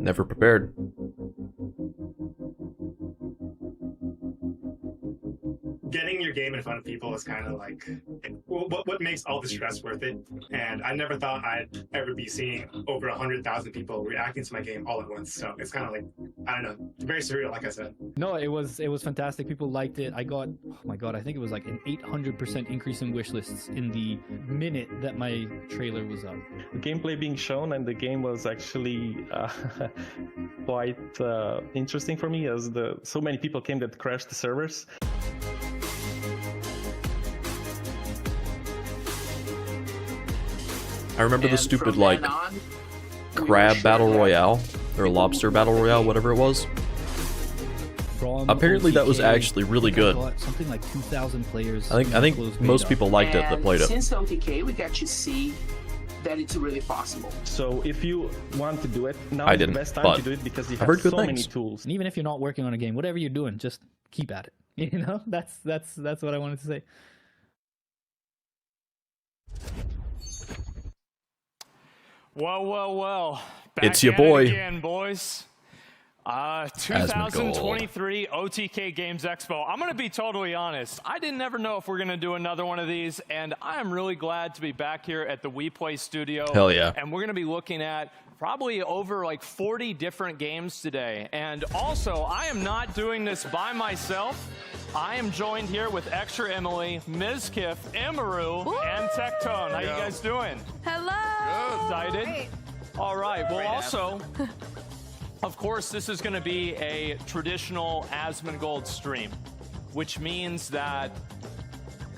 Never prepared. Getting your game in front of people is kind of like what makes all the stress worth it. And I never thought I'd ever be seeing over 100,000 people reacting to my game all at once. So it's kind of like, I don't know, very surreal, like I said. No, it was fantastic. People liked it. I got, oh my god, I think it was like an 800% increase in wish lists in the minute that my trailer was up. The gameplay being shown and the game was actually quite interesting for me, as so many people came that crashed the servers. I remember the stupid, like, crab battle royale, or lobster battle royale, whatever it was. Apparently that was actually really good. Something like 2,000 players. I think most people liked it that played it. Since OTK, we got to see that it's really possible. So if you want to do it, now is the best time to do it, because you have so many tools. And even if you're not working on a game, whatever you're doing, just keep at it. You know, that's what I wanted to say. Well. Back it's your boy again, boys. 2023 OTK Games Expo. I'm going to be totally honest. I didn't ever know if we're going to do another one of these, and I am really glad to be back here at the WePlay studio. Hell yeah. And we're going to be looking at probably over like 40 different games today. And also, I am not doing this by myself. I am joined here with Extra Emily, Ms. Kiff, Emaru, and Tectone. How you guys doing? Hello. Excited? Great. All right. Well, also, of course, this is going to be a traditional Asmongold stream, which means that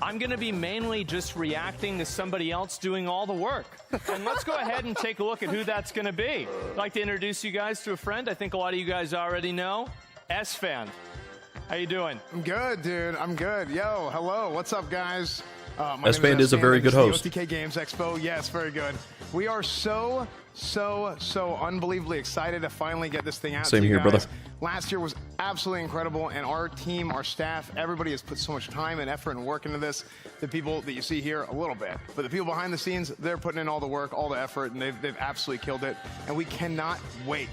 I'm going to be mainly just reacting to somebody else doing all the work. And let's go ahead and take a look at who that's going to be. I'd like to introduce you guys to a friend I think a lot of you guys already know, S-Fan. How you doing? I'm good, dude. I'm good. Yo, hello. What's up, guys? S-Fan is a very good host. OTK Games Expo. Yes, very good. We are so unbelievably excited to finally get this thing out. Same to you here, guys. brother. Last year was absolutely incredible, and our team, our staff, everybody has put so much time and effort and work into this. The people that you see here, a little bit, but the people behind the scenes, they're putting in all the work, all the effort, and they've absolutely killed it. And we cannot wait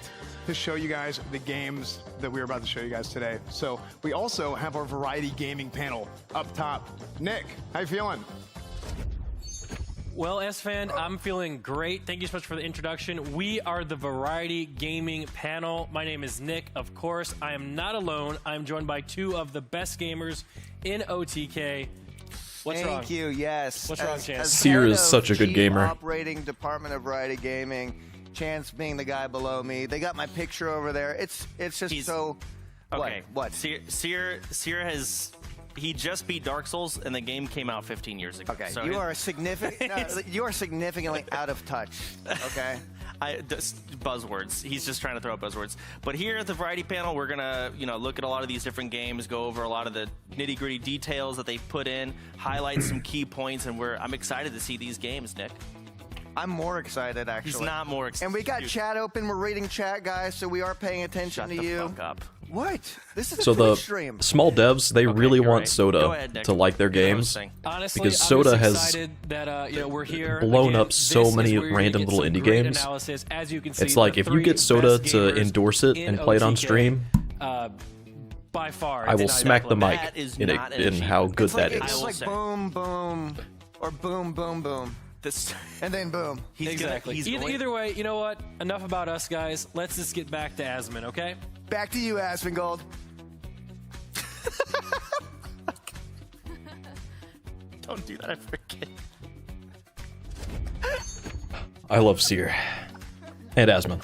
to show you guys the games that we're about to show you guys today. So we also have our variety gaming panel up top. Nick, how you feeling? Well, S-Fan, I'm feeling great. Thank you so much for the introduction. We are the Variety Gaming Panel. My name is Nick, of course. I am not alone. I'm joined by two of the best gamers in OTK. What's wrong? Thank you, yes. What's wrong, Chance? Seer is such a good gamer. Operating Department of Variety Gaming. Chance being the guy below me. They got my picture over there. It's just so... Okay. What? Seer has... He just beat Dark Souls, and the game came out 15 years ago. Okay, so you are significantly out of touch. Okay, buzzwords. He's just trying to throw out buzzwords. But here at the Variety Panel, we're gonna, look at a lot of these different games, go over a lot of the nitty-gritty details that they've put in, highlight some key points, and I'm excited to see these games, Nick. I'm more excited, actually. He's not more excited. And we got chat open. We're reading chat, guys, so we are paying attention to you. Shut the fuck up. What? This is So a the stream. small devs, they really want Go Soda ahead, to like their games, Honestly, because I'm Soda just has excited that, we're here. blown Again, up so this is many where you're random gonna little get some indie great games. analysis. As you can see, It's like the if you three get Soda best to gamers endorse it in and play it on OTK, stream, by far, I will it's smack the mic That is in not an how good It's like, that it's is. like boom, boom, or boom, boom, boom, and then boom. Exactly. Either way, you know what? Enough about us, guys. Let's just get back to Asmon, okay? Back to you, Asmongold. Don't do that ever again. I love Seer and Asmon.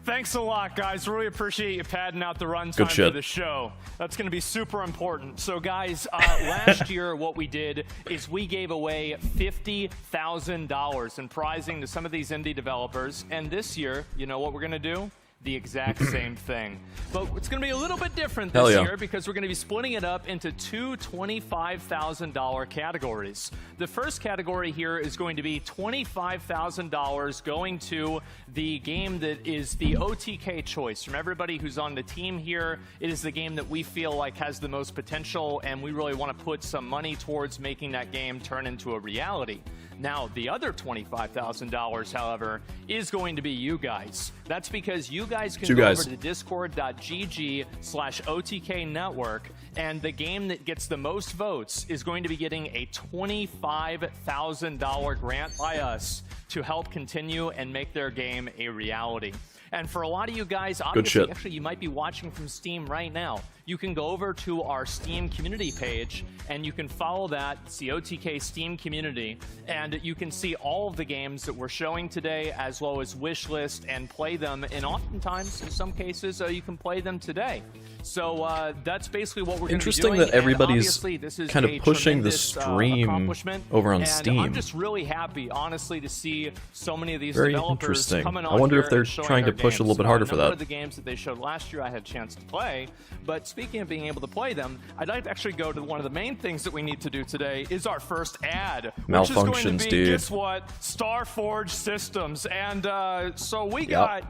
Thanks a lot, guys. Really appreciate you padding out the Good runtime shit. for the show. That's going to be super important. So, guys, last year what we did is we gave away $50,000 in prizing to some of these indie developers. And this year, you know what we're going to do? the exact same thing. But it's going to be a little bit different Hell this yeah. year because we're going to be splitting it up into two $25,000 categories. The first category here is going to be $25,000 going to the game that is the OTK choice. From everybody who's on the team here, it is the game that we feel like has the most potential, and we really want to put some money towards making that game turn into a reality. Now, the other $25,000, however, is going to be you guys. That's because you guys can go over to discord.gg/OTK network, and the game that gets the most votes is going to be getting a $25,000 grant by us to help continue and make their game a reality. And for a lot of you guys, obviously, actually, you might be watching from Steam right now. You can go over to our Steam community page, and you can follow that. It's the OTK Steam community, and you can see all of the games that we're showing today, as well as wish list, and play them. And oftentimes, in some cases, you can play them today. So that's basically what we're going to be doing. Interesting that everybody's this is kind of pushing the stream over on and Steam. I'm just really happy, honestly, to see so many of these Very developers interesting. coming on I wonder here if they're and showing trying to their push a games. little bit harder for One that. of the games that they showed last year, I had a chance to play. But speaking of being able to play them, I'd like to actually go to one of the main things that we need to do today is our first ad. Which is going to Malfunctions, be, dude. guess what? Starforge Systems. And so we got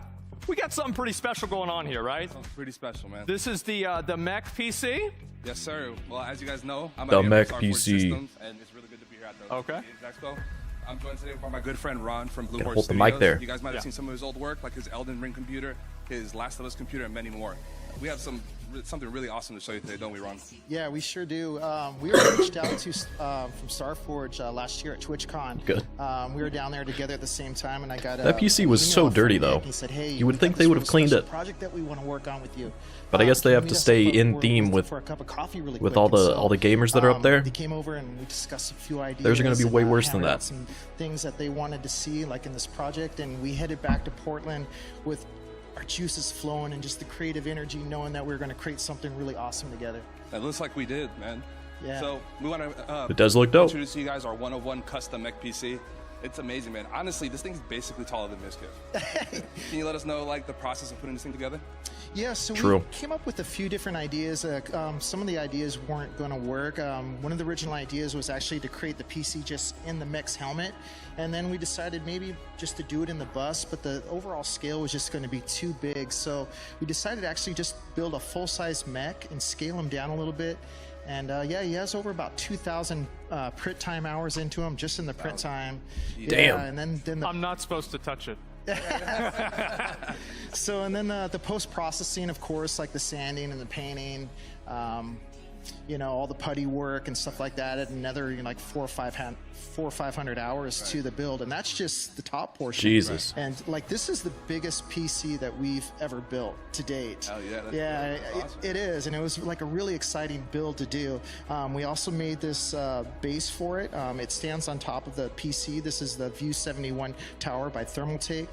something pretty special going on here, right? Something pretty special, man. This is the Mech PC. Yes, sir. Well, as you guys know, I'm The at Mech Starforge PC. Systems, and it's really good to be here at the Okay. Games Expo. I'm joined today by my good friend Ron from Blue Gotta Horse hold the Studios. mic there. You guys might have seen some of his old work, like his Elden Ring computer, his Last of Us computer, and many more. We have something really awesome to show you today, don't we, Ron? Yeah, we sure do. We were reached out to from Starforge last year at TwitchCon. Good. We were down there together at the same time, and I got That PC was so dirty, though. He said, "Hey, You would we think got they this would have real cleaned special it. project that we want to work on with you." But I guess they Can have we to meet us stay up in for- theme with for a cup of coffee really with quick? all And the so, gamers that are up there. They came over and we discussed a few ideas. Theirs are gonna be and, way worse than hammered out that. Some things that they wanted to see, like in this project, and we headed back to Portland with our juices flowing and just the creative energy, knowing that we were going to create something really awesome together. It looks like we did, man. Yeah. So we want to It does look dope. introduce to you guys our 101 custom Mech PC. It's amazing, man. Honestly, this thing's basically taller than Miskiff. Can you let us know, like, the process of putting this thing together? Yeah, so True. we came up with a few different ideas. Some of the ideas weren't going to work. One of the original ideas was actually to create the PC just in the mech's helmet, and then we decided maybe just to do it in the bus, but the overall scale was just going to be too big. So we decided to actually just build a full-size mech and scale him down a little bit. And yeah, he has over about 2,000 print time hours into him, just in the print time. Damn. Yeah, and then the I'm not supposed to touch it. So, and then the post-processing, of course, like the sanding and the painting, you know, all the putty work and stuff like that, at another, you know, like 400 or 500 hours to the build, and that's just the top portion. Jesus. And like, this is the biggest PC that we've ever built to date. Oh yeah, that's awesome. It is, and it was like a really exciting build to do. We also made this base for it. It stands on top of the PC. This is the View 71 tower by Thermaltake.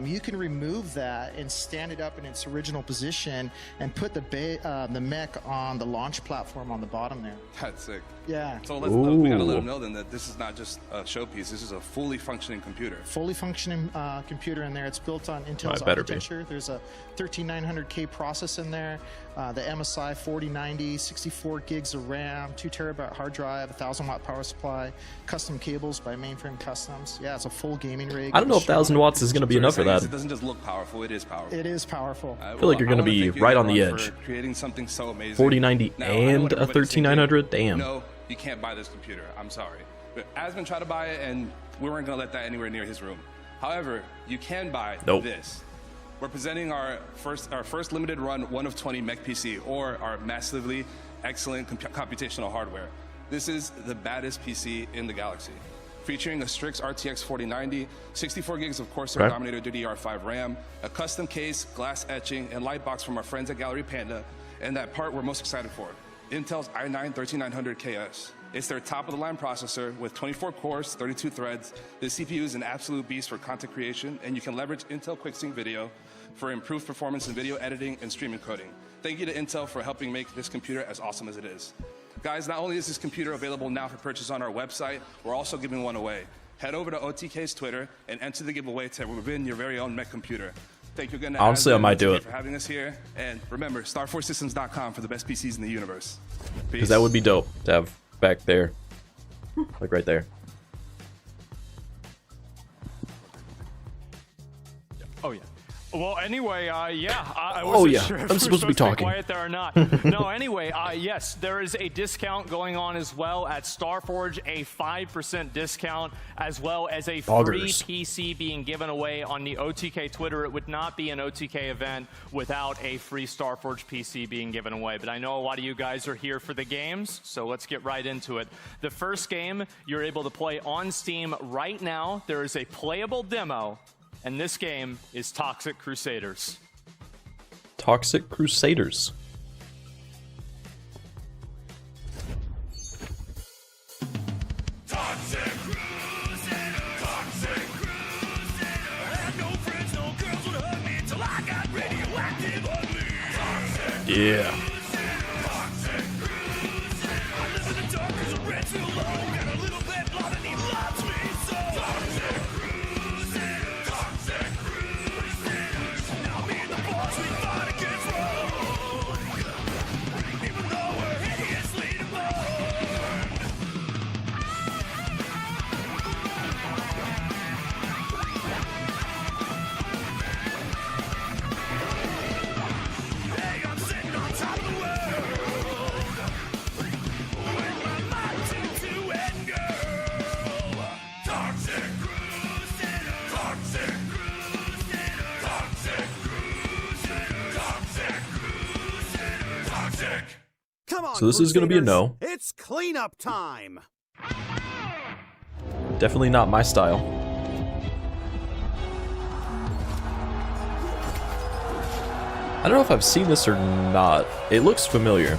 You can remove that and stand it up in its original position and put the mech on the launch platform on the bottom there. That's sick. Yeah. So we gotta let them know then that this is not just a showpiece. This is a fully functioning computer. Fully functioning computer in there. It's built on Intel's better be. architecture. There's a 13900K process in there, the MSI 4090, 64 gigs of RAM, 2 terabyte hard drive, 1,000 watt power supply, custom cables by Mainframe Customs. Yeah, it's a full gaming rig. I don't know if 1,000 watts is going to be enough for that. It doesn't just look powerful; it is powerful. It is powerful. I feel like you're going to be right on the edge. Creating something so amazing. 4090 Now, I know and what a everybody's thinking. 13900. Damn. No, you can't buy this computer. I'm sorry. But Asmund tried to buy it, and we weren't going to let that anywhere near his room. However, you can buy this. We're presenting our first limited run 1 of 20 Mech PC, or our massively excellent computational hardware. This is the baddest PC in the galaxy. Featuring a Strix RTX 4090, 64 gigs of Corsair Dominator DDR5 RAM, a custom case, glass etching, and light box from our friends at Gallery Panda, and that part we're most excited for, Intel's i9-13900KS. It's their top-of-the-line processor with 24 cores, 32 threads. The CPU is an absolute beast for content creation, and you can leverage Intel QuickSync Video for improved performance in video editing and stream encoding. Thank you to Intel for helping make this computer as awesome as it is. Guys, not only is this computer available now for purchase on our website, we're also giving one away. Head over to OTK's Twitter and enter the giveaway to win your very own Mech computer. Thank you again. Honestly, I might do it. For having us here. And remember, StarForceSystems.com for the best PCs in the universe. Because that would be dope to have back there. Like right there. Oh yeah. Well, anyway, yeah. I Oh, wasn't yeah. sure if I'm we're supposed to be talking. quiet there or not. No, anyway, yes, there is a discount going on as well at Starforge, a 5% discount, as well as a free Boggers. PC being given away on the OTK Twitter. It would not be an OTK event without a free Starforge PC being given away. But I know a lot of you guys are here for the games, so let's get right into it. The first game you're able to play on Steam right now. There is a playable demo. And this game is Toxic Crusaders. Toxic Crusaders. Toxic Crusader, Toxic Crusader. I had no friends, no girls would hug me until I got radioactive ugly. Toxic Yeah. Toxic Crusader. I live in the dark 'cause the rent's real low. Got a little bit blood and he loves me so. Toxic Crusader, Toxic Crusader. Now me and the boss, we fight against road. Even though we're hideously deformed. Hey, I'm sitting on top of the world. With my mind to end girl. Toxic Crusader, Toxic Crusader, Toxic Crusader, Toxic Crusader, Toxic. Come on, So this is gonna be a no. It's cleanup time. Definitely not my style. I don't know if I've seen this or not. It looks familiar.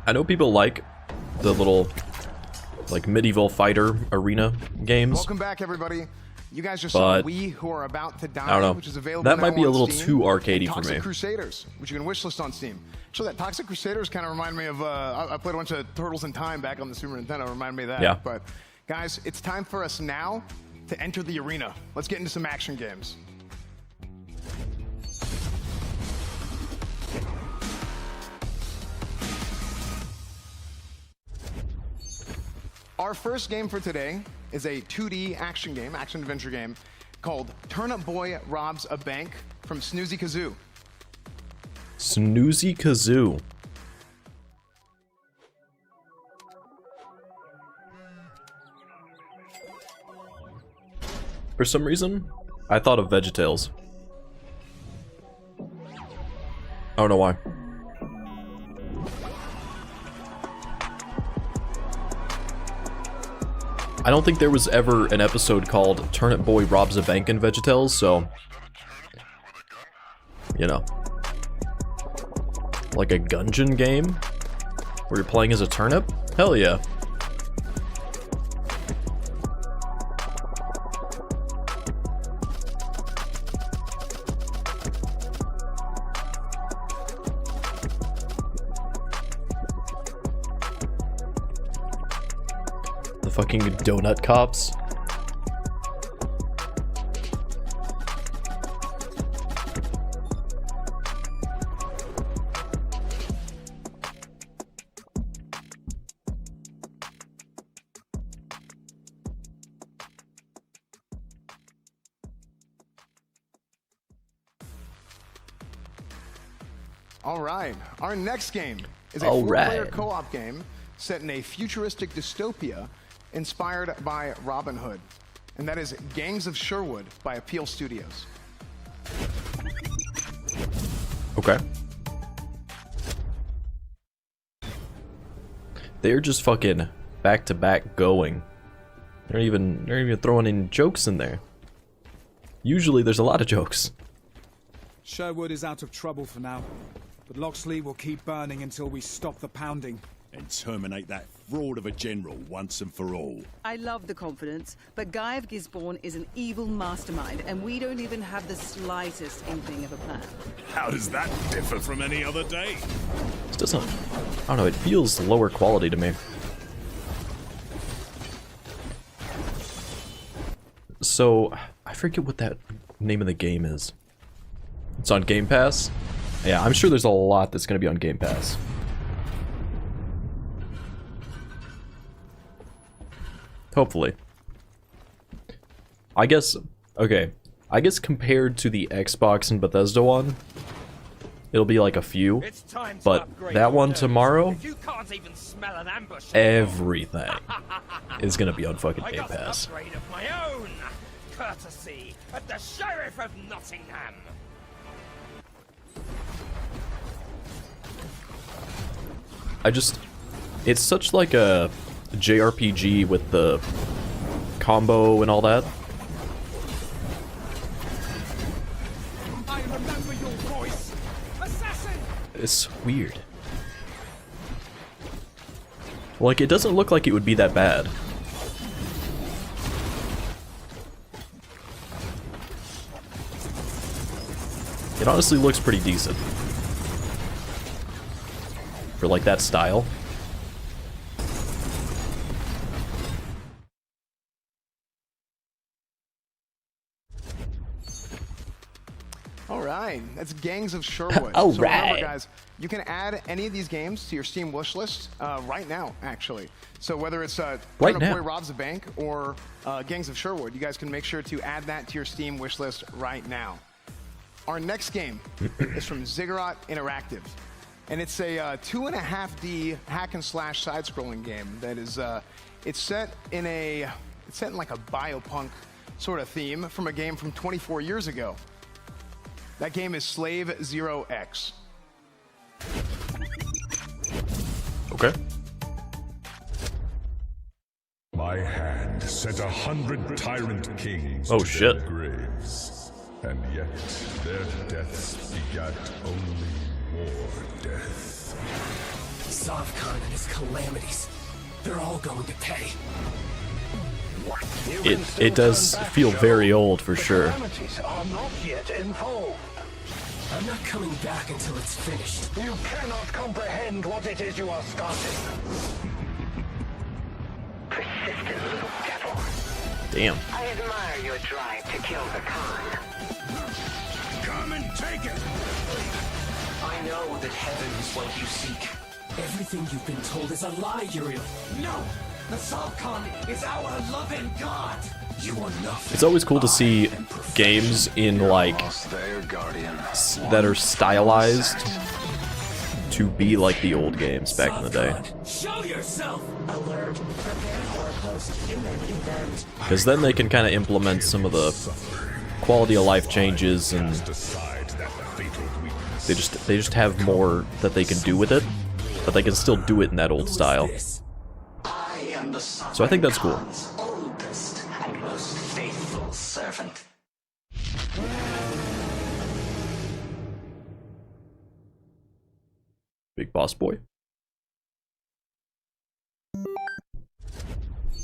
I know people like the little, like, medieval fighter arena games. Welcome back, everybody. You guys just saw But We Who Are About to Die, I don't know. which is available That now might be a on little Steam. too arcadey And for me. Toxic Crusaders, which you can wishlist on Steam. So that Toxic Crusaders kind of remind me of, I played a bunch of Turtles in Time back on the Super Nintendo, remind me of that. Yeah. But guys, it's time for us now to enter the arena. Let's get into some action games. Our first game for today is a 2D action game, action-adventure game, called Turnip Boy Robs a Bank from Snoozy Kazoo. Snoozy Kazoo. For some reason, I thought of VeggieTales. I don't know why. I don't think there was ever an episode called Turnip Boy Robs a Bank in VeggieTales, so... You know. Like a Gungeon game? Where you're playing as a turnip? Hell yeah. The fucking donut cops. All right, our next game is a All four-player right. co-op game set in a futuristic dystopia inspired by Robin Hood, and that is Gangs of Sherwood by Appeal Studios. Okay. They're just fucking back to back going. They're even throwing in jokes in there. Usually there's a lot of jokes. Sherwood is out of trouble for now, but Loxley will keep burning until we stop the pounding. And terminate that fraud of a general once and for all. I love the confidence, but Guy of Gisborne is an evil mastermind, and we don't even have the slightest inkling of a plan. How does that differ from any other day? This doesn't... I don't know, it feels lower quality to me. So, I forget what that name of the game is. It's on Game Pass? Yeah, I'm sure there's a lot that's going to be on Game Pass. Hopefully. I guess, okay. I guess compared to the Xbox and Bethesda one, it'll be like a few. But that one tomorrow, everything is gonna be on fucking Game Pass. Courtesy of the Sheriff of Nottingham. It's such like a JRPG with the combo and all that. I remember your voice. Assassin! It's weird. Like, it doesn't look like it would be that bad. It honestly looks pretty decent. For like that style. Alright, that's Gangs of Sherwood. All so right. remember, guys, you can add any of these games to your Steam wish list right now, actually. So whether it's Right Turnip now. Boy Robs a Bank or Gangs of Sherwood, you guys can make sure to add that to your Steam wish list right now. Our next game is from Ziggurat Interactive, and it's a 2.5D hack and slash side-scrolling game that is it's set in like a biopunk sort of theme from a game from 24 years ago. That game is Slave 0X. Okay. My hand sent 100 tyrant kings Oh, to shit. their graves, and yet their deaths begat only more death. Zavkhan and his calamities. They're all going to pay. It does feel very old for sure. Calamities are not yet involved. I'm not coming back until it's finished. You cannot comprehend what it is you are starting. Persistent little devil. Damn. I admire your drive to kill the Khan. Come and take it! I know that heaven is what you seek. Everything you've been told is a lie, Uriel. No! The Zavkhan is our loving God! You are nothing. It's always cool to see games in like that are stylized to be like the old games back in the day. Show yourself! Alert. Prepare for a post-human event. Because then they can kind of implement some of the quality of life changes, and they just have more that they can do with it, but they can still do it in that old style. So I think that's cool. Oldest and most faithful servant. Big Boss Boy.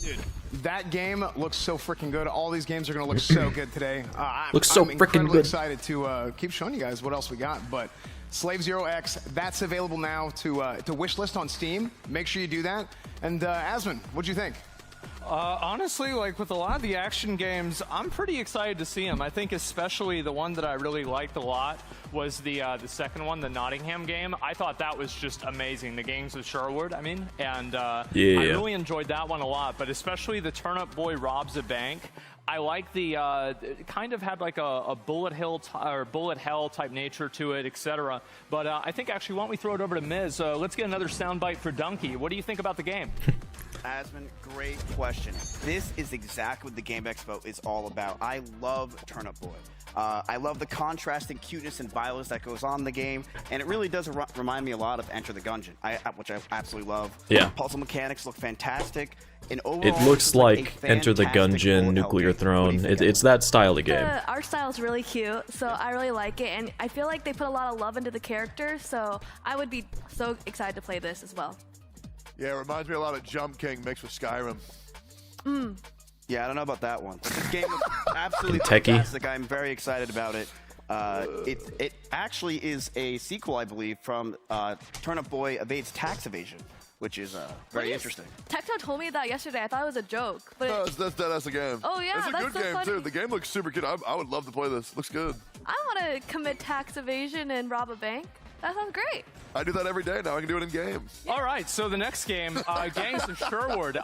Dude, that game looks so freaking good. All these games are going to look so good today. Looks so I'm freaking incredibly good. excited to keep showing you guys what else we got. But Slave 0X, that's available now to wish list on Steam. Make sure you do that. And Asmon, what'd you think? Honestly, like with a lot of the action games, I'm pretty excited to see them. I think especially the one that I really liked a lot was the second one, the Nottingham game. I thought that was just amazing. The Gangs of Sherwood, I mean, and I really enjoyed that one a lot. But especially the Turnip Boy Robs a Bank. I like the it kind of had like a bullet hell type nature to it, etc. But I think actually, why don't we throw it over to Miz? Let's get another soundbite for Donkey. What do you think about the game? Asmon, great question. This is exactly what the Game Expo is all about. I love Turnip Boy. I love the contrasting cuteness and violence that goes on in the game, and it really does remind me a lot of Enter the Gungeon, which I absolutely love. Yeah. Puzzle mechanics look fantastic. And It overall, looks like a Enter the fantastic Gungeon, bullet hell Nuclear game. Throne. It's that style of game. The art style is really cute, so I really like it, and I feel like they put a lot of love into the characters, so I would be so excited to play this as well. Yeah, it reminds me a lot of Jump King mixed with Skyrim. Yeah, I don't know about that one. But this game looks absolutely Kentucky. fantastic. I'm very excited about it. It actually is a sequel, I believe, from Turnip Boy Evades Tax Evasion, which is very interesting. Tecto told me that yesterday. I thought it was a joke, but No, that's deadass a game. Oh, yeah, it's a that's good so game funny. too. The game looks super good. I would love to play this. Looks good. I want to commit tax evasion and rob a bank. That sounds great. I do that every day now. I can do it in game. All right, so the next game, Gangs of Sherwood.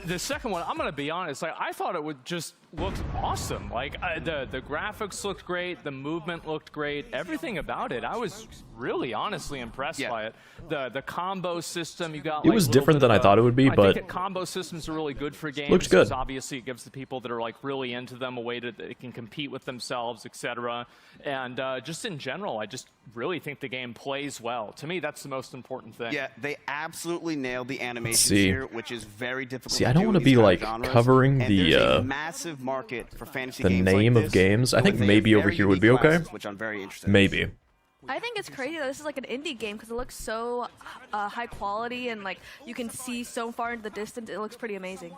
The second one, I'm gonna be honest. Like, I thought it would just look awesome. Like the graphics looked great, the movement looked great, everything about it. I was really honestly impressed by it. The combo system you got. It was different than I thought it would be, I but think that combo systems are really good for games. looked good. Because obviously, it gives the people that are like really into them a way that they can compete with themselves, etc. And just in general, I just really think the game plays well. To me, that's the most important thing. Yeah, they absolutely nailed the animations See. here, which is very difficult. See, to I don't do want to in these be kind of like genres. covering And there's the a massive market for fantasy the games name like of this, games. I think with a maybe over very here would be unique okay. class, which I'm very interested in. Maybe. I think it's crazy that this is like an indie game because it looks so high quality and like you can see so far into the distance. It looks pretty amazing.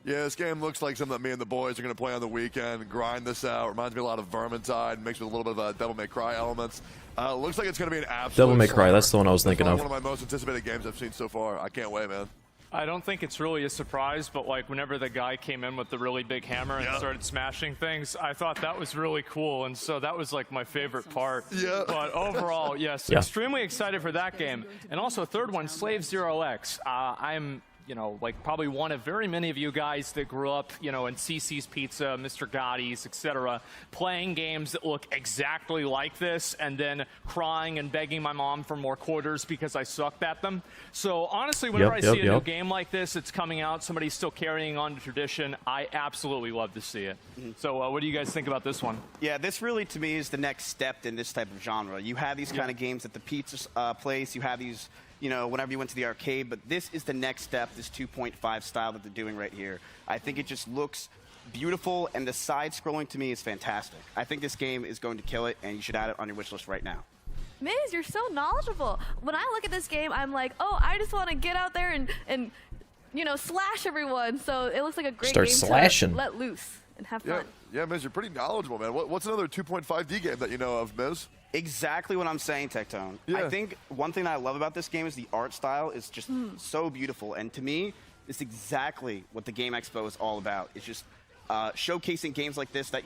Yeah, this game looks like something that me and the boys are going to play on the weekend, grind this out. Reminds me a lot of Vermintide, mixed with a little bit of Devil May Cry elements. Looks like it's going to be an absolute Devil May Cry, slammer. that's the one I was thinking It's of. one of my most anticipated games I've seen so far. I can't wait, man. I don't think it's really a surprise, but like whenever the guy came in with the really big hammer and started smashing things, I thought that was really cool, and so that was like my favorite part. Yeah. But overall, yes, extremely excited for that game. And also, third one, Slave Zero X. I'm like probably one of very many of you guys that grew up, in CC's Pizza, Mr. Gotti's, etc., playing games that look exactly like this and then crying and begging my mom for more quarters because I sucked at them. So honestly, whenever I see a new game like this, it's coming out, somebody's still carrying on to tradition, I absolutely love to see it. So what do you guys think about this one? Yeah, this really, to me, is the next step in this type of genre. You have these kind of games at the pizza place. You have these, whenever you went to the arcade. But this is the next step, this 2.5 style that they're doing right here. I think it just looks beautiful, and the side-scrolling, to me, is fantastic. I think this game is going to kill it, and you should add it on your wish list right now. Miz, you're so knowledgeable. When I look at this game, I'm like, oh, I just want to get out there and slash everyone. So it looks like a great Start game slashing. to let loose and have fun. Yeah, Miz, you're pretty knowledgeable, man. What's another 2.5D game that you know of, Miz? Exactly what I'm saying, Tectone. Yeah. I think one thing that I love about this game is the art style is just so beautiful. And to me, it's exactly what the Game Expo is all about. It's just showcasing games like this that,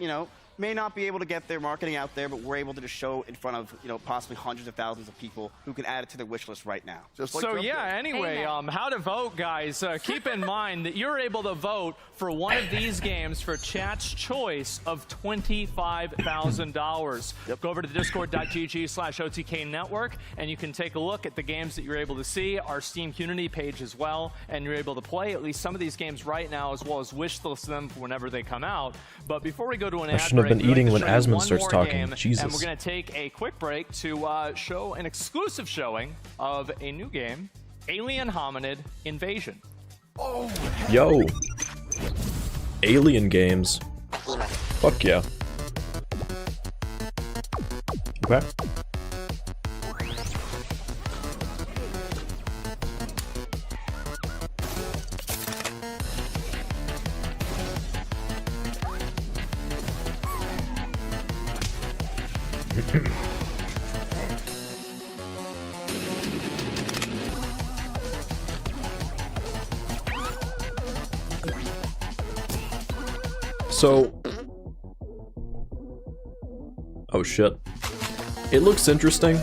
may not be able to get their marketing out there, but we're able to just show in front of, possibly hundreds of thousands of people who can add it to their wish list right now. Just like So anyway, how to vote, guys. Keep in mind that you're able to vote for one of these games for chat's choice of $25,000. Go over to discord.gg/OTK Network, and you can take a look at the games that you're able to see, our Steam community page as well, and you're able to play at least some of these games right now, as well as wish list them for whenever they come out. But before we go to an ad shouldn't have been break, we'd eating like when to show you Asmon one starts more talking. game, Jesus. And we're going to take a quick break to show an exclusive showing of a new game, Alien Hominid Invasion. Yo. Alien games. Fuck yeah. Okay. So, oh shit. It looks interesting.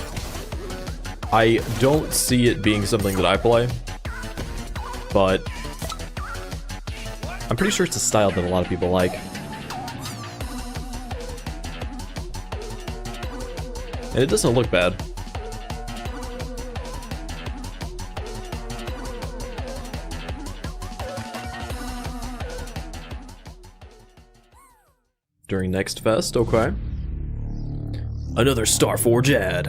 I don't see it being something that I play, but I'm pretty sure it's a style that a lot of people like. And it doesn't look bad. during Next Fest. Okay. Another Starforge ad.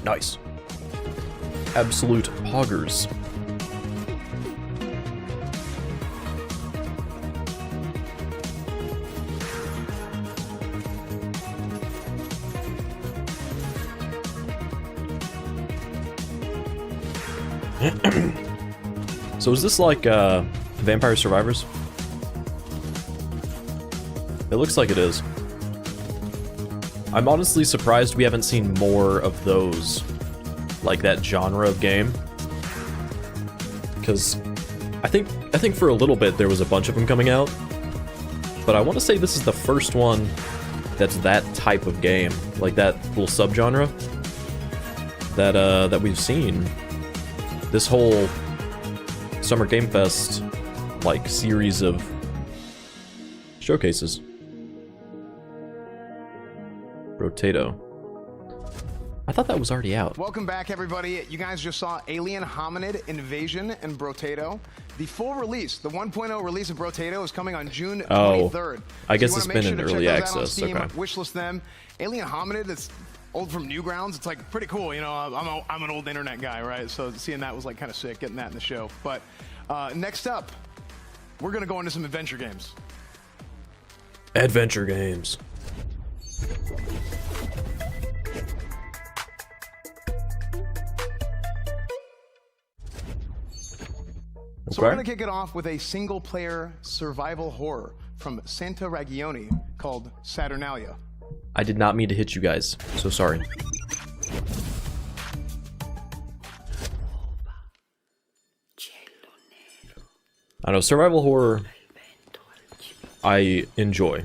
Nice. Absolute poggers. So is this like Vampire Survivors? It looks like it is. I'm honestly surprised we haven't seen more of those, like that genre of game. Because I think for a little bit there was a bunch of them coming out, but I want to say this is the first one that's that type of game, like that little subgenre that we've seen. This whole Summer Game Fest like series of showcases. Rotato. I thought that was already out. Welcome back, everybody. You guys just saw Alien Hominid Invasion and Brotato. The full release, the 1.0 release of Brotato, is coming on June 23rd. I guess it's been in early access. Steam, okay. Wishlist them. Alien Hominid, it's old from Newgrounds. It's like pretty cool. You know, I'm an old internet guy, right? So seeing that was like kind of sick, getting that in the show. But next up, we're gonna go into some adventure games. Adventure games. So we're going to kick it off with a single-player survival horror from Santa Ragione called Saturnalia. I did not mean to hit you guys, so sorry. I know, survival horror I enjoy.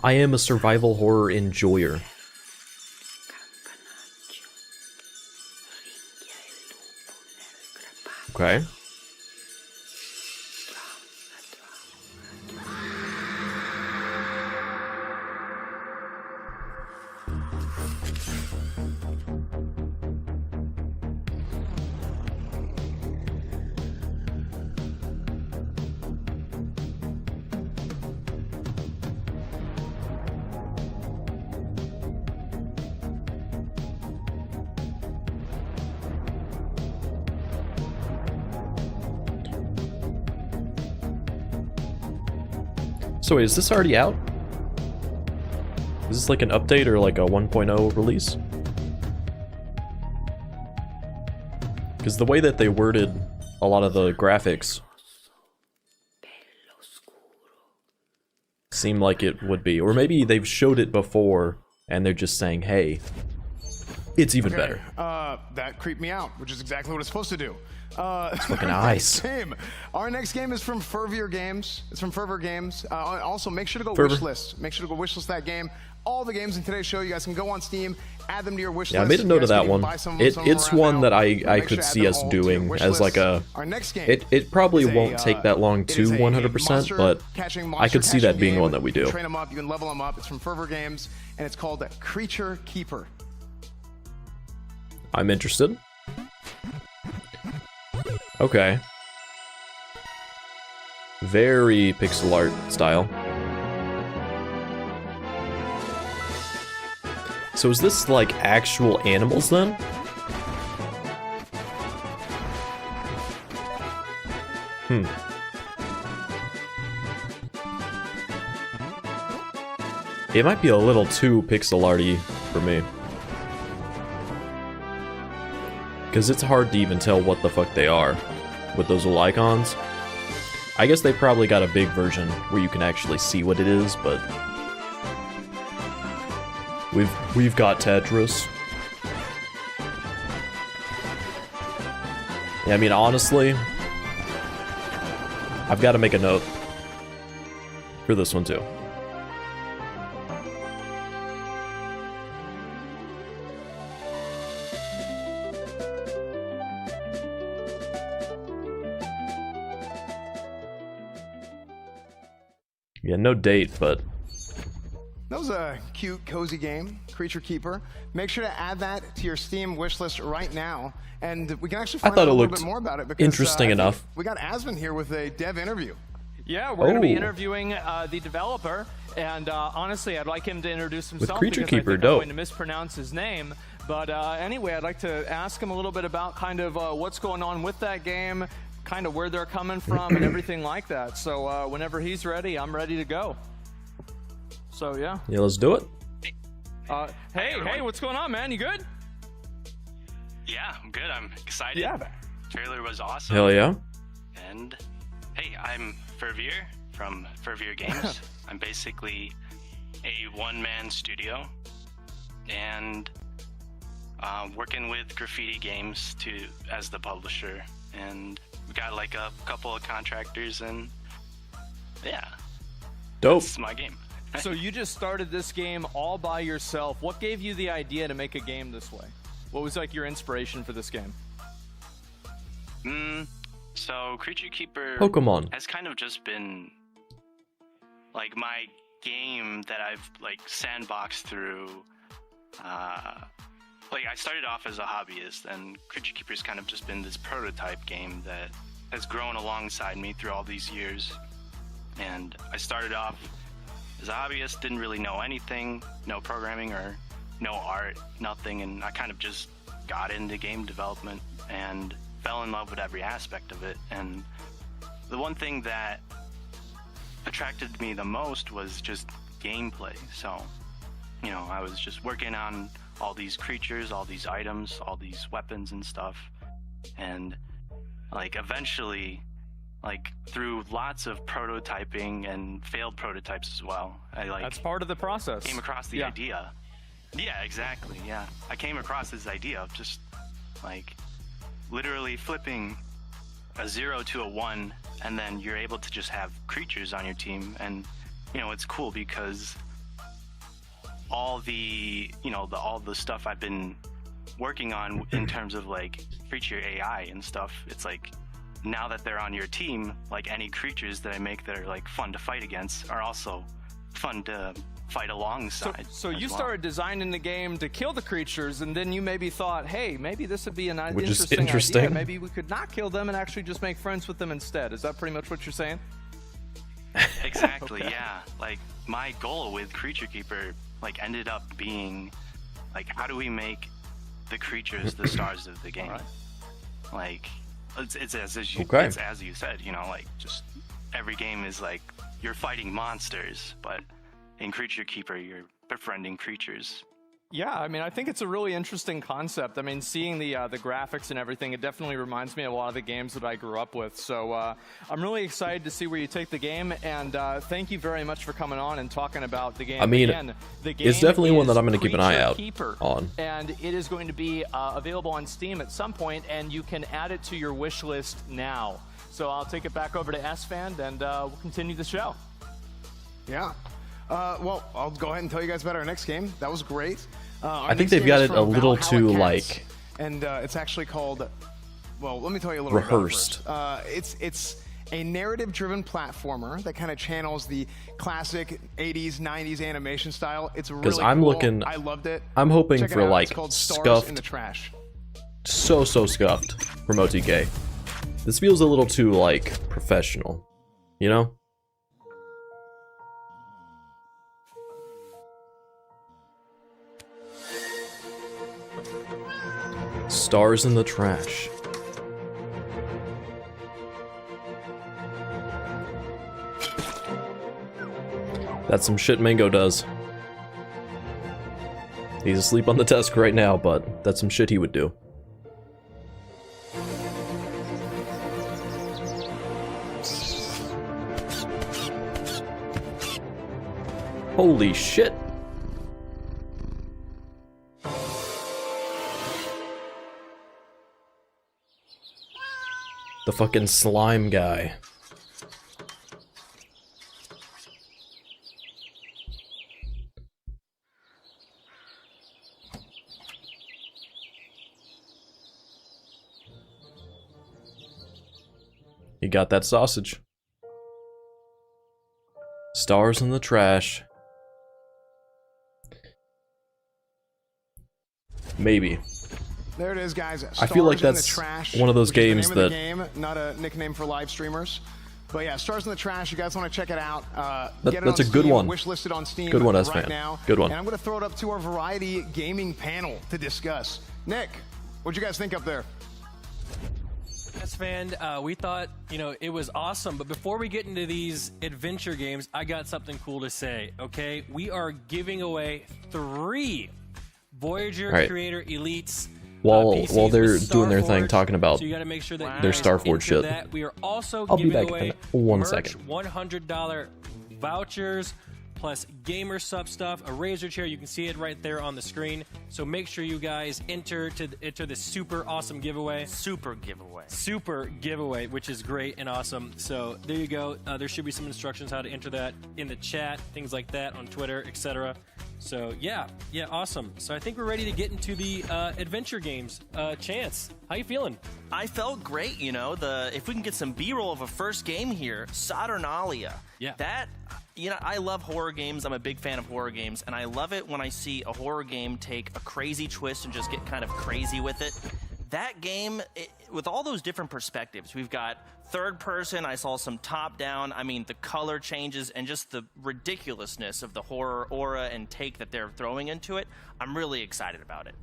I am a survival horror enjoyer. Okay. So wait, is this already out? Is this like an update or like a 1.0 release? Because the way that they worded a lot of the graphics seem like it would be. Or maybe they've showed it before and they're just saying, hey, it's even better. That creeped me out, which is exactly what it's supposed to do. It's fucking nice. Our next game is from Fervor Games. It's from Fervor Games. Also, make sure to go wishlist. Make sure to go wishlist that game. All the games in today's show, you guys can go on Steam, add them to your wishlist. Yeah, I made a note of that one. It's one that I could see us doing as like a... It probably won't take that long to 100%, but I could see that being one that we do. Train them up, you can level them up. It's from Fervor Games, and it's called Creature Keeper. I'm interested. Okay. Very pixel art style. So is this like actual animals then? It might be a little too pixel arty for me. Because it's hard to even tell what the fuck they are with those little icons. I guess they probably got a big version where you can actually see what it is, but we've got Tetris. Yeah, I mean, honestly, I've got to make a note for this one too. Yeah, no date, but was a cute, cozy game, Creature Keeper. Make sure to add that to your Steam wishlist right now, and we can actually find out a little bit more about it. Because, interesting enough. We got Asvin here with a dev interview. Yeah, we're going to be interviewing the developer, and honestly, I'd like him to introduce himself Creature because Keeper, I think dope. I'm going to mispronounce his name. But anyway, I'd like to ask him a little bit about kind of what's going on with that game, kind of where they're coming from, and everything like that. So whenever he's ready, I'm ready to go. So yeah. Yeah, let's do it. Hey, what's going on, man? You good? Yeah, I'm good. I'm excited. Yeah. Trailer was awesome. Hell yeah. And hey, I'm Fervier from Fervier Games. I'm basically a one-man studio and working with Graffiti Games as the publisher. And we got like a couple of contractors, and yeah. Dope. It's my game. So you just started this game all by yourself. What gave you the idea to make a game this way? What was like your inspiration for this game? So Creature Keeper Pokemon has kind of just been like my game that I've like sandboxed through. Like I started off as a hobbyist, and Creature Keeper's kind of just been this prototype game that has grown alongside me through all these years. And I started off as a hobbyist, didn't really know anything, no programming or no art, nothing, and I kind of just got into game development and fell in love with every aspect of it. And the one thing that attracted me the most was just gameplay. So, you know, I was just working on all these creatures, all these items, all these weapons and stuff, and like eventually, like through lots of prototyping and failed prototypes as well, That's part of the process. Came across the idea. Yeah, exactly. Yeah, I came across this idea of just like literally flipping a 0 to a 1, and then you're able to just have creatures on your team. And you know, it's cool because all the all the stuff I've been working on in terms of like creature AI and stuff, it's like now that they're on your team, like any creatures that I make that are like fun to fight against are also fun to fight alongside. So you started designing the game to kill the creatures, and then you maybe thought, hey, maybe this would be an interesting idea. Maybe we could not kill them and actually just make friends with them instead. Is that pretty much what you're saying? Exactly. Yeah. Like my goal with Creature Keeper like ended up being like, how do we make the creatures the stars of the game? Like it's as you said, you know, like just every game is like you're fighting monsters, but in Creature Keeper you're befriending creatures. Yeah, I mean, I think it's a really interesting concept. I mean, seeing the graphics and everything, it definitely reminds me of a lot of the games that I grew up with. So I'm really excited to see where you take the game, and thank you very much for coming on and talking about the game. I mean, again, the game it's definitely one that I'm going to keep an eye Creature out Keeper, on. and it is going to be available on Steam at some point, and you can add it to your wish list now. So I'll take it back over to SFan, and we'll continue the show. Yeah. Well, I'll go ahead and tell you guys about our next game. That was great. I think they've got it a little too like, and it's actually called. Well, let me tell you a little rehearsed. bit about it first. It's a narrative-driven platformer that kind of channels the classic 80s, 90s animation style. It's really cool. I'm looking. I loved it. I'm hoping Check it for out. like It's called Stars scuffed, in the Trash. so scuffed from OTK. This feels a little too like professional, you know? Stars in the Trash. That's some shit Mango does. He's asleep on the desk right now, but that's some shit he would do. Holy shit. The fucking slime guy. You got that sausage. Stars in the Trash. Maybe. There it is, guys. I feel like Stars in that's the Trash, one of those which is games the name of that- the game, not a nickname for live streamers. But yeah, Stars in the Trash. You guys want to check it out? Get it That's on a good Steam, one. Wishlisted on Steam. Good one, right S-Fan. now. Good one. And I'm going to throw it up to our Variety Gaming panel to discuss. Nick, what'd you guys think up there? S-Fan, we thought, it was awesome. But before we get into these adventure games, I got something cool to say, okay? We are giving away 3 Voyager All right. Creator Elites. While PCs they're with doing their thing, Starforge, talking about so you gotta make sure that their you guys Starforge enter shit. that. We are also I'll be giving back away in one merch, second. $100 vouchers, plus gamer sub stuff, a razor chair. You can see it right there on the screen. So make sure you guys enter this super awesome giveaway. Super giveaway, which is great and awesome. So there you go. There should be some instructions how to enter that in the chat, things like that on Twitter, etc. So yeah, awesome. So I think we're ready to get into the adventure games. Chance, how you feeling? I felt great, if we can get some B-roll of a first game here, Saturnalia. Yeah. That, I love horror games. I'm a big fan of horror games, and I love it when I see a horror game take a crazy twist and just get kind of crazy with it. That game, with all those different perspectives, we've got third person, I saw some top down, the color changes and just the ridiculousness of the horror aura and take that they're throwing into it. I'm really excited about it.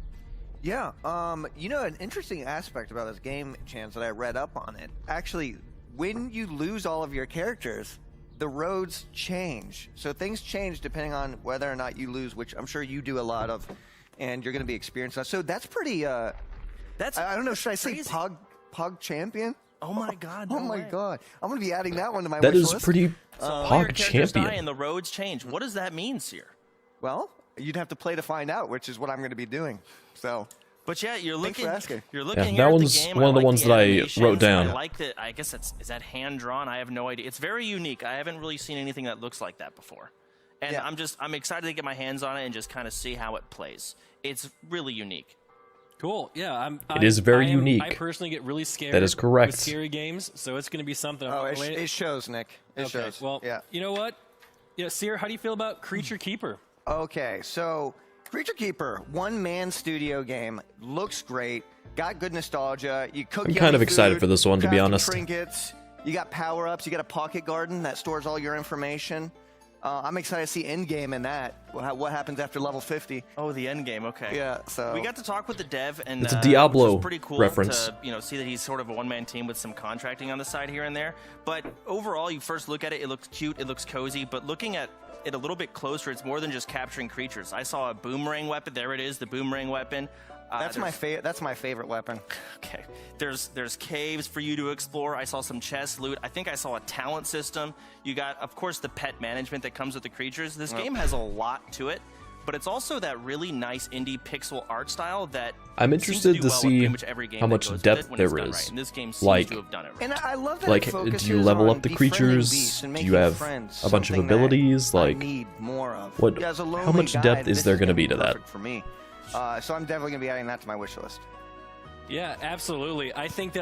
Yeah, an interesting aspect about this game, Chance, that I read up on it. Actually, when you lose all of your characters, the roads change. So things change depending on whether or not you lose, which I'm sure you do a lot of, and you're going to be experienced. So that's pretty, I don't know, should I say Pog Champion? Oh my God. Oh my God. I'm going to be adding that one to my That wish is list. pretty All your Pog characters die Champion. and the roads change. What does that mean, Seer? Well, you'd have to play to find out, which is what I'm going to be doing. So, but yeah, you're thanks looking. for asking. You're looking Yeah, here that at one's the game. one of the like ones that I animations. wrote down. I like that. I guess is that hand drawn? I have no idea. It's very unique. I haven't really seen anything that looks like that before, and Yeah. I'm excited to get my hands on it and just kind of see how it plays. It's really unique. Cool. Yeah, It is very unique. I personally get really scared. That is correct. With scary games, so it's going to be something. Oh, it shows, Nick. It Okay, shows. well, yeah. you know what? Yeah, Seer, how do you feel about Creature Keeper? Okay, so Creature Keeper, one-man studio game, looks great, got good nostalgia. You cook I'm your kind own of excited food, for this one, to be crafting honest. Trinkets, you got power-ups, you got a pocket garden that stores all your information. I'm excited to see endgame in that. What happens after level 50? Oh, the end game. Okay. Yeah. So we got to talk with the dev, and It's a Diablo which was pretty cool reference. to see that he's sort of a one-man team with some contracting on the side here and there. But overall, you first look at it, it looks cute, it looks cozy. But looking at it a little bit closer, it's more than just capturing creatures. I saw a boomerang weapon. There it is, the boomerang weapon. that's my favorite. That's my favorite weapon. Okay. There's caves for you to explore. I saw some chest loot. I think I saw a talent system. You got, of course, the pet management that comes with the creatures. This game has a lot to it, but it's also that really nice indie pixel art style that I'm seems interested do to well with see pretty much every game how that much goes with depth it when there it's done is. right. And this game seems Like, to have done it right. And I love that. Like, it do you focuses level on up the befriending creatures? beasts and Do making you have friends, a bunch of something that abilities? I Like, need more of. what? As a How lonely much guy, depth is this there going to gonna be to that? perfect for me. So I'm definitely going to be adding that to my wish list. Yeah, absolutely. I think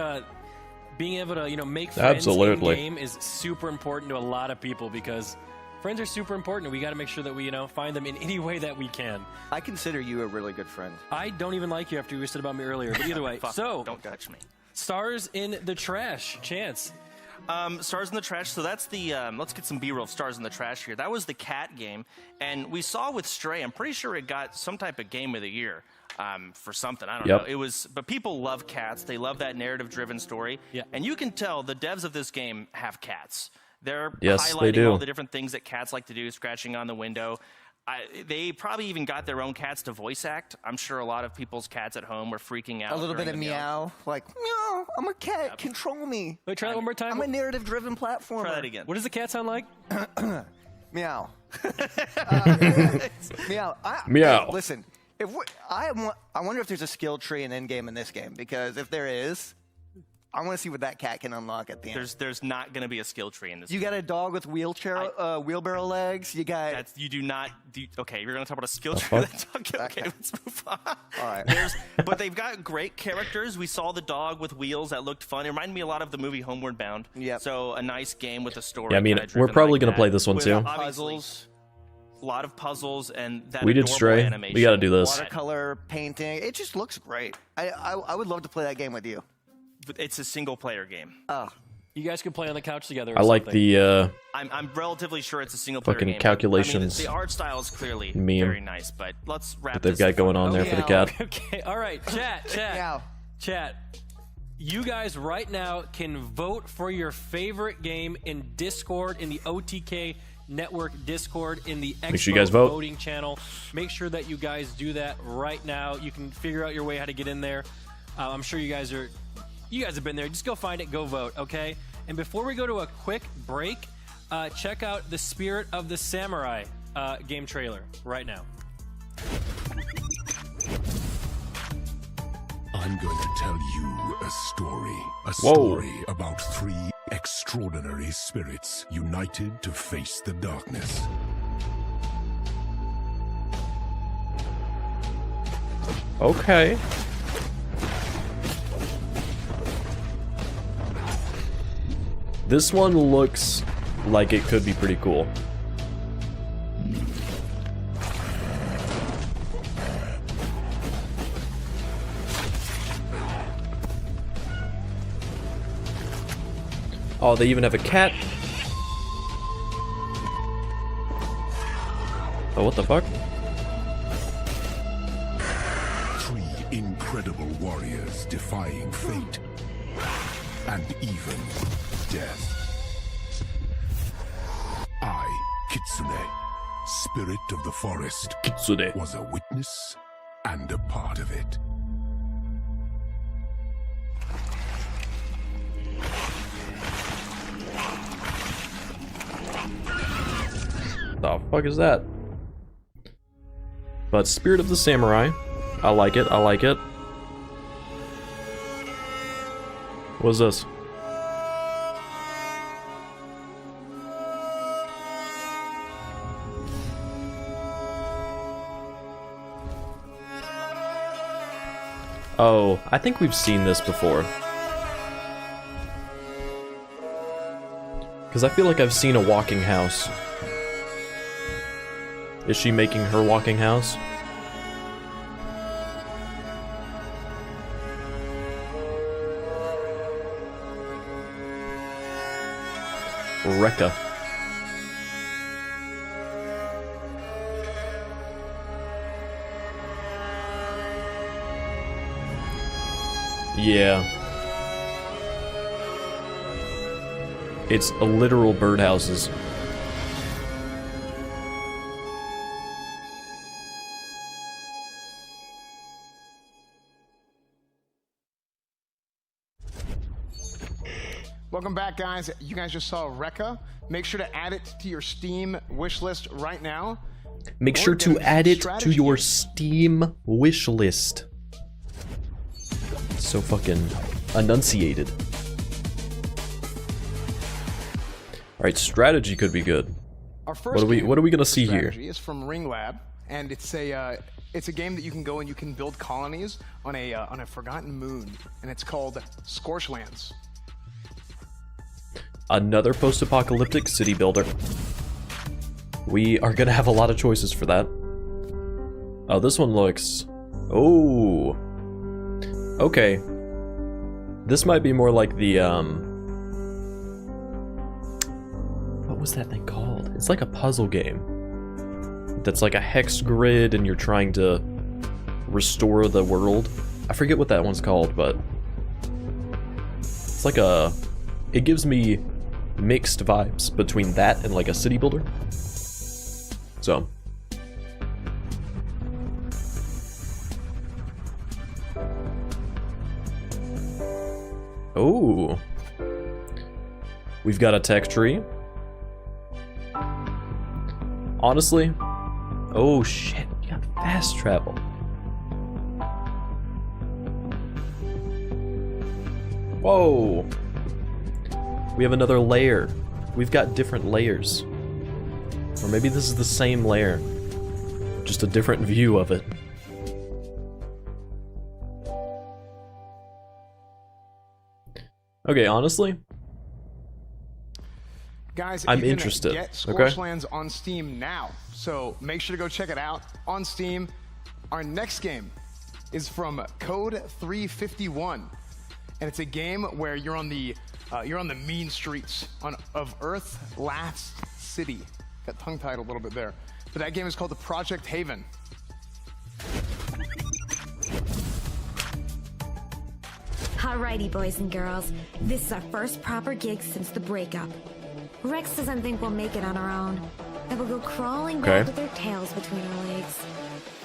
being able to make friends Absolutely. in game is super important to a lot of people because friends are super important, and we got to make sure that we find them in any way that we can. I consider you a really good friend. I don't even like you after you said about me earlier, but either way. Fuck, So, don't touch me. Stars in the Trash, Chance. Stars in the Trash. So that's the let's get some B-roll of Stars in the Trash here. That was the cat game, and we saw with Stray. I'm pretty sure it got some type of game of the year for something. I don't know. It was, but people love cats. They love that narrative-driven story. Yeah. And you can tell the devs of this game have cats. They're Yes, highlighting they do. all the different things that cats like to do, scratching on the window. They probably even got their own cats to voice act. I'm sure a lot of people's cats at home were freaking out. A little bit during of the meow, like meow. I'm a cat. Control me. Wait, try that one more time. I'm a narrative-driven platformer. Try that again. What does the cat sound like? Meow. Meow. Meow. Listen, I wonder if there's a skill tree in endgame in this game, because if there is, I want to see what that cat can unlock at the end. There's not going to be a skill tree in this. You got a dog with wheelbarrow legs. You got. You do not. Okay, you're going to talk about a skill tree. Okay, let's move on. All right. But they've got great characters. We saw the dog with wheels that looked fun. It reminded me a lot of the movie Homeward Bound. Yep. So a nice game with a story. Yeah, I mean, kinda we're driven probably like going to that. play this one With too. obviously Puzzles. a lot of puzzles, and that We did adorable Stray. animation. We gotta do this. Watercolor, painting. It just looks great. I would love to play that game with you. But it's a single-player game. Oh. You guys can play on the couch together. Or I like something. the I'm relatively sure it's a single-player fucking game. calculations I mean, the art style is clearly meme very nice, but let's wrap that they've this got up. going on there for the cat. Okay, all right, chat. You guys right now can vote for your favorite game in Discord, in the OTK Network Discord, in the Expo Make sure you guys vote. voting channel. Make sure that you guys do that right now. You can figure out your way how to get in there. I'm sure you guys have been there. Just go find it, go vote, okay? And before we go to a quick break, check out the Spirit of the Samurai game trailer right now. I'm going to tell you a story. A story about 3 extraordinary spirits united to face the darkness. Okay. This one looks like it could be pretty cool. Oh, they even have a cat. Oh, what the fuck? 3 incredible warriors defying fate and even death. I, Kitsune, spirit of the forest, Kitsune, was a witness and a part of it. The fuck is that? But Spirit of the Samurai. I like it, I like it. What's this? Oh, I think we've seen this before. Because I feel like I've seen a walking house. Is she making her walking house? Rekka. Yeah. It's a literal birdhouses. Welcome back, guys. You guys just saw Rekka. Make sure to add it to your Steam wish list right now. Make sure to add it to your Steam wish list. So fucking enunciated. Alright, strategy could be good. Our first what are we gonna see here? Is from Ring Lab, and it's a game that you can go and you can build colonies on a forgotten moon, and it's called Scorchlands. Another post-apocalyptic city builder. We are gonna have a lot of choices for that. Oh, this one looks... Oh. Okay. This might be more like the, what was that thing called? It's like a puzzle game. That's like a hex grid and you're trying to restore the world. I forget what that one's called, but... It's like a... It gives me mixed vibes between that and like a city builder. So. Oh. We've got a tech tree. Honestly. Oh shit, we got fast travel. Whoa. We have another layer. We've got different layers. Or maybe this is the same layer. Just a different view of it. Okay, honestly, guys, I'm you can interested. Get Okay. Scorchlands on Steam now. So make sure to go check it out on Steam. Our next game is from Code 351, and it's a game where you're on the mean streets of Earth Last City. Got tongue-tied a little bit there, but that game is called the Project Haven. Alrighty, boys and girls. This is our first proper gig since the breakup. Rex doesn't think we'll make it on our own. And we'll go crawling back with our tails between our legs.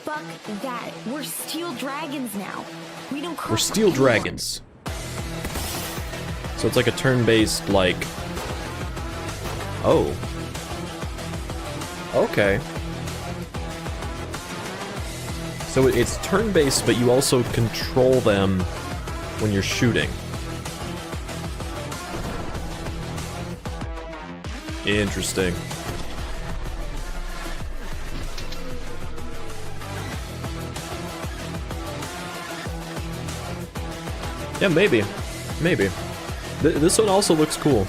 Fuck that. We're steel dragons now. We don't We're steel dragons. So it's like a turn-based, like... Oh. Okay. So it's turn-based, but you also control them when you're shooting. Interesting. Yeah, maybe. Maybe. This one also looks cool.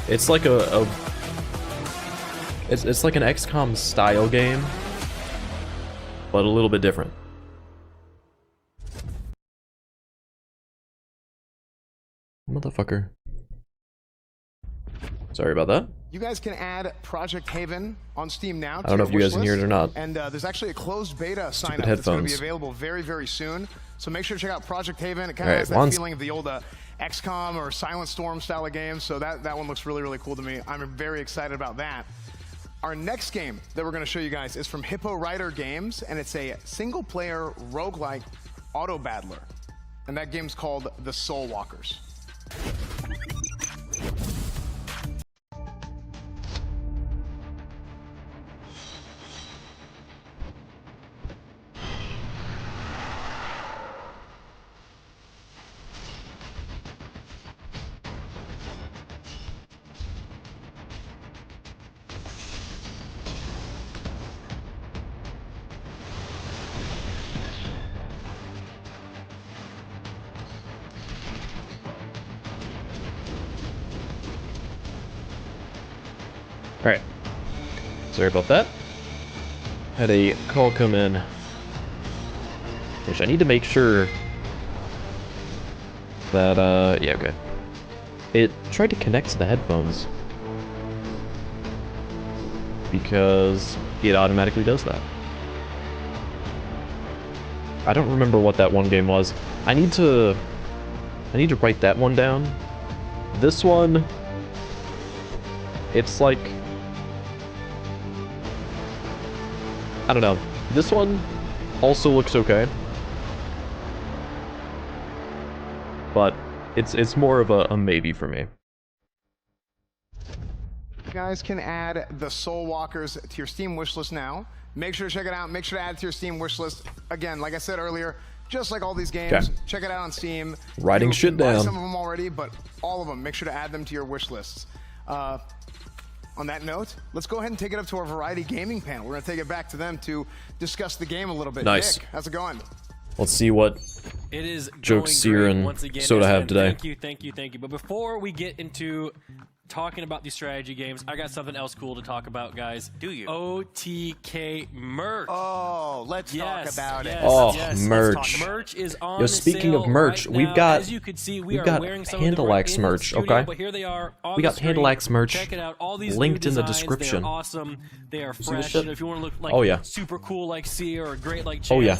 It's like it's like an XCOM style game, but a little bit different. Motherfucker. Sorry about that. You guys can add Project Haven on Steam now. I don't know if you guys can hear it or not. And there's actually a closed beta sign up headphones. that's going to be available very, very soon. So make sure to check out Project Haven. It kind of has that feeling of the old XCOM or Silent Storm style of games. So that one looks really, really cool to me. I'm very excited about that. Our next game that we're going to show you guys is from Hippo Rider Games, and it's a single-player roguelike auto battler. And that game's called The Soul Walkers. Alright. Sorry about that. Had a call come in. Which I need to make sure that, yeah, okay. It tried to connect to the headphones. Because it automatically does that. I don't remember what that one game was. I need to write that one down. This one, it's like, I don't know. This one also looks okay. But it's more of a maybe for me. You guys can add The Soul Walkers to your Steam wishlist now. Make sure to check it out. Make sure to add it to your Steam wishlist. Again, like I said earlier, just like all these games, check it out on Steam. Writing shit down. Buy some of them already, but all of them, make sure to add them to your wish lists. On that note, let's go ahead and take it up to our Variety Gaming panel. We're going to take it back to them to discuss the game a little bit. Nice. Nick, how's it going? Let's see what it is jokes Seer and Soda have today. Thank you. But before we get into talking about these strategy games, I got something else cool to talk about, guys. Do you? OTK merch. Oh, let's talk about it. Oh, merch. Merch is on Yo, speaking sale of merch, right we've now. got As you can see, we are got wearing some of them Pandallax in the merch, studio, okay? But here they are on We got the screen. Pandallax merch Check it out. All these linked new in the designs, description. They are awesome. They are See this fresh. shit? You know, if you want to look like Oh, yeah. super cool like Seer or great like Chance, Oh, yeah.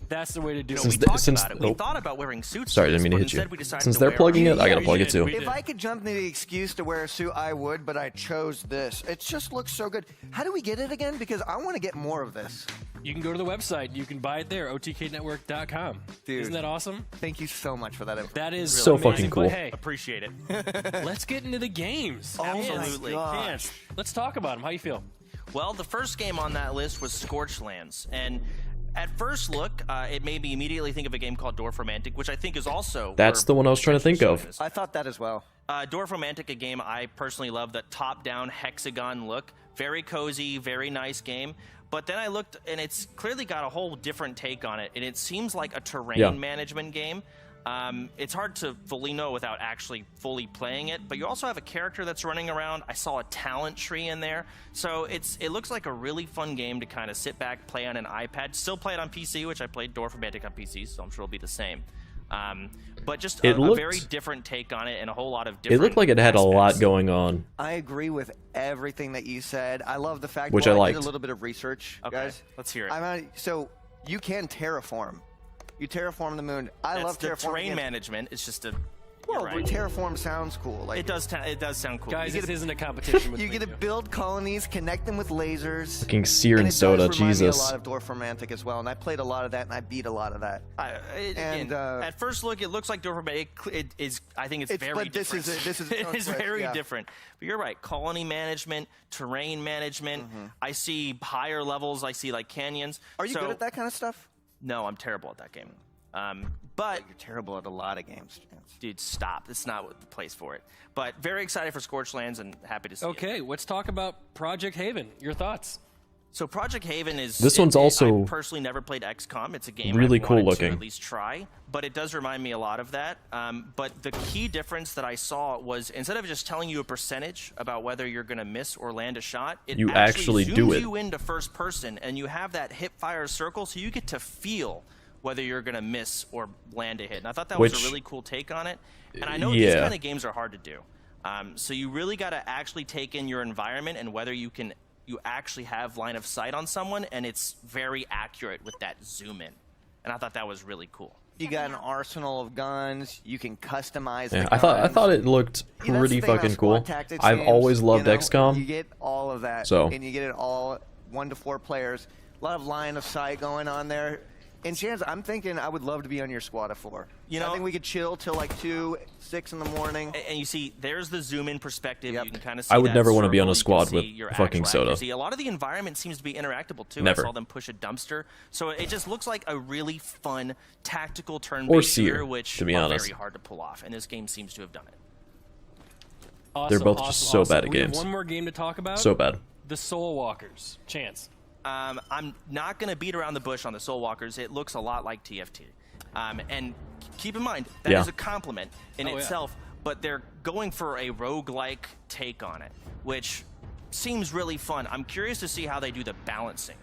that's the way to do it. Since We talked since about it. We thought about wearing suits. Sorry, for didn't this, mean to but hit you. instead we decided Since to they're wear plugging them. it, I gotta plug it too. If I could jump into the excuse to wear a suit, I would, but I chose this. It just looks so good. How do we get it again? Because I want to get more of this. You can go to the website. You can buy it there, otknetwork.com. Dude, isn't that awesome? Thank you so much for that info. That is So amazing, fucking cool. But hey, Appreciate it. let's get into the games. Oh Absolutely. my gosh. Chance, let's talk about them. How you feel? Well, the first game on that list was Scorchlands, and at first look, it made me immediately think of a game called Dwarf Romantic, which I think is also... That's the one I was trying to think of. I thought that as well. Dwarf Romantic, a game I personally love, that top-down hexagon look. Very cozy, very nice game. But then I looked, and it's clearly got a whole different take on it, and it seems like a terrain management game. It's hard to fully know without actually fully playing it, but you also have a character that's running around. I saw a talent tree in there. So it looks like a really fun game to kind of sit back, play on an iPad. Still play it on PC, which I played Dwarf Romantic on PC, so I'm sure it'll be the same. But just a very different take on it and a whole lot of different It looked like it had a lot going on. I agree with everything that you said. I love the fact Which that I I liked. did a little bit of research, guys. Let's hear it. So you can terraform. You terraform the moon. I love the terraforming. terrain management. It's just a Well, terraform sounds cool. Like it does sound cool. Guys, You this get isn't a competition with you me. get to build colonies, connect them with lasers. Fucking sear and it soda, does remind Jesus. me a lot of Dwarf Romantic as well, and I played a lot of that, and I beat a lot of that. At first look, it looks like Dwarf Romantic. It is. I think it's very but this different. is its own It's twist, very yeah. different. But you're right. Colony management, terrain management. Mm-hmm. I see higher levels. I see like canyons. Are you good at that kind of stuff? No, I'm terrible at that game. But you're terrible at a lot of games, dude. Stop. It's not the place for it. But very excited for Scorched Lands and happy to see it. Okay, let's talk about Project Haven. Your thoughts? So Project Haven is. This one's also I personally never played XCOM. It's a game really I've cool wanted looking. to at least try, but it does remind me a lot of that. But the key difference that I saw was instead of just telling you a percentage about whether you're going to miss or land a shot, it You actually zooms do it. you into first person, and you have that hip fire circle, so you get to feel whether you're going to miss or land a hit. And I thought that was a really cool take on it. And I know these kind of games are hard to do. So you really got to actually take in your environment and whether you actually have line of sight on someone, and it's very accurate with that zoom in. And I thought that was really cool. You got an arsenal of guns. You can customize. Yeah, the I thought guns. it looked That's the pretty thing about fucking squad cool. tactics I've games, always loved you know, XCOM. You get all of that, So. and you get it all 1 to 4 players. A lot of line of sight going on there. And Chance, I'm thinking I would love to be on your squad of 4. You know, I think we could chill till like 2, 6 in the morning. And you see, there's the zoom-in perspective. You can kind of see I would that never want to be on a circle. You can squad with see your fucking actual soda. accuracy. A lot of the environment seems to be interactable, too. Never. I saw them push a dumpster. So it just looks like a really fun tactical Or turn-based seer, shooter, which to be are honest. very hard to pull off. And this game seems to have done it. They're both just so bad at We have games. one more game to talk about. So bad. The Soul Walkers. Chance. I'm not going to beat around the bush on the Soul Walkers. It looks a lot like TFT. And keep in mind, that is a compliment in itself, but they're going for a roguelike take on it, which seems really fun. I'm curious to see how they do the balancing.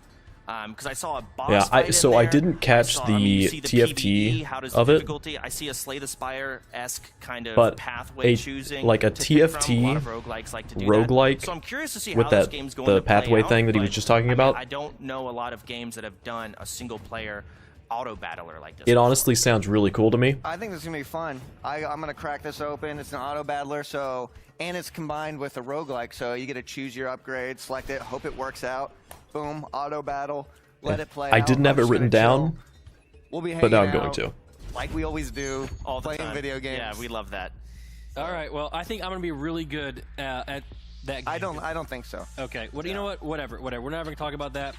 Because I saw a boss fight in I there. didn't catch you the see TFT PvE, how does of the it, difficulty. I see a Slay the Spire-esque kind of but pathway choosing. like a to pick from. TFT A lot of roguelikes like to do roguelike that. So I'm curious to see with how that this game's going the to play pathway out, thing that he was but, just talking about. I don't know a lot of games that have done a single-player auto battler like this. It honestly sounds really cool to me. I think this is going to be fun. I'm going to crack this open. It's an auto battler, and it's combined with a roguelike, so you get to choose your upgrade, select it, hope it works out. Boom, auto battle. Let it play I out. didn't have I'm it just written gonna down, chill. We'll be but now I'm hanging going out to. like we always do, all the playing time. video games. Yeah, we love that. All right. Well, I think I'm going to be really good at that game. I don't think so. Okay. Well, you know what? Whatever. We're not going to talk about that.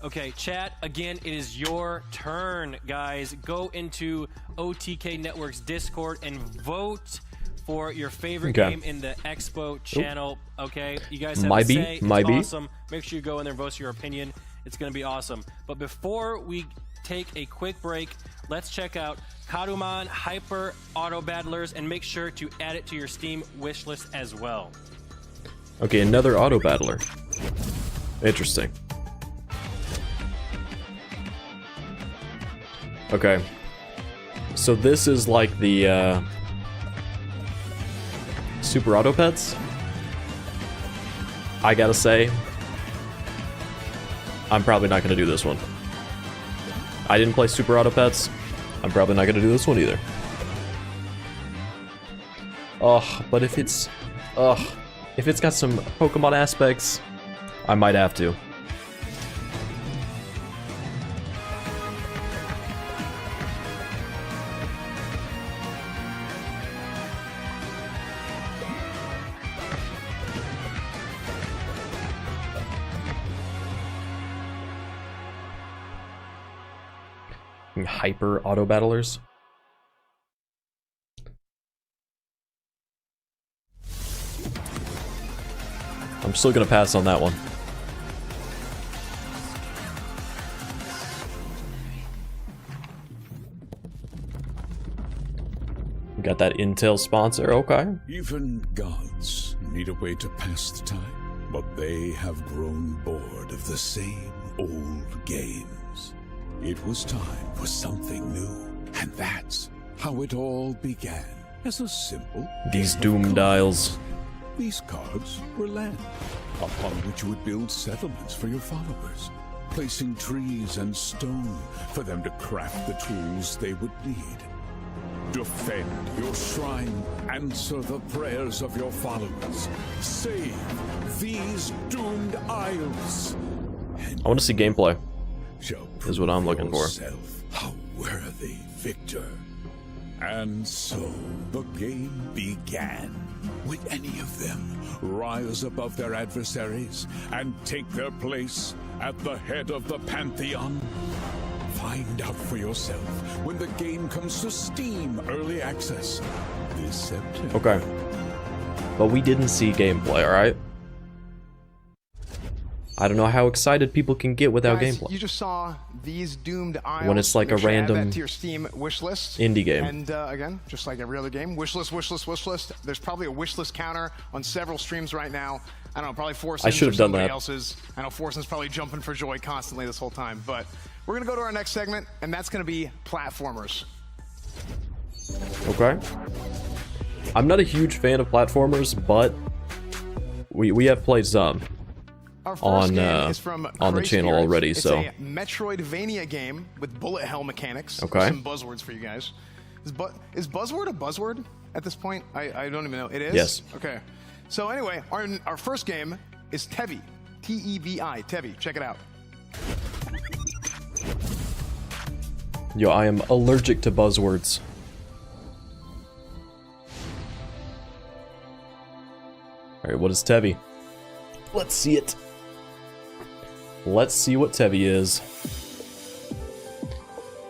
Okay, chat, again, it is your turn, guys. Go into OTK Network's Discord and vote for your favorite game in the Expo channel. Okay, you guys have a say. It's awesome. Make sure you go in there and vote your opinion. It's going to be awesome. But before we take a quick break, let's check out Karuman Hyper Auto Battlers and make sure to add it to your Steam wishlist as well. Okay, another auto battler. Interesting. Okay. So this is like the Super Auto Pets. I gotta say, I'm probably not gonna do this one. I didn't play Super Auto Pets. I'm probably not gonna do this one either. Ugh, but if it's got some Pokemon aspects, I might have to. Hyper auto battlers. I'm still gonna pass on that one. We got that Intel sponsor, okay. Even gods need a way to pass the time, but they have grown bored of the same old games. It was time for something new, and that's how it all began. As a simple These Doom dials. These cards were land, upon which you would build settlements for your followers, placing trees and stone for them to craft the tools they would need. Defend your shrine, answer the prayers of your followers, save these doomed isles. I want to see gameplay. Is what I'm looking for. How worthy victor. And so the game began. Would any of them rise above their adversaries and take their place at the head of the Pantheon? Find out for yourself when the game comes to Steam Early Access this September. Okay. But we didn't see gameplay, alright? I don't know how excited people can get without gameplay. You just saw these doomed isles. When it's like a random add that to your Steam wish list. indie game. And again, just like every other game, wish list, wish list, wish list. There's probably a wish list counter on several streams right now. I don't know, probably Forsen's I should have done that. Else's. I know Forsen's probably jumping for joy constantly this whole time. But we're gonna go to our next segment, and that's gonna be platformers. Okay. I'm not a huge fan of platformers, but we have played some on the channel already. It's So a Metroidvania game with bullet hell mechanics. Okay. Some buzzwords for you guys. Is buzzword a buzzword at this point? I don't even know. It is? Yes. Okay. So anyway, our first game is Tevi. T-E-V-I. Tevi. Check it out. yo, I am allergic to buzzwords. Alright, what is Tevi? Let's see it. Let's see what Tevi is.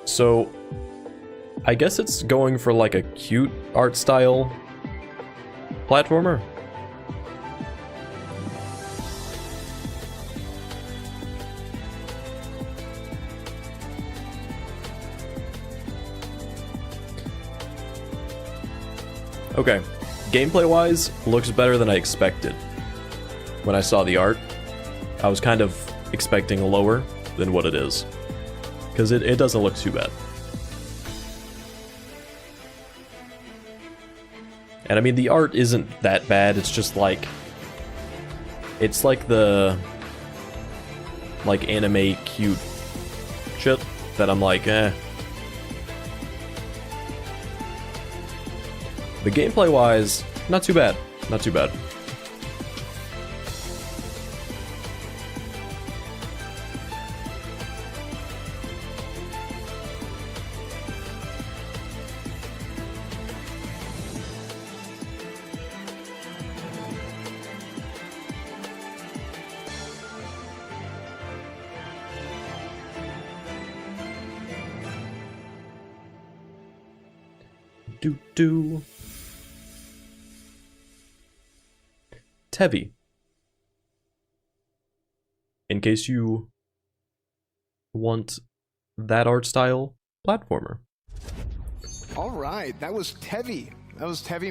So, I guess it's going for like a cute art style platformer. Okay, gameplay-wise, looks better than I expected. When I saw the art, I was kind of expecting lower than what it is. Because it doesn't look too bad. And I mean, the art isn't that bad, it's just like... It's like the... like anime cute shit that I'm like, eh. But gameplay-wise, not too bad. Not too bad. Do. Tevi. In case you want that art style platformer. All right, that was Tevi.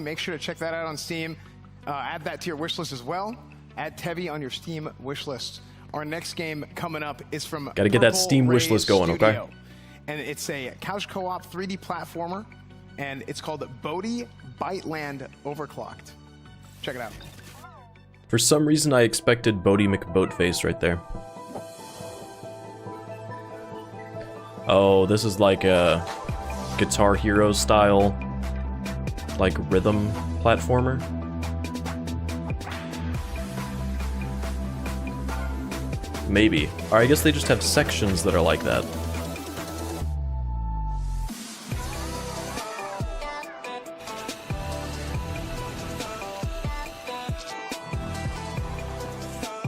Make sure to check that out on Steam. Add that to your wish list as well. Add Tevi on your Steam wish list. Our next game coming up is from Gotta get that Purple Steam wish Rays list going, Studio. okay? And it's a couch co-op 3D platformer, and it's called Bodhi Biteland Overclocked. Check it out. For some reason, I expected Bodhi McBoatface right there. Oh, this is like a Guitar Hero style, like rhythm platformer. Maybe. Or I guess they just have sections that are like that.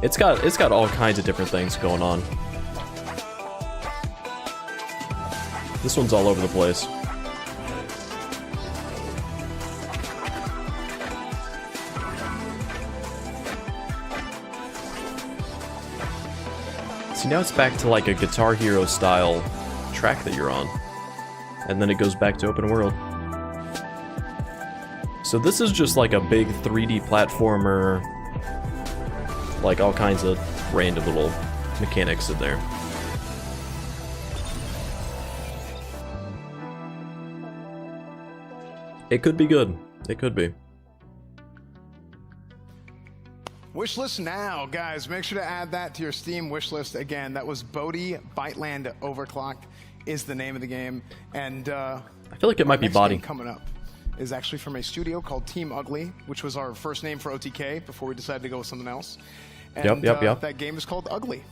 It's got all kinds of different things going on. This one's all over the place. See, now it's back to like a Guitar Hero style track that you're on. And then it goes back to open world. So this is just like a big 3D platformer, like all kinds of random little mechanics in there. It could be good. It could be. Wishlist now, guys. Make sure to add that to your Steam wishlist. Again, that was Bodhi Byteland Overclock is the name of the game. And I feel like it might be next Body. game coming up is actually from a studio called Team Ugly, which was our first name for OTK before we decided to go with something else. And Yep. that game is called Ugly.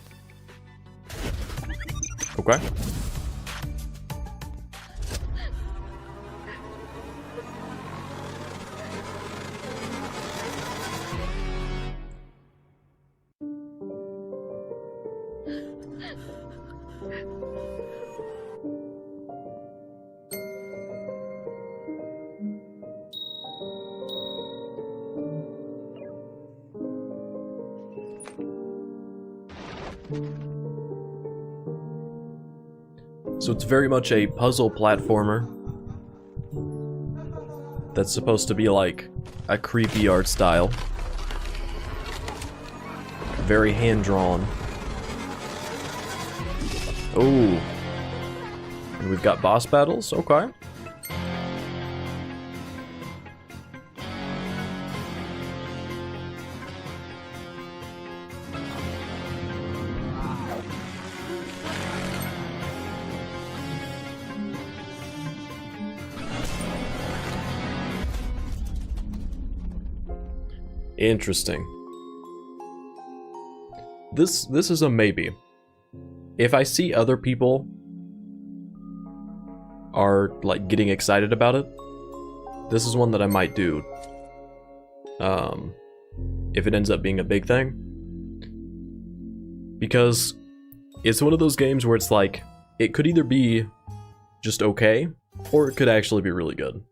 Okay. So it's very much a puzzle platformer that's supposed to be like a creepy art style. Very hand-drawn. Oh. And we've got boss battles, okay. Interesting. This is a maybe. If I see other people are like getting excited about it, this is one that I might do. If it ends up being a big thing. Because it's one of those games where it's like, it could either be just okay, or it could actually be really good.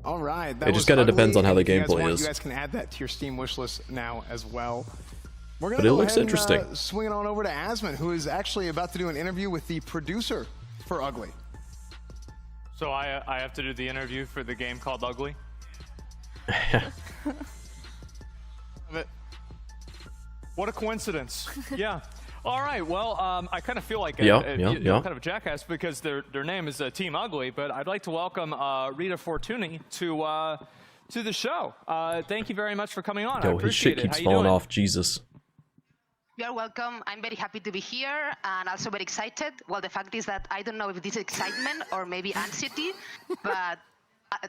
All right. It just kind of depends on how the If you guys gameplay want, is. You guys can add that to your Steam wishlist now as well. We're But gonna it go looks ahead and, interesting. swing it on over to Asmon, who is actually about to do an interview with the producer for Ugly. So I have to do the interview for the game called Ugly? What a coincidence. Yeah. All right. Well, I kind of feel like kind of a jackass because their name is Team Ugly, but I'd like to welcome Rita Fortuny to the show. Thank you very much for coming on. I Yo, his shit appreciate it. keeps How you falling doing? off, Jesus. You're welcome. I'm very happy to be here and also very excited. Well, the fact is that I don't know if this is excitement or maybe anxiety, but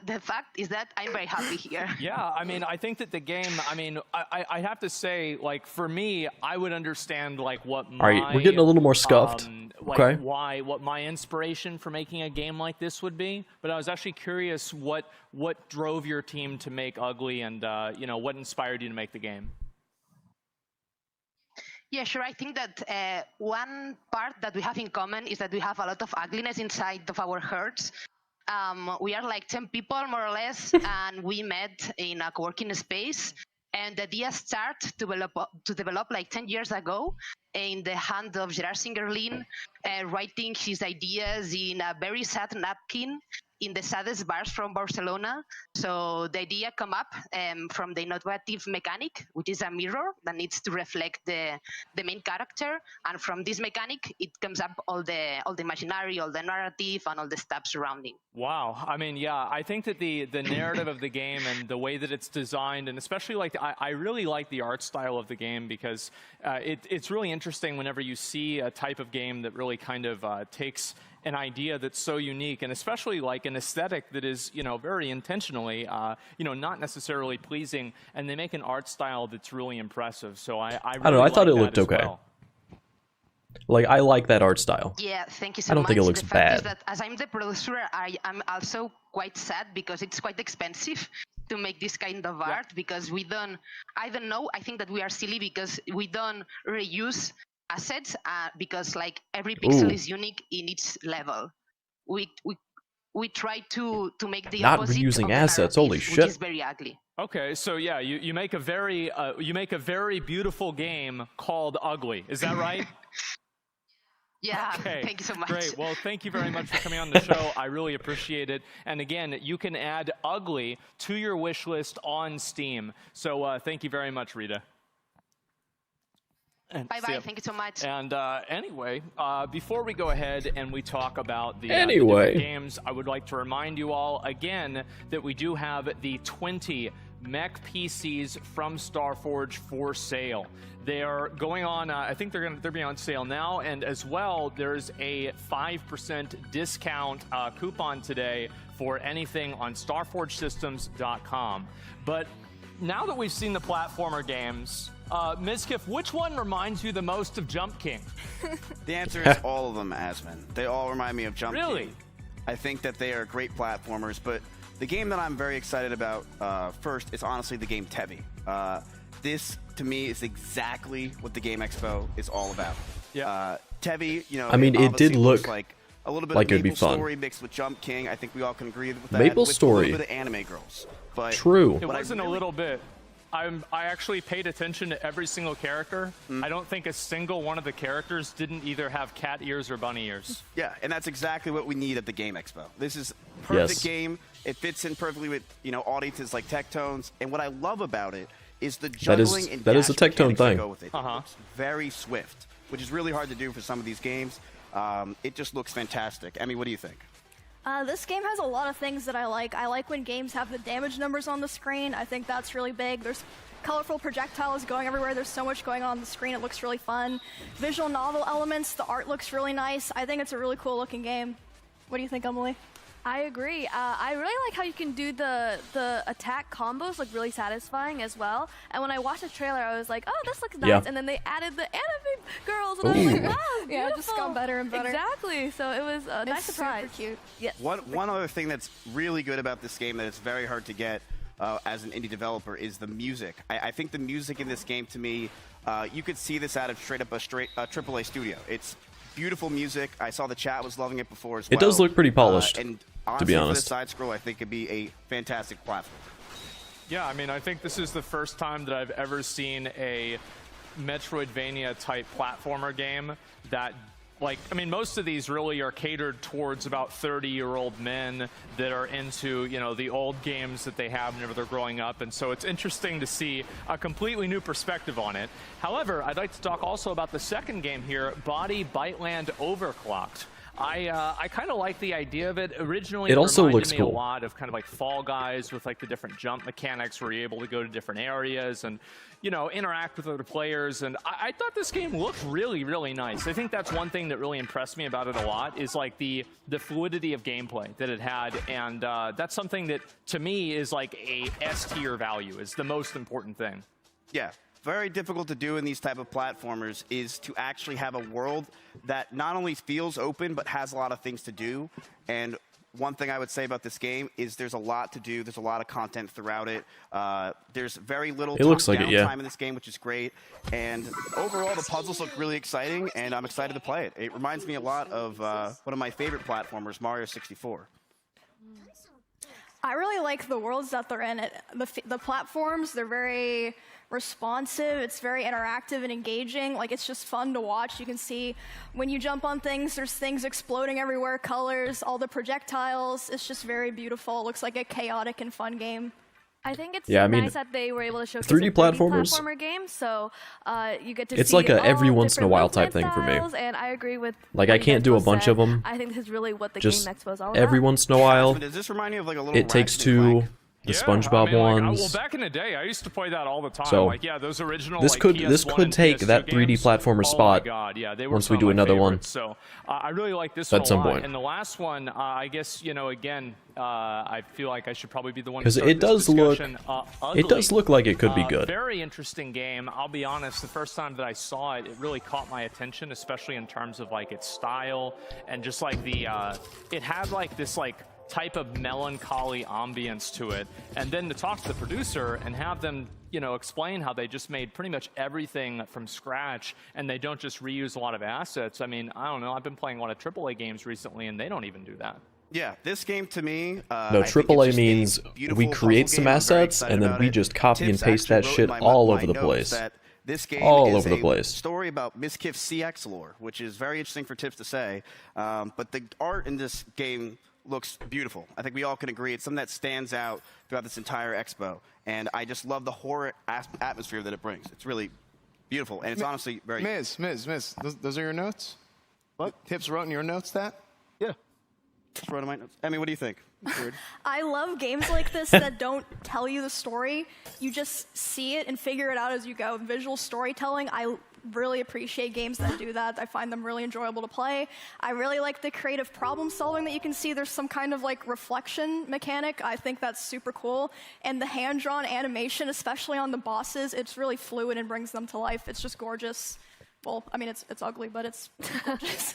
the fact is that I'm very happy here. Yeah, I mean, I think that the game, I mean, I have to say, like, for me, I would understand, like, what my... Alright, we're getting a little more scuffed. Like, Okay. what my inspiration for making a game like this would be. But I was actually curious what drove your team to make Ugly and, you know, what inspired you to make the game? Yeah, sure. I think that one part that we have in common is that we have a lot of ugliness inside of our hearts. We are like 10 people, more or less, and we met in a co-working space. And the idea started to develop like 10 years ago in the hand of Gerard Singerlin, writing his ideas in a very sad napkin in the saddest bars from Barcelona. So the idea come up from the innovative mechanic, which is a mirror that needs to reflect the main character. And from this mechanic, it comes up all the imaginary, all the narrative, and all the stuff surrounding. Wow. I mean, yeah, I think that the narrative of the game and the way that it's designed, and especially like I really like the art style of the game because it's really interesting whenever you see a type of game that really kind of takes an idea that's so unique, and especially like an aesthetic that is, you know, very intentionally, you know, not necessarily pleasing, and they make an art style that's really impressive. So I don't know, I thought it like looked that as okay. well. Like, I like that art style. Yeah, thank you so much. I don't think it looks the fact is bad. that as I'm the producer, I am also quite sad because it's quite expensive to make this kind of art because we don't, I don't know, I think that we are silly because we don't reuse assets because like every pixel Ooh. is unique in its level. We try to make the Not opposite reusing of the assets, narrative, holy which shit. is very ugly. Okay, so yeah, you make a very beautiful game called Ugly. Is that right? Yeah, Okay, thank you so much. Great. Well, thank you very much for coming on the show. I really appreciate it. And again, you can add Ugly to your wish list on Steam. So thank you very much, Rita. Bye-bye, thank you so much. And anyway, before we go ahead and we talk about the, the Anyway. different games, I would like to remind you all again that we do have the 20 mech PCs from Starforge for sale. They are going on, I think they're being on sale now, and as well, there's a 5% discount coupon today for anything on StarForgeSystems.com. But now that we've seen the platformer games, Mizkif, which one reminds you the most of Jump King? The answer is all of them, Asman. They all remind me of Jump Really? King. I think that they are great platformers, but the game that I'm very excited about first is honestly the game Tevi. This, to me, is exactly what the Game Expo is all about. Yeah. Tevi, you know, I mean, it did looks look like a little bit like of it'd be Maple fun. Story mixed with Jump King. I think we all can agree with that. Maple with Story. a little bit of Anime Girls. But True. It wasn't a little bit. I actually paid attention to every single character. I don't think a single one of the characters didn't either have cat ears or bunny ears. Yeah, and that's exactly what we need at the Game Expo. This is a perfect Yes. game. It fits in perfectly with, you know, audiences like Tectones. And what I love about it is the juggling and that is a dash Tectone mechanics that thing. go with it. It looks very swift, which is really hard to do for some of these games. It just looks fantastic. Emmy, what do you think? This game has a lot of things that I like. I like when games have the damage numbers on the screen. I think that's really big. There's colorful projectiles going everywhere. There's so much going on the screen. It looks really fun. Visual novel elements. The art looks really nice. I think it's a really cool looking game. What do you think, Emily? I agree. I really like how you can do the attack combos, like really satisfying as well. And when I watched the trailer, I was like, oh, this looks nice. Yeah. And then they added the anime girls, and I was like, wow, it's Yeah, it just beautiful. got better and better. Exactly. So it was a nice It's surprise. super cute. Yes. One other thing that's really good about this game that it's very hard to get as an indie developer is the music. I think the music in this game, to me, you could see this out of straight up a AAA studio. It's beautiful music. I saw the chat was loving it before as well. It does look pretty polished, and to honestly, be for honest. this side scroll, I think it'd be a fantastic platform. Yeah, I mean, I think this is the first time that I've ever seen a Metroidvania type platformer game that, like, I mean, most of these really are catered towards about 30-year-old men that are into, you know, the old games that they have whenever they're growing up. And so it's interesting to see a completely new perspective on it. However, I'd like to talk also about the second game here, Body Byteland Overclocked. I kind of like the idea of it. Originally, It also reminded looks me cool. a lot of kind of like Fall Guys with like the different jump mechanics where you're able to go to different areas and, you know, interact with other players. And I thought this game looked really, really nice. I think that's one thing that really impressed me about it a lot is like the fluidity of gameplay that it had. And that's something that to me is like a S tier value, is the most important thing. Yeah, very difficult to do in these type of platformers is to actually have a world that not only feels open but has a lot of things to do. And one thing I would say about this game is there's a lot to do. There's a lot of content throughout it. There's very little It looks like it, downtime yeah. in this game, which is great. And overall, the puzzles look really exciting, and I'm excited to play it. It reminds me a lot of one of my favorite platformers, Mario 64. I really like the worlds that they're in. The platforms, they're very responsive. It's very interactive and engaging. Like, it's just fun to watch. You can see when you jump on things, there's things exploding everywhere, colors, all the projectiles. It's just very beautiful. It looks like a chaotic and fun game. I think it's Yeah, I mean, nice that they were able to showcase 3D a 3D platformers- platformer game, so you get to It's see like a all every once in a different while movement type thing for me. styles, and I agree with Like, what I you can't guys do a both bunch said. of them. I think this is really what the Just Game Expo is all every about. once in a while. Does this remind you of like a little It Takes Ratchet and Two, Clank? the Yeah, SpongeBob I mean, like, ones. well, back in the day, I used to play that all the time. So, like, yeah, those original. this like, could PS1 take and that PS2 3D games. platformer spot Oh my God, yeah, they were once we some do of my another one. favorites. So I really like this At one a some lot. point. And the last one, I guess, you know, again, I feel like I should probably be the one to Because start it this does look, discussion. it does look like it could be good. Very interesting game. I'll be honest, the first time that I saw it, it really caught my attention, especially in terms of like its style and just like the, it had like this like type of melancholy ambience to it. And then to talk to the producer and have them, you know, explain how they just made pretty much everything from scratch and they don't just reuse a lot of assets. I mean, I don't know. I've been playing a lot of AAA games recently and they don't even do that. Yeah, this game to me. No, I think it's AAA just a means beautiful we create puzzle some game. I'm very assets excited and then about we it. just copy and Tips paste that actually shit wrote in all my over the notes place. that This game all is over the place. Story about Miskiff's CX lore, which is very interesting for Tips to say. But the art in this game looks beautiful. I think we all can agree it's something that stands out throughout this entire expo. And I just love the horror atmosphere that it brings. It's really beautiful, and it's honestly very... Miz, those are your notes? What? Tips wrote in your notes that? Yeah. Just wrote in my notes. I mean, what do you think? Weird. I love games like this that don't tell you the story. You just see it and figure it out as you go. Visual storytelling, I really appreciate games that do that. I find them really enjoyable to play. I really like the creative problem solving that you can see. There's some kind of like reflection mechanic. I think that's super cool. And the hand-drawn animation, especially on the bosses, it's really fluid and brings them to life. It's just gorgeous. Well, I mean, it's ugly, but it's gorgeous.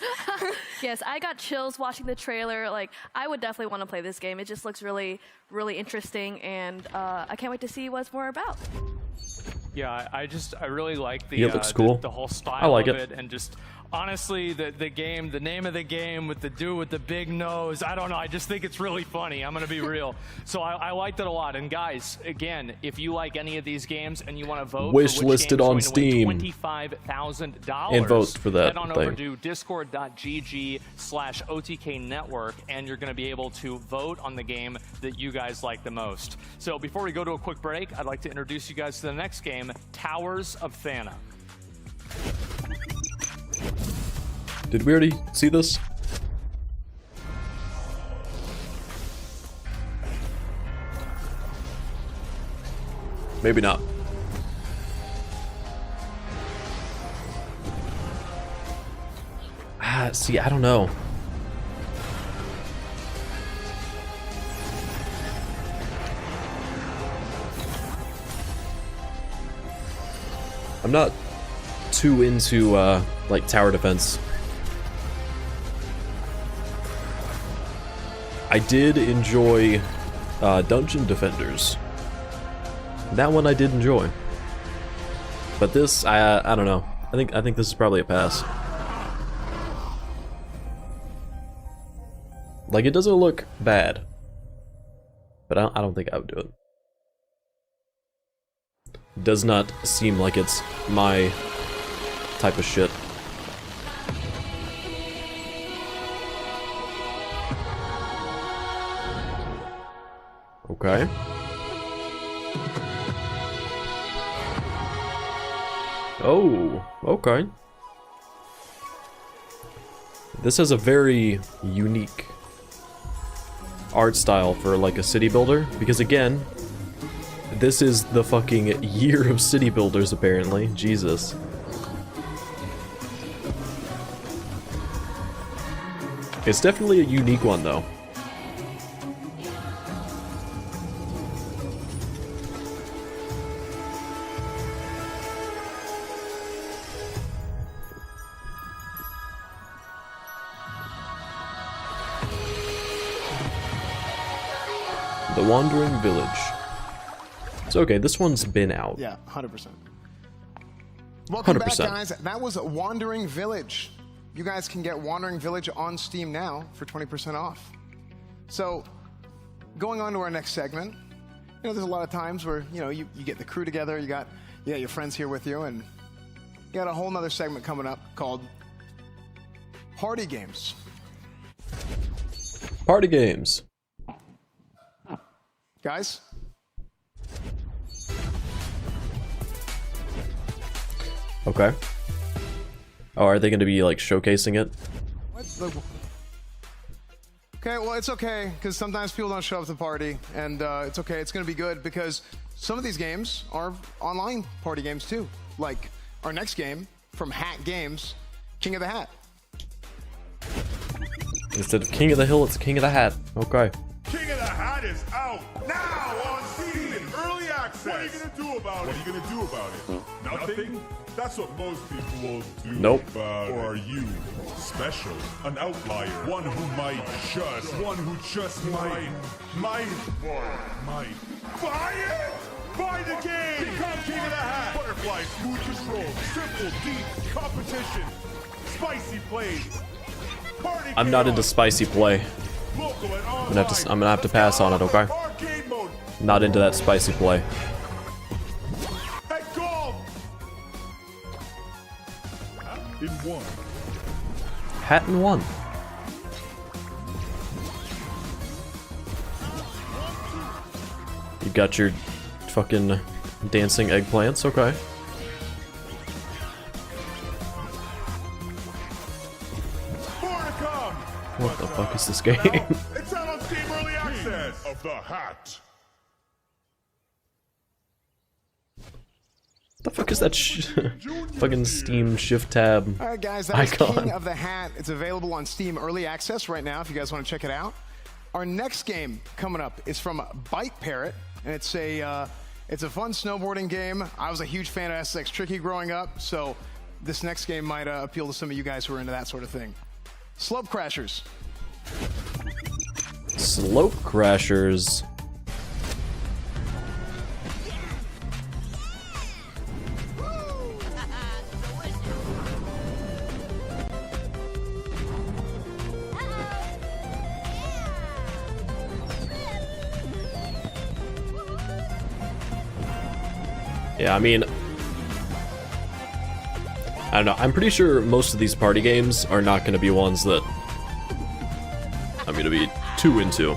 Yes, I got chills watching the trailer. Like, I would definitely want to play this game. It just looks really, really interesting, and I can't wait to see what it's more about. Yeah, I really like the it looks cool. the whole style I like of it. and just honestly the name of the game with the dude with the big nose. I don't know. I just think it's really funny. I'm gonna be real. So I liked it a lot. And guys, again, if you like any of these games and you want to vote, Wish for which listed game's on going to win Steam. $25,000 And vote for that head on over thing. to discord.gg/OTK network, and you're going to be able to vote on the game that you guys like the most. So before we go to a quick break, I'd like to introduce you guys to the next game, Towers of Thana. Did we already see this? Maybe not. See, I don't know. I'm not too into like tower defense. I did enjoy Dungeon Defenders. That one I did enjoy. But this, I don't know. I think this is probably a pass. Like, it doesn't look bad, but I don't think I would do it. Does not seem like it's my type of shit. Okay. Oh, okay. This has a very unique art style for like a city builder, because again, this is the fucking year of city builders apparently. Jesus. It's definitely a unique one though. The Wandering Village. It's okay, this one's been out. Yeah, 100%. Welcome 100%. back, guys. That was Wandering Village. You guys can get Wandering Village on Steam now for 20% off. So, going on to our next segment, you know, there's a lot of times where, you know, you get the crew together, you got your friends here with you, and you got a whole nother segment coming up called Party Games. Party games. Guys? Okay. Oh, are they going to be like showcasing it? What? Okay, well, it's okay, because sometimes people don't show up to the party, and it's okay, it's going to be good, because some of these games are online party games too. Like our next game from Hat Games, King of the Hat. Instead of King of the Hill, it's King of the Hat. Okay. King of the Hat is out now on Steam in early access. What are you gonna do about it? What are you gonna do about it? Nothing? That's what most people will do. Nope. Or are you special? An outlier? One who might buy it? Buy the game! Become King of the Hat! Butterfly, smooth control, simple, deep, competition, spicy plays. Party I'm not into chaos. spicy play. Local and I'm gonna have to pass on it, okay? arcade mode. Not into that spicy play. At golf, hat in one. You got your fucking dancing eggplants, okay. What the fuck is this game? It's out on Steam Early Access of the hat. The fuck is that fucking Steam Shift Tab All right, guys, that is icon? King of the Hat. It's available on Steam Early Access right now if you guys want to check it out. Our next game coming up is from Bite Parrot, and it's a fun snowboarding game. I was a huge fan of SSX Tricky growing up, so this next game might appeal to some of you guys who are into that sort of thing. Slope Crashers. Slope Crashers. Yeah, I mean, I don't know. I'm pretty sure most of these party games are not going to be ones that I'm going to be too into.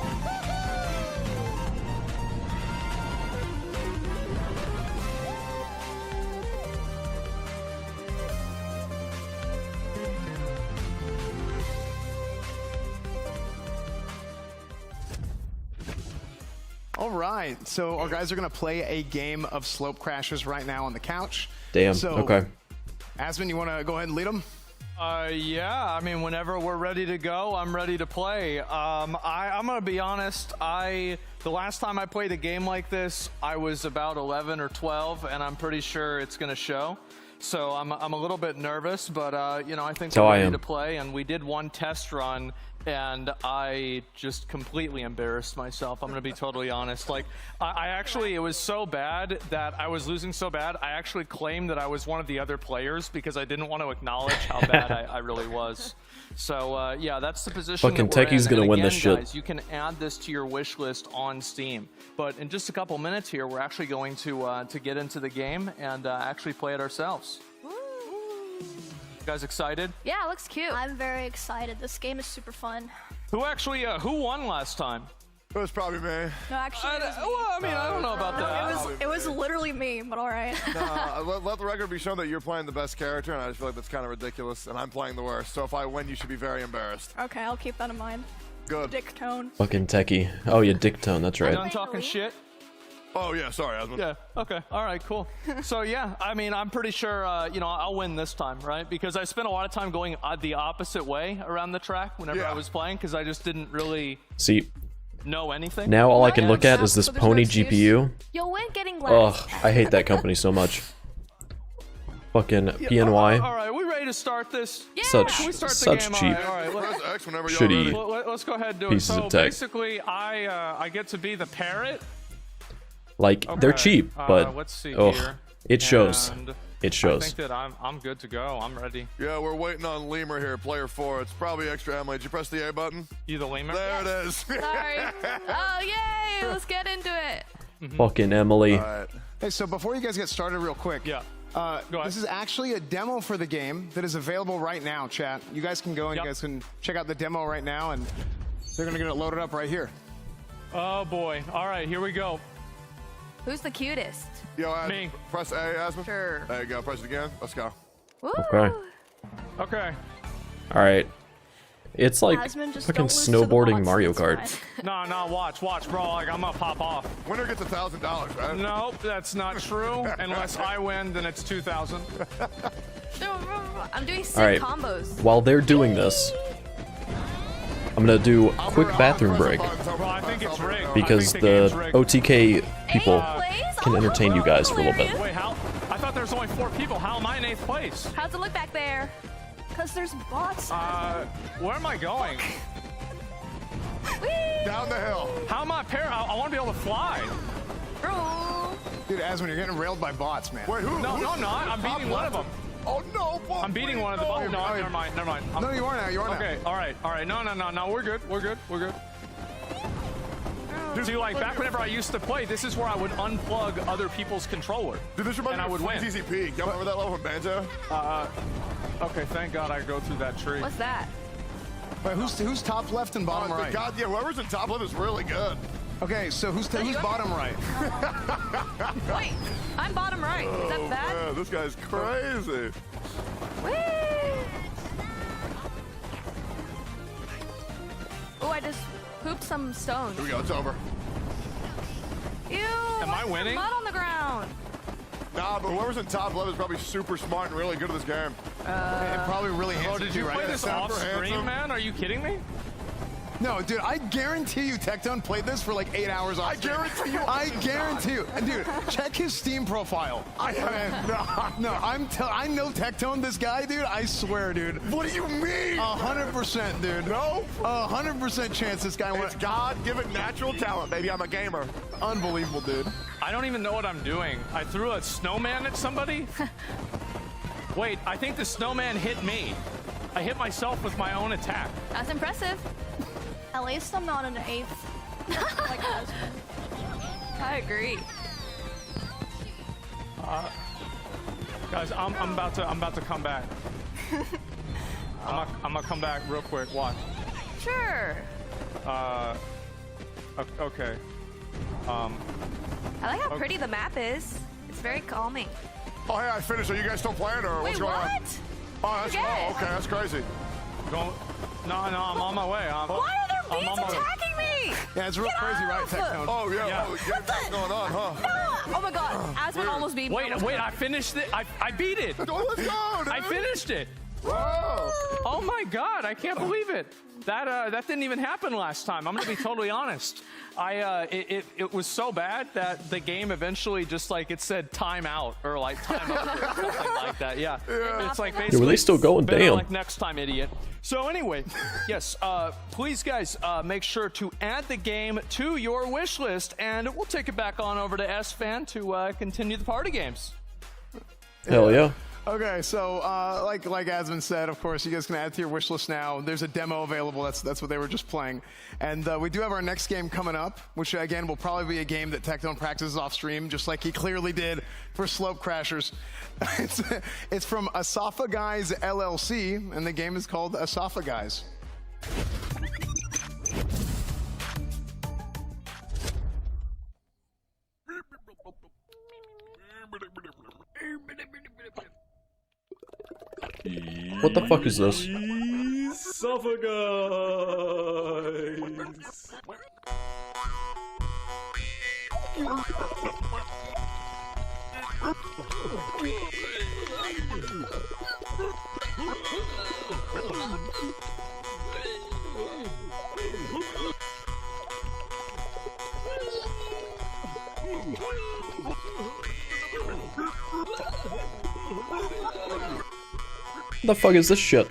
All right, so our guys are going to play a game of Slope Crashers right now on the couch. Damn, so, okay. Asmon, you want to go ahead and lead them? Yeah, I mean, whenever we're ready to go, I'm ready to play. I'm gonna be honest, the last time I played a game like this, I was about 11 or 12, and I'm pretty sure it's gonna show. So I'm a little bit nervous, but you know, I think we're ready to play, and we did one test run, and I just completely embarrassed myself. I'm gonna be totally honest. Like, I actually, it was so bad that I was losing so bad, I actually claimed that I was one of the other players because I didn't want to acknowledge how bad I really was. So yeah, that's the position Fucking that we're Techie's in. gonna And win again, this shit. guys, you can add this to your wish list on Steam. But in just a couple minutes here, we're actually going to get into the game and actually play it ourselves. You guys excited? Yeah, it looks cute. I'm very excited. This game is super fun. Who actually, who won last time? It was probably me. No, actually, it was me. Well, I mean, I don't know about that. It was literally me, but all right. Let the record be shown that you're playing the best character, and I just feel like that's kind of ridiculous, and I'm playing the worst. So if I win, you should be very embarrassed. Okay, I'll keep that in mind. Good. Dick tone. Fucking Techie. Oh, yeah, Dick Tone, that's right. Done talking shit? Oh, yeah, sorry, Asmon. Yeah, okay, all right, cool. So yeah, I mean, I'm pretty sure, you know, I'll win this time, right? Because I spent a lot of time going the opposite way around the track whenever I was playing, because I just didn't really know anything. Now all I can look at is this Pony GPU. You'll win getting Ugh, last. I hate that company so much. Fucking PNY. All right, we ready to start this? Yeah. Such- Can we start the such game? cheap, All right, shitty let's go ahead and do pieces it. So of tech. basically, I get to be the parrot. Like, they're Okay, cheap, but let's see ugh, here. it shows. And It shows. I think that I'm good to go. I'm ready. Yeah, we're waiting on Lemur here, player 4. It's probably extra ammo. Did you press the A button? You the Lemur? There it is. Sorry. Oh, yay! Let's get into it. Fucking Emily. Hey, so before you guys get started real quick. Yeah. This is actually a demo for the game that is available right now, chat. You guys can go and you guys can check out the demo right now, and they're going to get it loaded up right here. Oh, boy. All right, here we go. Who's the cutest? Yo, Me. Press A, Asmon. Sure. There you go. Press it again. Let's go. Woo. Okay. Okay. Alright. It's like Asmon, just fucking don't lose to the snowboarding bots, Mario it's Kart. No, watch, bro. Like, I'm gonna pop off. Winner gets $1,000, right? Nope, that's not true. Unless I win, then it's 2,000. I'm doing sick Alright. combos. While they're doing this, I'm gonna do a quick bathroom break Bro, I think it's rigged. because I think game's the rigged. OTK people can entertain you guys for a little bit. Wait, how? I thought there was only 4 people. How am I in 8th place? How's it look back there? Because there's bots. Where am I going? Down the hill. How am I I want to be able to fly. Dude, Asmon, you're getting railed by bots, man. Wait, who? No, I'm not. I'm beating one of them. Oh, no. I'm beating one of them. Oh, no, never mind. No, you are now. You are now. Okay, all right. No, we're good. See, like, back whenever I used to play, this is where I would unplug other people's controller. Dude, this reminds and I me would of win. Easy Peak. Y'all remember that level in Banjo? Okay, thank God I go through that tree. What's that? Wait, who's top left and bottom right? God, yeah, whoever's in top left is really good. Okay, so who's bottom right? Wait, I'm bottom right. Is that bad? Man, this guy's crazy. Oh, I just pooped some stones. Here we go, it's over. Ew, Am I winning? Mud on the ground. Nah, but whoever's in top left is probably super smart and really good at this game. And probably really handsome. Oh, did you too, play right? this off screen, man? Are you kidding me? No, dude, I guarantee you Tectone played this for like 8 hours off. I guarantee you. I guarantee you. And dude, check his Steam profile. I know Tectone, this guy, dude. I swear, dude. What do you mean? 100%, dude. No. 100% chance this guy went. It's God-given natural talent, baby. I'm a gamer. Unbelievable, dude. I don't even know what I'm doing. I threw a snowman at somebody. Wait, I think the snowman hit me. I hit myself with my own attack. That's impressive. At least I'm not an 8th. Like husband. I agree. Guys, I'm about to come back. I'm gonna come back real quick. Watch. Sure. Okay. I like how pretty the map is. It's very calming. Oh, hey, I finished. Are you guys still playing, or what's going on? Oh, that's okay. That's crazy. No, I'm on my way. Why are there bees attacking me? Yeah, it's real crazy, right, Tectone? Oh, yeah. What's going on, huh? Oh my god, Aspen almost beat me. Wait, I finished it. I beat it. Let's go, dude. I finished it. Whoa. Oh my god, I can't believe it. That didn't even happen last time. I'm gonna be totally honest. It was so bad that the game eventually just like it said time out or like time over or something like that. Yeah. It's like basically. Yeah, were they still going? better Damn. Like next time, idiot. So anyway, yes. Please, guys, make sure to add the game to your wish list, and we'll take it back on over to S-Fan to continue the party games. Hell yeah. Okay, so like Asman said, of course, you guys can add to your wish list now. There's a demo available. That's what they were just playing. And we do have our next game coming up, which, again, will probably be a game that Tectone practices off stream, just like he clearly did for Slope Crashers. It's from Esophagize LLC, and the game is called Esophagize. What the fuck is this? Esophagus. What the fuck is this shit?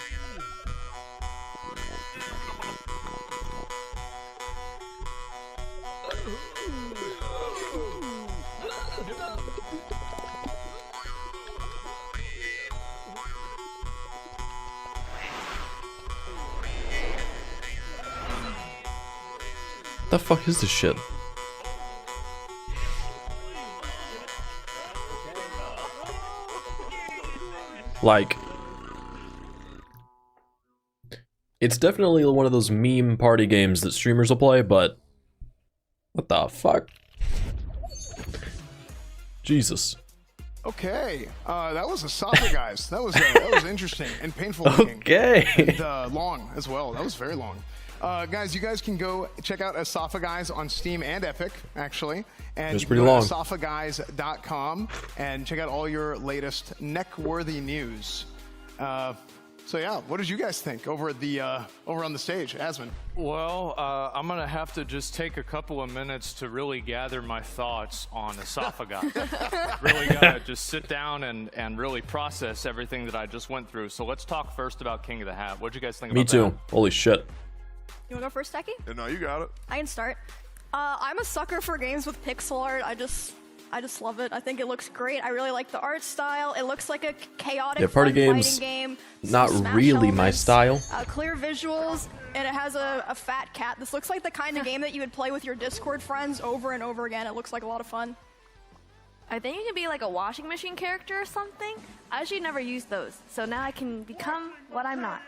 What the fuck is this shit? Like, it's definitely one of those meme party games that streamers will play, but what the fuck? Jesus. Okay, that was Esophagize. that was interesting and painful looking. Okay. And long as well. That was very long. Guys, you guys can go check out Esophagize on Steam and Epic, actually. And It's pretty long. Esophagize.com and check out all your latest neck-worthy news. So yeah, what did you guys think over at the over on the stage, Asman? Well, I'm gonna have to just take a couple of minutes to really gather my thoughts on Esophagus. Really gotta just sit down and really process everything that I just went through. So let's talk first about King of the Hat. What'd you guys think Me about too. that? Holy shit. You wanna go first, Techie? Yeah, no, you got it. I can start. I'm a sucker for games with pixel art. I just love it. I think it looks great. I really like the art style. It looks like a chaotic Yeah, party fun games, fighting game. not Some Smash really my elements, style. Clear visuals, and it has a fat cat. This looks like the kind of game that you would play with your Discord friends over and over again. It looks like a lot of fun. I think you can be like a washing machine character or something. I actually never used those, so now I can become what I'm not.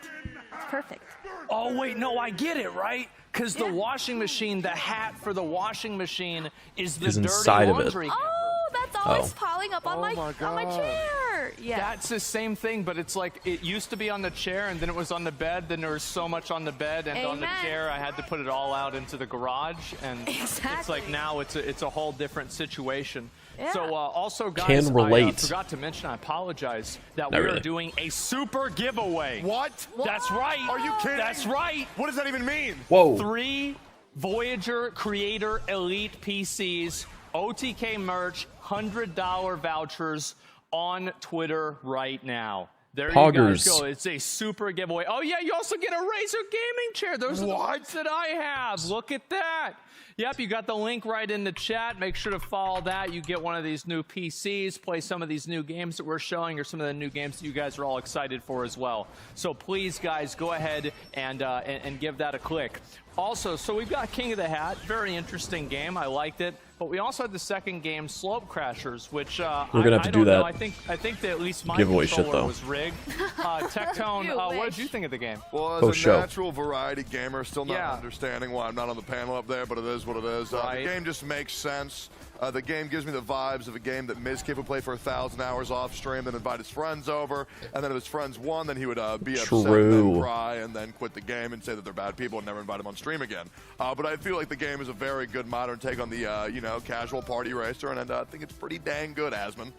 It's perfect. Oh wait, no, I get it, right? Because the washing machine, the hat for the washing machine is the dirty inside of it. laundry. Oh, that's always piling up on my chair. Yeah. That's the same thing, but it's like it used to be on the chair, and then it was on the bed. Then there was so much on the bed and on the chair, I had to put it all out into the garage. And it's like now it's a whole different situation. Yeah. So also, guys, Can relate. I forgot to mention, I apologize, that Not we really. are doing a super giveaway. What? That's right. Are you kidding? That's right. What does that even mean? Whoa. 3 Voyager Creator Elite PCs, OTK merch, $100 vouchers on Twitter right now. There Poggers. you guys go. It's a super giveaway. Oh yeah, you also get a Razer gaming chair. Those are the ones that I have. Look at that. Yep, you got the link right in the chat. Make sure to follow that. You get one of these new PCs, play some of these new games that we're showing, or some of the new games that you guys are all excited for as well. So please, guys, go ahead and give that a click. Also, so we've got King of the Hat. Very interesting game. I liked it. But we also had the second game, Slope Crashers, which We're gonna have to do that. know. I think that at least my Giveaway shit, controller though. was rigged. Tectone, what did you think of the game? Well, as a natural variety gamer, still not understanding why I'm not on the panel up there, but it is what it is. The game just makes sense. The game gives me the vibes of a game that Mizkif would play for 1,000 hours off stream, then invite his friends over, and then if his friends won, then he would be upset and then cry and then quit the game and say that they're bad people and never invite him on stream again. But I feel like the game is a very good modern take on the casual party racer, and I think it's pretty dang good, Asmon.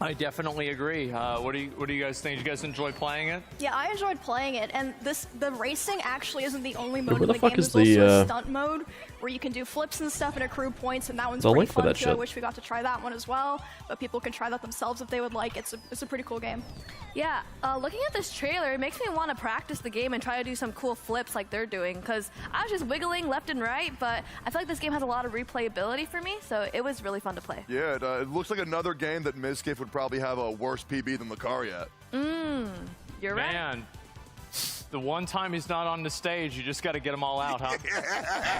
I definitely agree. What do you guys think? Did you guys enjoy playing it? Yeah, I enjoyed playing it, and the racing actually isn't the only mode where in the the fuck game. is There's the, also a stunt mode where you can do flips and stuff and accrue points, and that one's The pretty link for fun that too. I shit. wish we got to try that one as well, but people can try that themselves if they would like. It's a pretty cool game. Yeah, looking at this trailer, it makes me want to practice the game and try to do some cool flips like they're doing, because I was just wiggling left and right, but I feel like this game has a lot of replayability for me, so it was really fun to play. Yeah, it looks like another game that Mizkif would probably have a worse PB than Lucario. You're right. Man, the one time he's not on the stage, you just got to get them all out, huh? Is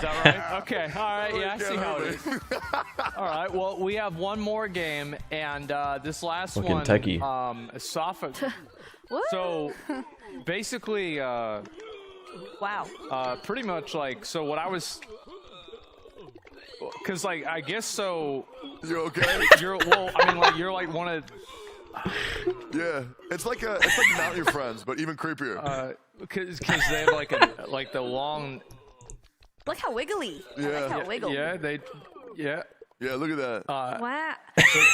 that right? Okay, all right, yeah, I see how it is. All right, well, we have one more game, and this last Fucking one, techie. Safa. So, basically, wow. Pretty much like, so what I was, because like, I guess so. You okay? You're like one of. Yeah, it's like Mount Your Friends, but even creepier. Because they have like the long. Look how wiggly. I like how wiggle. Yeah. Yeah, look at that. Wow. I think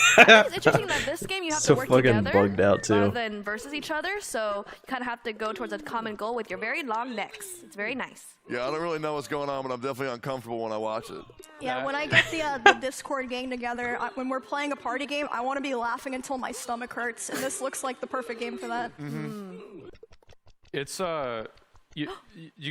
it's interesting that this game you have So to work fucking together bugged out, too. rather than versus each other, so you kind of have to go towards a common goal with your very long necks. It's very nice. Yeah, I don't really know what's going on, but I'm definitely uncomfortable when I watch it. Yeah, when I get the Discord gang together, when we're playing a party game, I want to be laughing until my stomach hurts, and this looks like the perfect game for that. It's you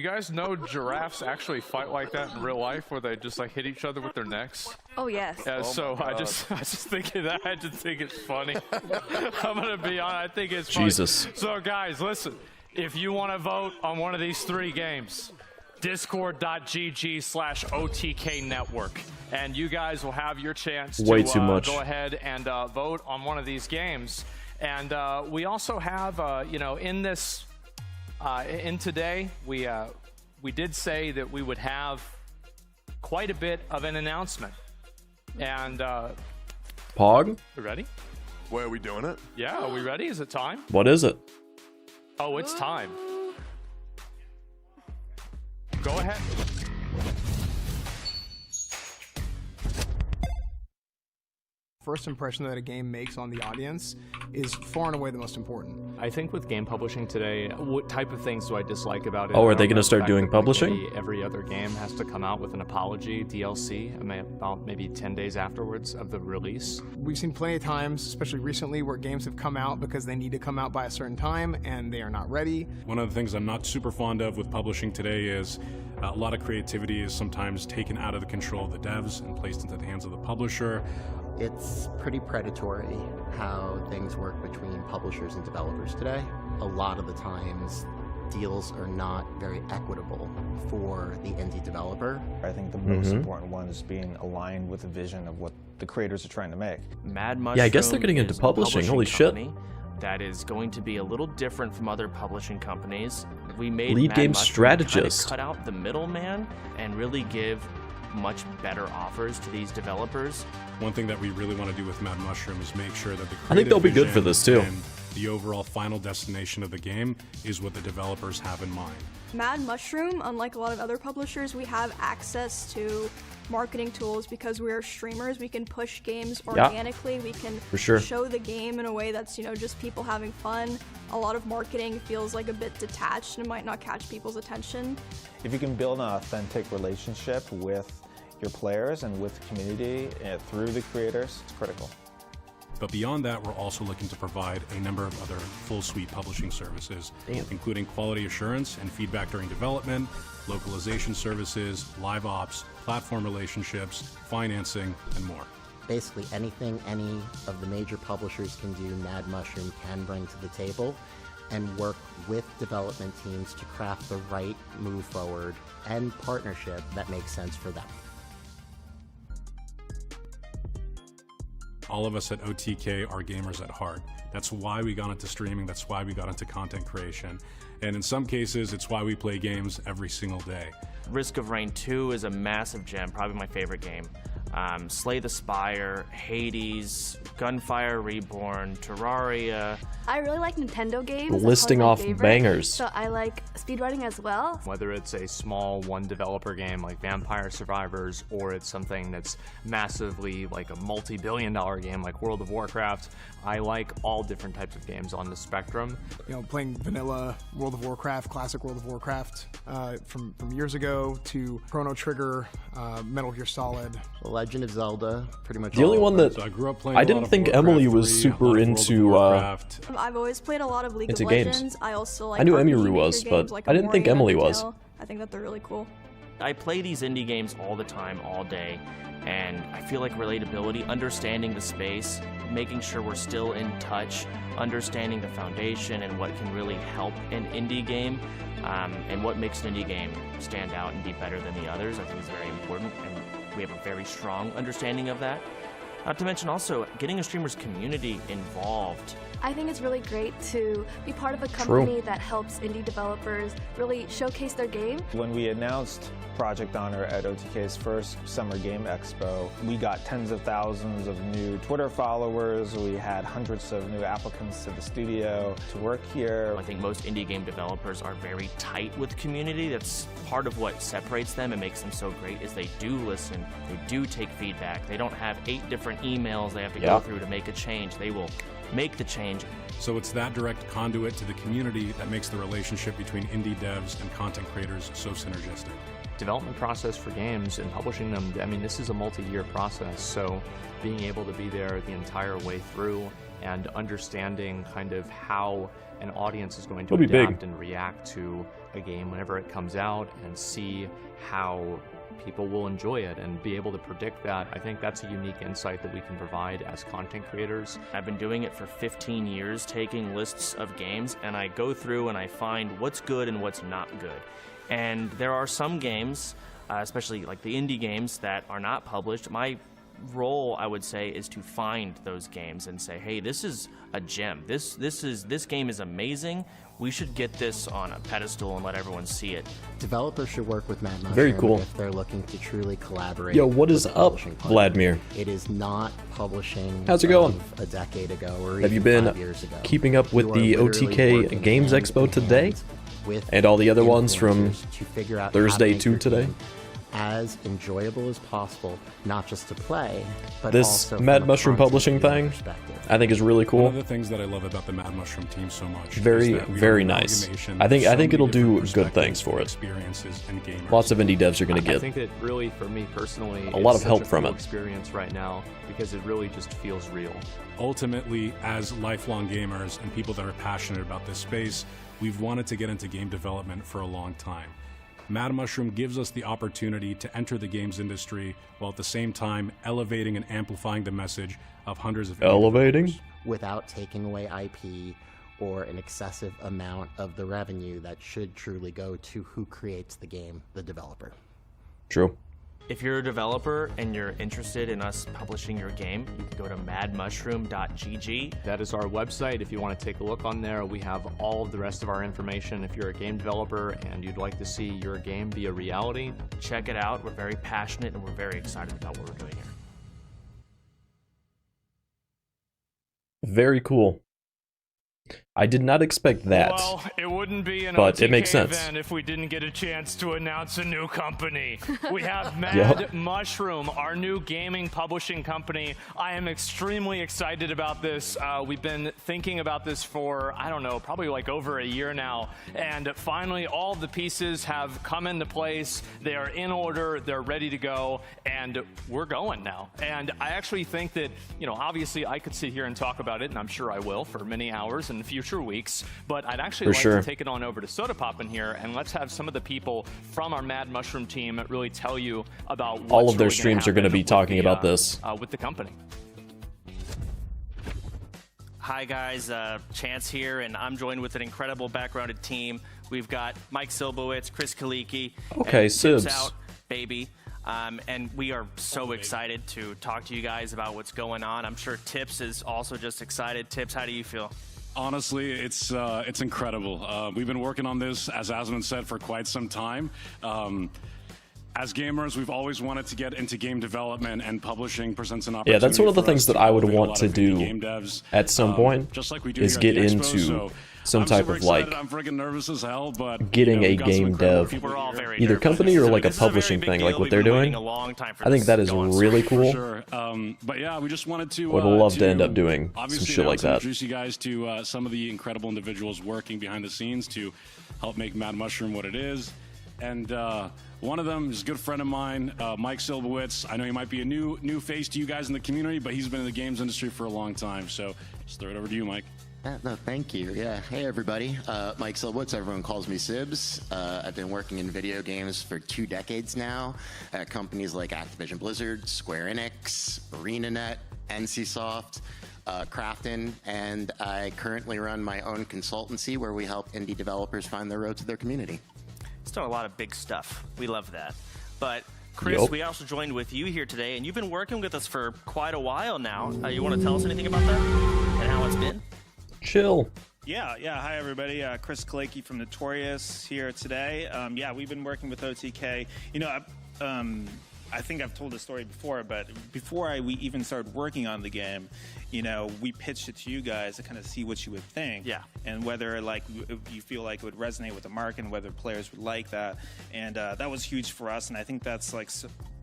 guys know giraffes actually fight like that in real life, where they just like hit each other with their necks? Oh yes. Yeah, Oh so my I God. just think of that. I just think it's funny. I'm gonna be honest. I think it's funny. Jesus. So guys, listen. If you want to vote on one of these 3 games, discord.gg/OTK network, and you guys will have your chance Way to too much. go ahead and vote on one of these games. And we also have, in this, in today, we did say that we would have quite a bit of an announcement. And Pog? we ready? Where are we doing it? Yeah, are we ready? Is it time? What is it? Oh, it's time. Go ahead. First impression that a game makes on the audience is far and away the most important. I think with game publishing today, what type of things do I dislike about it? Oh, are I they don't gonna know, start the fact doing that, like, publishing? every other game has to come out with an apology DLC about maybe 10 days afterwards of the release. We've seen plenty of times, especially recently, where games have come out because they need to come out by a certain time and they are not ready. One of the things I'm not super fond of with publishing today is a lot of creativity is sometimes taken out of the control of the devs and placed into the hands of the publisher. It's pretty predatory how things work between publishers and developers today. A lot of the times, deals are not very equitable for the indie developer. I think the most important one is being aligned with the vision of what the creators are trying to make. Mad Mushroom Yeah, I guess they're getting into is a publishing. Holy shit. company that is going to be a little different from other publishing companies. We made Lead Mad game Mushroom strategist. kind of cut out the middleman and really give much better offers to these developers. One thing that we really want to do with Mad Mushroom is make sure that the I think they'll be good creative for this too. vision and the overall final destination of the game is what the developers have in mind. Mad Mushroom, unlike a lot of other publishers, we have access to marketing tools because we are streamers. We can push games organically. We can for sure. show the game in a way that's, just people having fun. A lot of marketing feels like a bit detached and might not catch people's attention. If you can build an authentic relationship with your players and with the community through the creators, it's critical. But beyond that, we're also looking to provide a number of other full suite publishing services, including quality assurance and feedback during development, localization services, live ops, platform relationships, financing, and more. Basically anything any of the major publishers can do, Mad Mushroom can bring to the table and work with development teams to craft the right move forward and partnership that makes sense for them. All of us at OTK are gamers at heart. That's why we got into streaming, that's why we got into content creation. And in some cases, it's why we play games every single day. Risk of Rain 2 is a massive gem, probably my favorite game. Slay the Spire, Hades, Gunfire Reborn, Terraria. I really like Nintendo games. Listing off bangers. So I like speedrunning as well. Whether it's a small one developer game like Vampire Survivors, or it's something that's massively like a multi-billion-dollar game like World of Warcraft, I like all different types of games on the spectrum. Playing vanilla World of Warcraft, classic World of Warcraft, from years ago to Chrono Trigger, Metal Gear Solid. Legend of Zelda, pretty much. The only one that So I grew up playing I a lot didn't of think Warcraft Emily was 3, super a lot of into. World of Warcraft. I've always played a lot of League Into of games. Legends. I also like I knew RPG Emiru Maker was, games but like I didn't think Ori and Emily was. Undertale. I think that they're really cool. I play these indie games all the time, all day, and I feel like relatability, understanding the space, making sure we're still in touch, understanding the foundation and what can really help an indie game, and what makes an indie game stand out and be better than the others, I think is very important, and we have a very strong understanding of that. Not to mention also getting a streamer's community involved. I think it's really great to be part of a company that helps indie developers really showcase their game. When we announced Project Honor at OTK's first Summer Game Expo, we got tens of thousands of new Twitter followers. We had hundreds of new applicants to the studio to work here. I think most indie game developers are very tight with community. That's part of what separates them and makes them so great is they do listen, they do take feedback. They don't have 8 different emails they have to go through to make a change. They will make the change. So it's that direct conduit to the community that makes the relationship between indie devs and content creators so synergistic. Development process for games and publishing them, I mean, this is a multi-year process, so being able to be there the entire way through and understanding kind of how an audience is going to It'll be adapt big. and react to a game whenever it comes out and see how people will enjoy it and be able to predict that. I think that's a unique insight that we can provide as content creators. I've been doing it for 15 years, taking lists of games, and I go through and I find what's good and what's not good. And there are some games, especially like the indie games that are not published. My role, I would say, is to find those games and say, hey, this is a gem. This game is amazing. We should get this on a pedestal and let everyone see it. Developers should work with Mad Mushroom Very cool. if they're looking to truly collaborate. Yo, what is with the up, publishing partner. Vladimir? It is not publishing. How's it going? of a decade ago or Have you even been 5 years ago. keeping up with You are the literally OTK working Games hand Expo in today? hand with And all the other ones from influencers to figure out how to Thursday make 2 your today? game as enjoyable as possible, not just to play, but This also Mad from a Mushroom content publishing creator thing, perspective. I think is really One cool. of the things that I love about the Mad Mushroom team so much Very, is that we very are an nice. amalgamation I of think so many it'll do different good things perspectives, for it. experiences and gamers. Lots of indie devs are going to I get think that really, for me personally, a lot it's of help such a from cool it. experience right now because it really just feels real. Ultimately, as lifelong gamers and people that are passionate about this space, we've wanted to get into game development for a long time. Mad Mushroom gives us the opportunity to enter the games industry while at the same time elevating and amplifying the message of hundreds of indie Elevating? without taking away IP, or an excessive amount of the revenue that should truly go to who creates the game, the developer. True. If you're a developer and you're interested in us publishing your game, you can go to madmushroom.gg. That is our website. If you want to take a look on there, we have all of the rest of our information. If you're a game developer and you'd like to see your game be a reality, check it out. We're very passionate and we're very excited about what we're doing here. Very cool. I did not expect that. Well, it wouldn't be an but OTK it makes sense. event if we didn't get a chance to announce a new company. We have Mad Mushroom, our new gaming publishing company. I am extremely excited about this. We've been thinking about this for, I don't know, probably like over a year now. And finally, all the pieces have come into place. They are in order. They're ready to go. And we're going now. And I actually think that, you know, obviously I could sit here and talk about it, and I'm sure I will for many hours in future weeks, but I'd actually like to take it on over to Soda Pop in here, and let's have some of the people from our Mad Mushroom team really tell you about what's all of their really streams are going to be talking about this with the company. Hi guys, Chance here, and I'm joined with an incredible backgrounded team. We've got Mike Silbowitz, Chris Kaliki, okay, and Sibs Tips Out, baby. And we are so excited to talk to you guys about what's going on. I'm sure Tips is also just excited. Tips, how do you feel? Honestly, it's incredible. We've been working on this, as Asmund said, for quite some time. As gamers, we've always wanted to get into game development, and publishing presents an opportunity. Yeah, that's one of the things that I would want to do game devs, at some point, just like we do is here get at the Expo, into so some type of like I'm freaking nervous as hell, but getting a game dev, either company or like a This publishing thing, like what they're doing. I think that is really cool. For sure. But yeah, we just wanted to. Would love to end up doing some shit like that. Introduce you guys to some of the incredible individuals working behind the scenes to help make Mad Mushroom what it is, and one of them is a good friend of mine, Mike Silbowitz. I know he might be a new face to you guys in the community, but he's been in the games industry for a long time. So just throw it over to you, Mike. No, thank you. Yeah. Hey, everybody. Mike Silbowitz. Everyone calls me Sibs. I've been working in video games for 2 decades now at companies like Activision Blizzard, Square Enix, ArenaNet, NCSoft, Crafton, and I currently run my own consultancy where we help indie developers find their road to their community. It's done a lot of big stuff. We love that. But Chris, we also joined with you here today, and you've been working with us for quite a while now. You want to tell us anything about that and how it's been? Chill. Yeah. Hi, everybody. Chris Kaliki from Notorious here today. Yeah, we've been working with OTK. You know, I think I've told this story before, but before we even started working on the game, you know, we pitched it to you guys to kind of see what you would think. Yeah. And whether, like, you feel like it would resonate with the market and whether players would like that. And that was huge for us. And I think that's, like,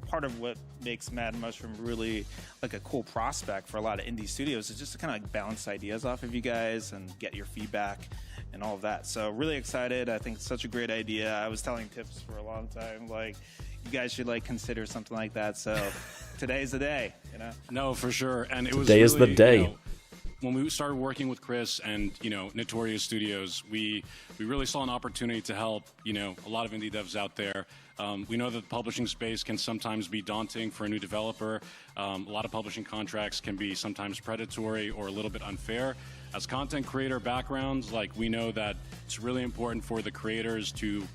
part of what makes Mad Mushroom really, like, a cool prospect for a lot of indie studios is just to kind of, like, bounce ideas off of you guys and get your feedback and all of that. So really excited. I think it's such a great idea. I was telling Tips for a long time, like, you guys should like consider something like that. So today's the day, you know? No, for sure. And it was today is the day. You know, when we started working with Chris and, you know, Notorious Studios, we really saw an opportunity to help, you know, a lot of indie devs out there. We know that the publishing space can sometimes be daunting for a new developer. A lot of publishing contracts can be sometimes predatory or a little bit unfair. As content creator backgrounds, like, we know that it's really important for the creators to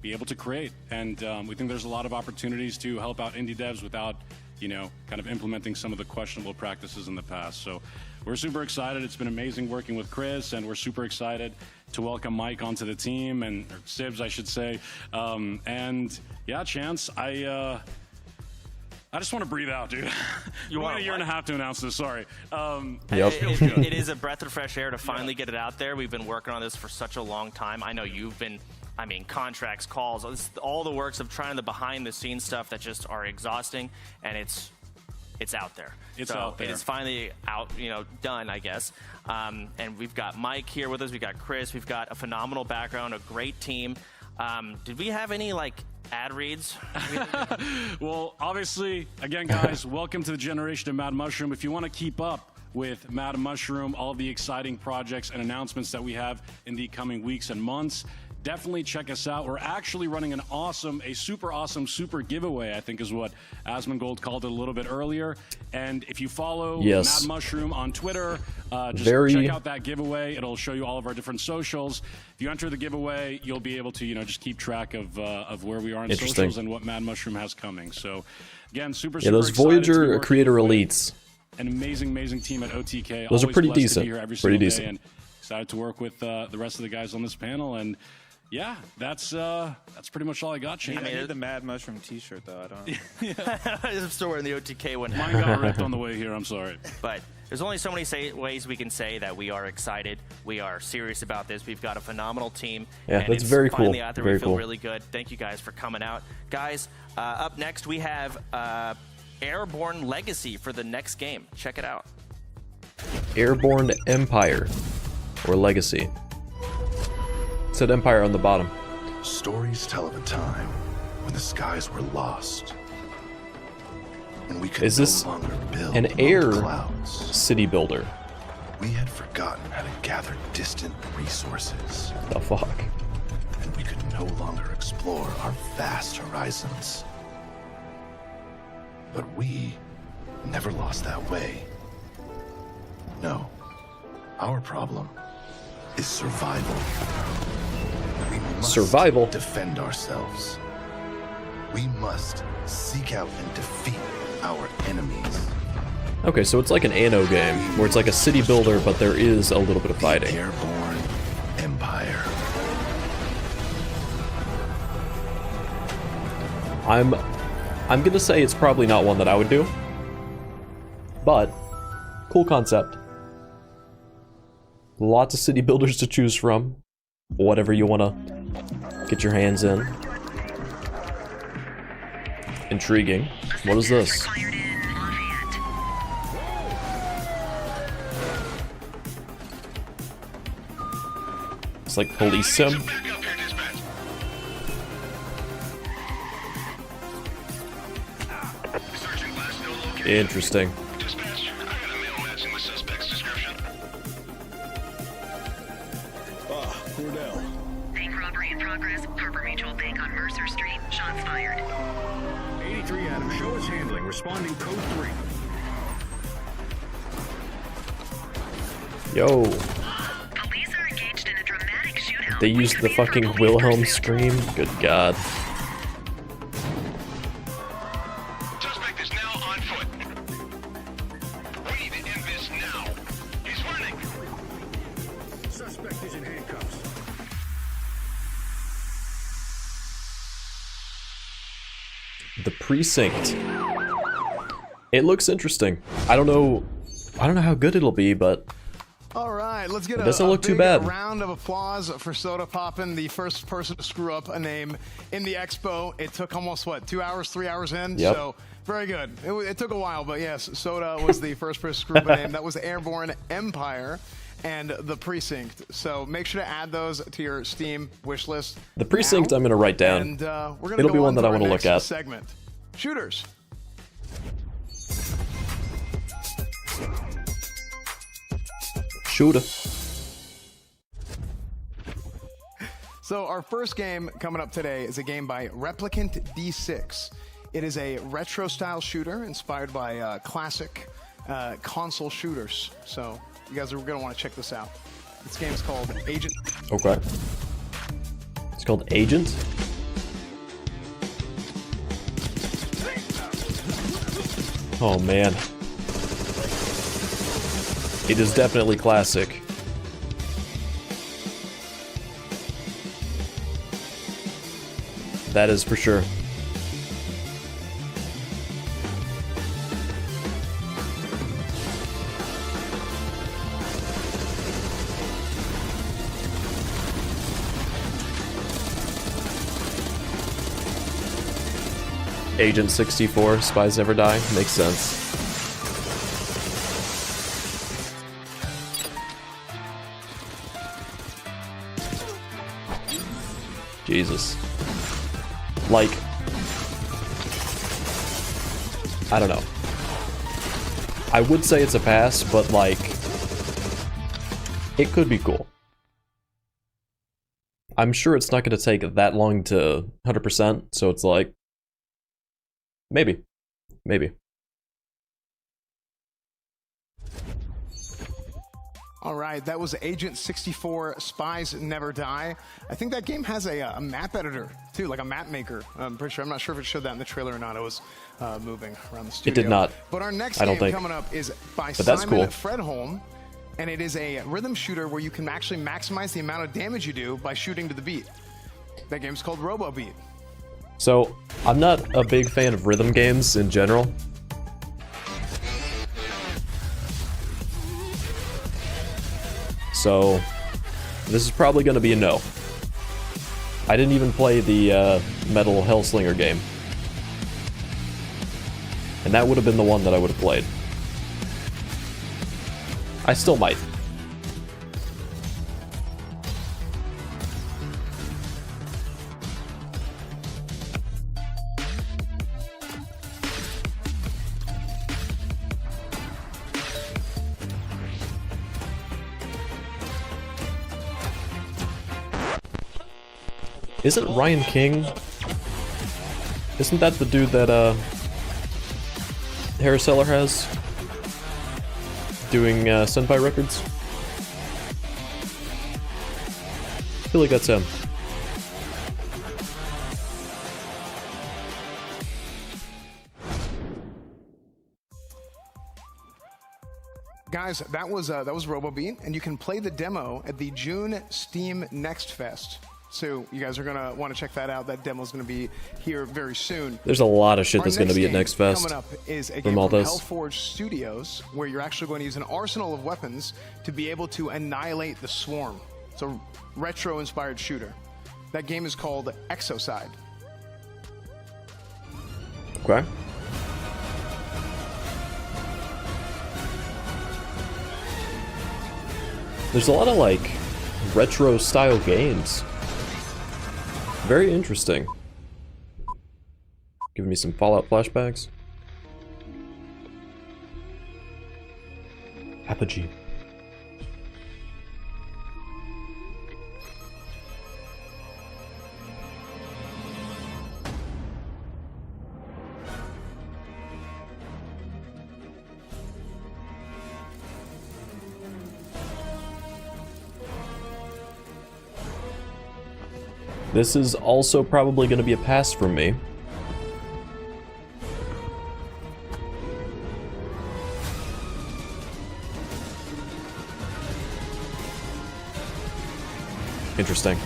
be able to create, and we think there's a lot of opportunities to help out indie devs without, you know, kind of implementing some of the questionable practices in the past. So we're super excited. It's been amazing working with Chris, and we're super excited to welcome Mike onto the team, and or Sibs, I should say. And yeah, Chance, I just want to breathe out, dude. You want a year and a half to announce this. Sorry. It is a breath of fresh air to finally get it out there. We've been working on this for such a long time. I know you've been. I mean, contracts, calls, all the works of trying the behind-the-scenes stuff that just are exhausting, and it's out there. It's out there. It is finally out, you know, done, I guess. And we've got Mike here with us. We've got Chris. We've got a phenomenal background, a great team. Did we have any, like, ad reads? Well, obviously, again, guys, welcome to the generation of Mad Mushroom. If you want to keep up with Mad Mushroom, all of the exciting projects and announcements that we have in the coming weeks and months, definitely check us out. We're actually running a super awesome super giveaway, I think is what Asmongold called it a little bit earlier. And if you follow Mad Mushroom on Twitter, just check out that giveaway. It'll show you all of our different socials. If you enter the giveaway, you'll be able to, just keep track of where we are on socials and what Mad Mushroom has coming. So again, super those Voyager creator elites. An amazing team at OTK. Those are pretty blessed to decent. be here every Pretty single decent. day, and excited to work with the rest of the guys on this panel. And yeah, that's pretty much all I got, Shane. I need the Mad Mushroom T-shirt though. I don't. I'm still wearing the OTK one. Mine got ripped on the way here. I'm sorry. But there's only so many ways we can say that we are excited. We are serious about this. We've got a phenomenal team. Yeah, and that's it's very cool. Finally out there. Very we feel cool. really good. Thank you guys for coming out, guys. Up next we have Airborne Legacy for the next game. Check it out. Airborne Empire or Legacy. It said Empire on the bottom. Stories tell of a time when the skies were lost. When we could Is this no longer build an among air clouds. city builder? We had forgotten how to gather distant resources. The fuck? And we could no longer explore our vast horizons. But we never lost that way. No. Our problem is survival. We must defend ourselves. We must seek out and defeat our enemies. Okay, so it's like an Anno game, where it's like a city builder, but there is a little bit of fighting. Airborne Empire. I'm gonna say it's probably not one that I would do, but cool concept. Lots of city builders to choose from. Whatever you wanna get your hands in. Intriguing. What is this? It's like police sim. Interesting. Cordell. Bank robbery in progress. Harbor Mutual Bank on Mercer Street. Shots fired. 83 Adam, show us handling. Responding code 3. Yo. Police are engaged in a dramatic shootout. They used the fucking Wilhelm scream. Good God. Suspect is now on foot. We need to end this now. He's running. Suspect is in handcuffs. The Precinct. It looks interesting. I don't know how good it'll be, but All right, let's get it a doesn't look too big bad. round of applause for Soda Poppin', the first person to screw up a name in the expo. It took almost, 2 hours, 3 hours in? Yep. So, very good. It took a while, but yes, Soda was the first person to screw up a name. That was Airborne Empire and The Precinct. So make sure to add those to your Steam wish list. The Precinct I'm gonna write down. And we're gonna It'll go be one on that to I our want to look next at. segment. Shooters. Shooter. So our first game coming up today is a game by Replicant D6. It is a retro-style shooter inspired by classic console shooters. So you guys are going to want to check this out. This game is called Agent. Okay. It's called Agent. Oh man. It is definitely classic. That is for sure. Agent 64, Spies Never Die, makes sense. Jesus. Like, I don't know. I would say it's a pass, but like, it could be cool. I'm sure it's not going to take that long to 100%, so it's like, maybe. All right, that was Agent 64 Spies Never Die. I think that game has a map editor, too, like a map maker. I'm pretty sure. I'm not sure if it showed that in the trailer or not. It was moving around the studio. It did not. But our next I don't game think. coming up is by But that's Simon cool. Fredholm, and it is a rhythm shooter where you can actually maximize the amount of damage you do by shooting to the beat. That game's called Robo Beat. So, I'm not a big fan of rhythm games in general. So, this is probably going to be a no. I didn't even play the Metal Hellslinger game. And that would have been the one that I would have played. I still might. Isn't Ryan King? Isn't that the dude that Harris-Seller has? Doing Senpai Records? I feel like that's him. Guys, that was RoboBeat, and you can play the demo at the June Steam Next Fest. So you guys are gonna want to check that out. That demo is gonna be here very soon. There's a lot of shit that's Our going to be at Next Fest coming up is a from game all from this. Hellforge Studios, where you're actually going to use an arsenal of weapons to be able to annihilate the Swarm. It's a retro-inspired shooter. That game is called Exocide. Okay. There's a lot of like retro style games. Very interesting. Giving me some Fallout flashbacks. Apogee. This is also probably going to be a pass from me. Interesting.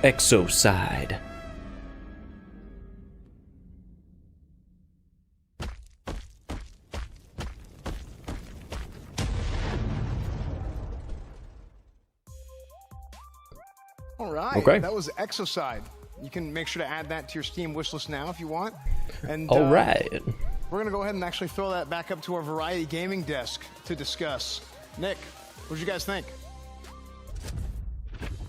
Exocide. All right. Okay. That was Exocide. You can make sure to add that to your Steam wishlist now if you want. And All right. we're going to go ahead and actually throw that back up to our Variety Gaming desk to discuss. Nick, what did you guys think?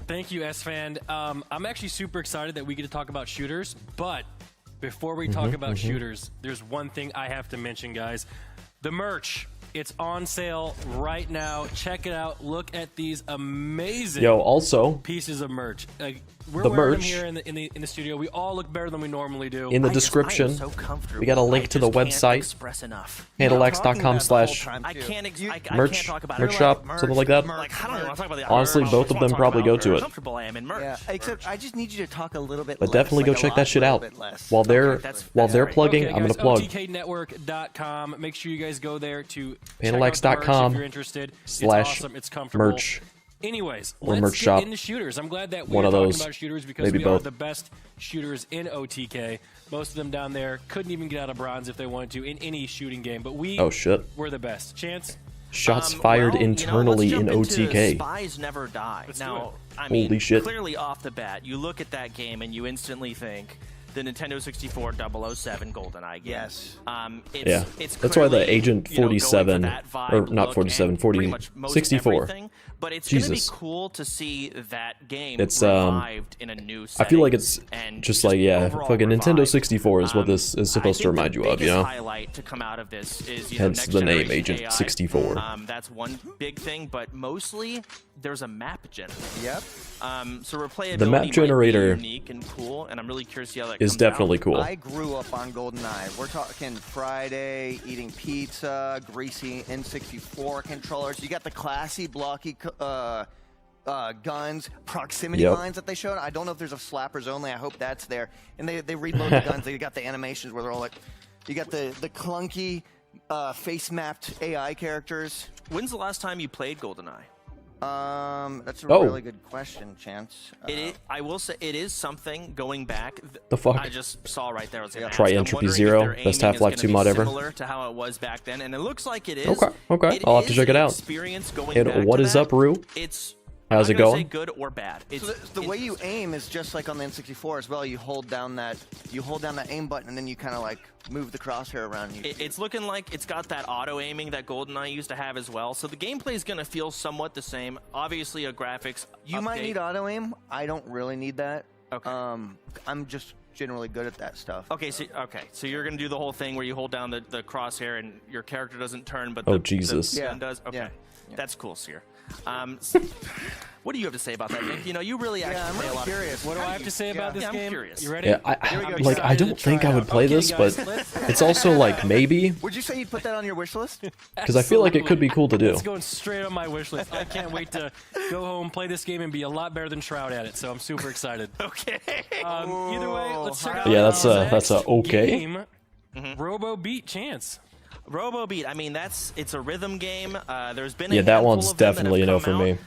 Thank you, S-Fan. I'm actually super excited that we get to talk about shooters, but before we talk about shooters, there's one thing I have to mention, guys. The merch. It's on sale right now. Check it out. Look at these amazing pieces of merch. We're the wearing them merch here in the studio. We all look better than we normally do. in the description. We got a link to the website. Pandallax.com/merch shop, something like that. Honestly, both of them probably go to it. Yeah, except I just need you to talk a little bit But less, definitely like go a check lot, that shit little out. bit less. While they're plugging, Okay, I'm gonna guys, plug OTKnetwork.com. Make sure you guys go there to Pandallax.com check out the merch if you're interested. It's awesome. It's comfortable. /merch. Anyways, Or let's merch get shop. into shooters. I'm glad that One we're of talking those. about shooters because Maybe we are both. the best shooters in OTK. Most of them down there couldn't even get out of bronze if they wanted to in any shooting game, but we Oh, shit. were the best. Chance? Shots fired Well, internally let's in jump into OTK. Spies Never Die. Let's do now, it. I mean, Holy shit. clearly off the bat, you look at that game and you instantly think the Nintendo 64 007 GoldenEye game. Yes. It's, Yeah. it's That's why the clearly, Agent you know, going for 47, that vibe or not look 47, and 40, pretty much most 64. everything, but it's going to be Jesus. cool to see that game It's, revived in a new I setting. feel like it's and just like, yeah, overall fucking Nintendo revived. 64 is what this is supposed to remind you of, you biggest know? highlight to come out of this is, you know, Hence next the name, generation Agent AI. 64. That's one big thing, but mostly there's a map generator. Yep. So replayability The map might generator be unique and cool, and I'm really curious to see how that is comes definitely out. cool. I grew up on GoldenEye. We're talking Friday, eating pizza, greasy N64 controllers. You got the classy, blocky guns, proximity Yep. mines that they showed. I don't know if there's a slappers only. I hope that's there. And they reload the guns. They got the animations where they're all like, you got the clunky face-mapped AI characters. When's the last time you played GoldenEye? That's a Oh. really good question, Chance. I will say it is something going back. The fuck? I just saw right there. I was gonna Try ask. I'm Entropy wondering if Zero, their best aiming is Half-Life gonna 2 be mod ever. Similar to how it was back then, and it looks like it is. Okay, It I'll have to check it an out. Experience going And back what to is that. up, Rue? It's How's I'm it gonna going? Say good or bad. It's, So the way you aim is just like on the N64 as well. You hold down that aim button, and then you kind of like move the crosshair around. And it's looking like it's got that auto aiming that GoldenEye used to have as well. So the gameplay is going to feel somewhat the same. Obviously, a graphics. You might need auto aim. I don't really need that. Okay. I'm just generally good at that stuff. Okay, so you're going to do the whole thing where you hold down the crosshair and your character doesn't turn, but Oh, the Jesus. gun Yeah. does. Okay, Yeah. that's cool, Seer. What do you have to say about that, Nick? You know, you really actually I'm play really a lot. curious. What do I have to say about this I'm game? curious. You ready? Yeah, I don't think I would play this, but it's also like maybe, Would you say you'd put that on your wish list? because I feel like it could be cool to do. It's going straight on my wish list. I can't wait to go home, play this game, and be a lot better than Shroud at it. So I'm super excited. Okay. Either way, let's check out. Yeah, that's a okay. Game, Robo Beat Chance. Robo Beat. I mean, it's a rhythm game. There's been Yeah, a that handful one's of them that definitely a have no come for me. out.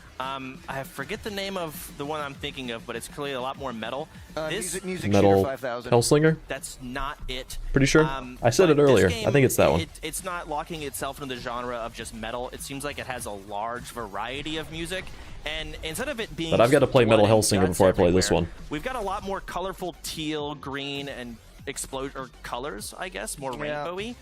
I forget the name of the one I'm thinking of, but it's clearly a lot more metal. Music Metal Shooter 5000. Hellslinger? That's not it. Pretty sure? I said but it earlier. this game, I think it's that one. It's not locking itself into the genre of just metal. It seems like it has a large variety of music. And instead of it being But I've got to play blood Metal and Hellsinger guts before I play this everywhere, one. We've got a lot more colorful teal, green, and colors, I guess, more rainbowy.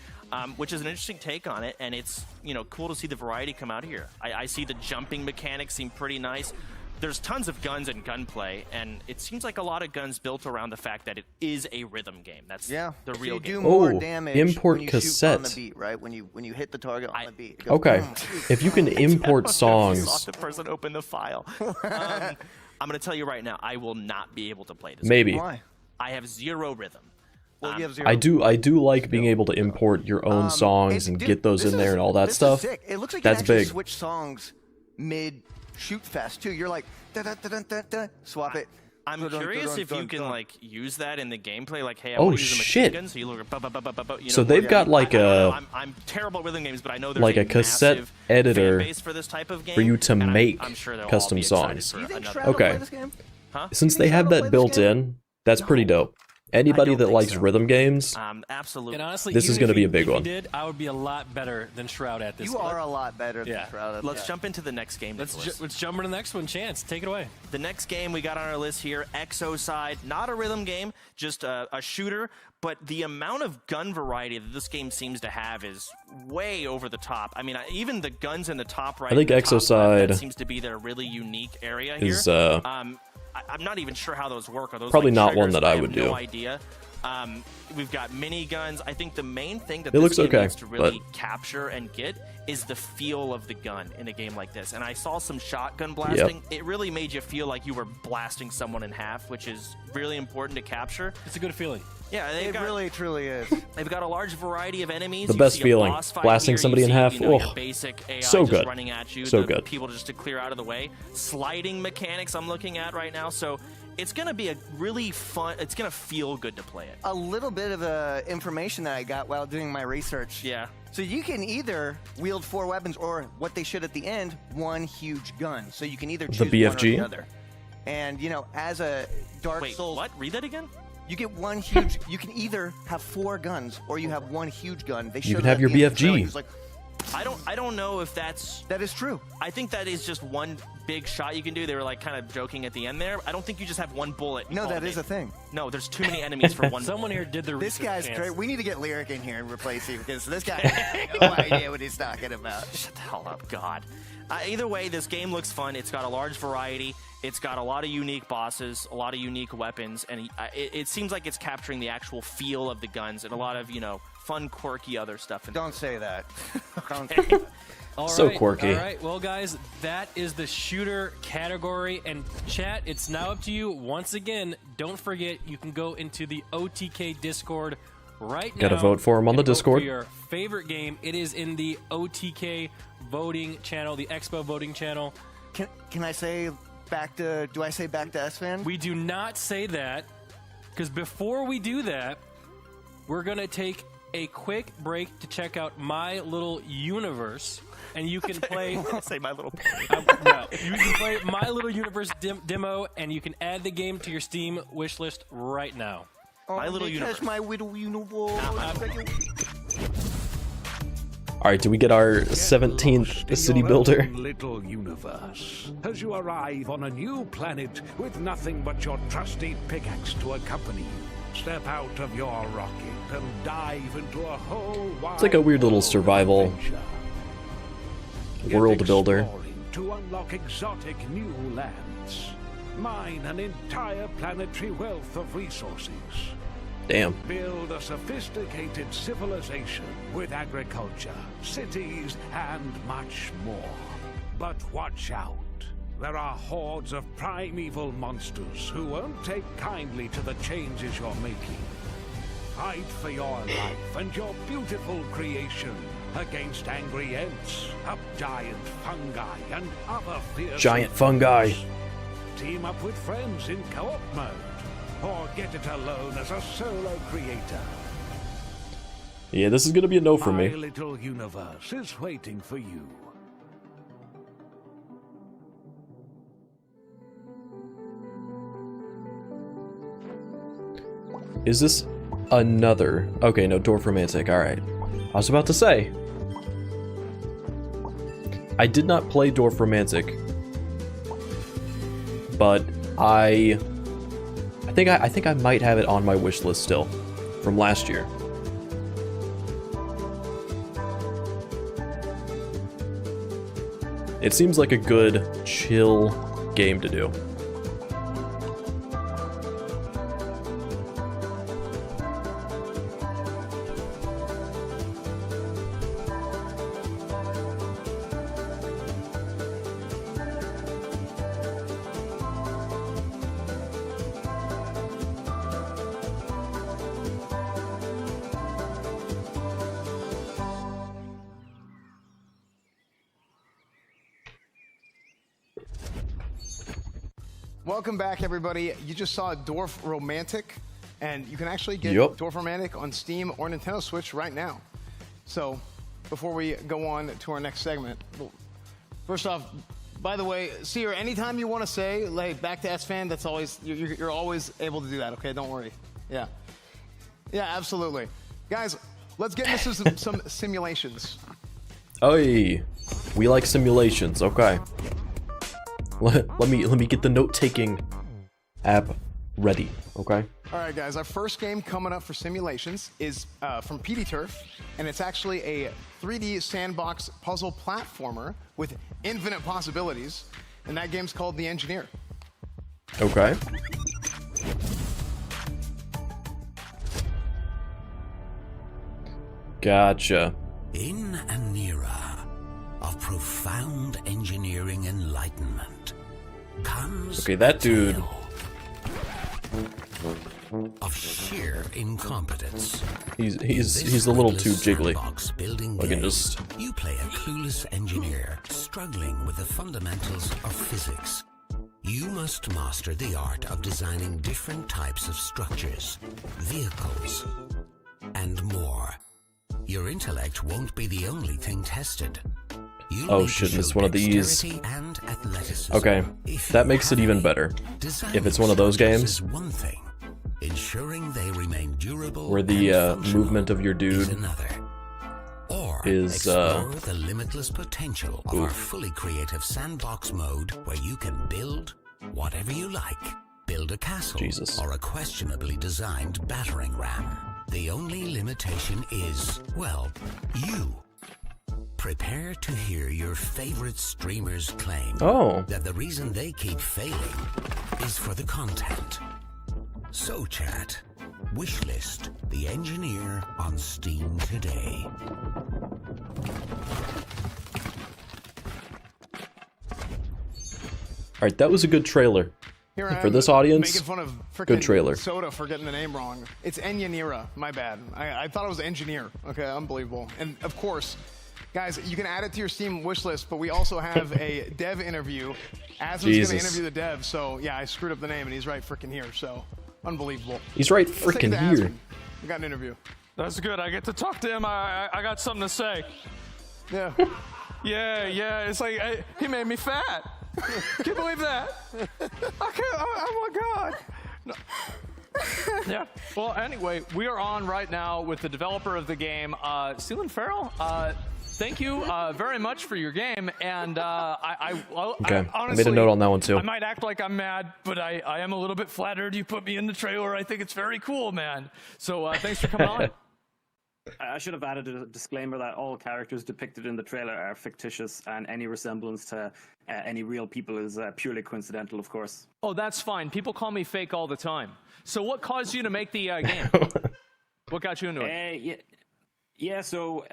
Which is an interesting take on it, and it's cool to see the variety come out here. I see the jumping mechanics seem pretty nice. There's tons of guns and gunplay, and it seems like a lot of guns built around the fact that it is a rhythm game. That's the real you game. do more Oh, damage import when you cassette. shoot on the beat, right? When you hit the target on the beat. It goes Okay, boom. if you can import I don't know if you songs, saw the person open the file. I'm going to tell you right now, I will not be able to play this. Maybe. game. Why? I have zero rhythm. Well, you have zero. I do like being able to import your own songs and get those in there and all that this stuff. Is sick. It looks like That's you can actually big. switch songs mid shoot fest too. You're like da da da da da da. Swap it. I'm curious if you can like use that in the gameplay. Like, hey, I Oh, want to use a machine shit. gun, so you look at So they've got like I'm terrible at rhythm games, but I know there's like a cassette massive editor fan base for this type of game, for you to and make I'm sure they'll all custom be excited songs. for another- Shroud will Okay. play this game? Huh? Since they have that built in, that's pretty dope. Anybody that likes rhythm games, absolutely. And honestly, this is even going to if be you- a big if you one. did, I would be a lot better than Shroud at this. You are a lot better than Yeah. Shroud. Let's jump into the next game. Let's Nicholas. let's jump into the next one. Chance, take it away. The next game we got on our list here, Exocide. Not a rhythm game, just a shooter, but the amount of gun variety that this game seems to have is way over the top. I mean, even the guns in the top right, I think and the top left, Exocide that seems to be their really unique area is, here. I'm not even sure how those work. Are those probably like not one triggers? that I have would no do. idea. We've got miniguns. I think the main thing that It this looks game okay, needs to really capture and get is the feel of the gun in a game like this. And I saw some shotgun blasting. It really made you feel like you were blasting someone in half, which is really important to capture. It's a good feeling. Yeah, It really, truly is. They've got a large variety of enemies. The You best see a feeling. boss fight Blasting here, somebody you in see, half. your Oh, basic AI so just good. running at you. So the good. People just to clear out of the way. Sliding mechanics I'm looking at right now. So it's going to be a really fun. It's going to feel good to play it. A little bit of information that I got while doing my research. Yeah. So you can either wield 4 weapons, or what they should at the end, one huge gun. So you can either choose The one or BFG? the other. And you know, as a Dark Wait, Souls, what? Read that again? you get one huge. You can either have 4 guns, or you have one huge gun. They You showed can have that your at the end of the trailer. BFG. He was like, I don't know if that is true. I think that is just one big shot you can do. They were like kind of joking at the end there. I don't think you just have one bullet. no, that is a thing. No, there's too many enemies for one. Someone here did the This research, guy's Chance. great. We need to get Lyric in here and replace him, because this guy has no idea what he's talking about. Shut the hell up, God. Either way, this game looks fun. It's got a large variety. It's got a lot of unique bosses, a lot of unique weapons, and it seems like it's capturing the actual feel of the guns and a lot of, you know, fun, quirky other stuff. Don't say that. All So right, quirky. All right, well, guys, that is the shooter category. And chat, it's now up to you. Once again, don't forget, you can go into the OTK Discord right now. Gotta vote for him on the and vote Discord. For your favorite game. It is in the OTK voting channel, the Expo voting channel. Can I say back to? Do I say back to SFan? We do not say that, because before we do that, we're gonna take a quick break to check out My Little Universe, and you can play. Say My Little Pony. No, you can play My Little Universe demo, and you can add the game to your Steam wishlist right now. My Little Universe. My Little Universe. All right, do we get our 17th city builder? Little universe. As you arrive on a new planet with nothing but your trusty pickaxe to accompany you, step out of your rocket and dive into a whole wide It's like a weird little survival world builder. to unlock exotic new lands. Mine an entire planetary wealth of resources. Damn. Build a sophisticated civilization with agriculture, cities, and much more. But watch out. There are hordes of primeval monsters who won't take kindly to the changes you're making. Fight for your life and your beautiful creation against angry ants, up giant fungi, and other fierce Giant fungi. Team up with friends in co-op mode, or get it alone as a solo creator. Yeah, this is gonna be a no for My me. little universe is waiting for you. Is this another? Okay, no, Dwarf Romantic. All right. I was about to say. I did not play Dwarf Romantic, but I think I might have it on my wish list still from last year. It seems like a good, chill game to do. Welcome back, everybody. You just saw Dwarf Romantic, and you can actually get Yep. Dwarf Romantic on Steam or Nintendo Switch right now. So, before we go on to our next segment, well, first off, by the way, Seer, anytime you want to say, like, back to SFan, that's always, you're always able to do that, okay? Don't worry. Yeah. Yeah, absolutely. Guys, let's get into some simulations. Oy, we like simulations. Okay. Let me get the note-taking app ready. Okay. All right, guys, our first game coming up for simulations is from PD Turf, and it's actually a 3D sandbox puzzle platformer with infinite possibilities, and that game's called The Engineer. Okay. Gotcha. In an era of profound engineering enlightenment comes Okay, that dude. of sheer incompetence. He's a little too jiggly. Building I can game, just. you play a clueless engineer struggling with the fundamentals of physics. You must master the art of designing different types of structures, vehicles, and more. Your intellect won't be the only thing tested. You'll Oh need to shit, show it's one of these. dexterity and athleticism. Okay, If that you makes it have even any, better. designing If it's one of those structures games is one thing. Ensuring they remain durable where the and functional movement of your is dude another. Or is explore the limitless potential of our fully creative sandbox mode where you can build whatever you like. Build a castle or a questionably designed battering ram. The only limitation is, well, you. Prepare to hear your favorite streamers claim that the reason they keep failing is for the content. So chat, wishlist The Engineer on Steam today. Alright, that was a good trailer. Here I For am this audience, making fun of good frickin' trailer. Soda for getting the name wrong. It's Engineera. My bad. I thought it was engineer. Okay, unbelievable. And of course, guys, you can add it to your Steam wish list, but we also have a dev interview. Asmon's going to interview the dev, so yeah, I screwed up the name, and he's right frickin' here. So unbelievable. He's right Let's take it frickin' to here. Asmon. We got an interview. That's good. I get to talk to him. I got something to say. Yeah. Yeah. It's like he made me fat. Can you believe that? I can't. Oh my God. No. Yeah. Well, anyway, we are on right now with the developer of the game, Sealand Farrell. Thank you very much for your game, and Okay, honestly, I made a note on that one too. I might act like I'm mad, but I am a little bit flattered you put me in the trailer. I think it's very cool, man. So thanks for coming on. I should have added a disclaimer that all characters depicted in the trailer are fictitious, and any resemblance to any real people is purely coincidental, of course. Oh, that's fine. People call me fake all the time. So what caused you to make the game? What got you into it? So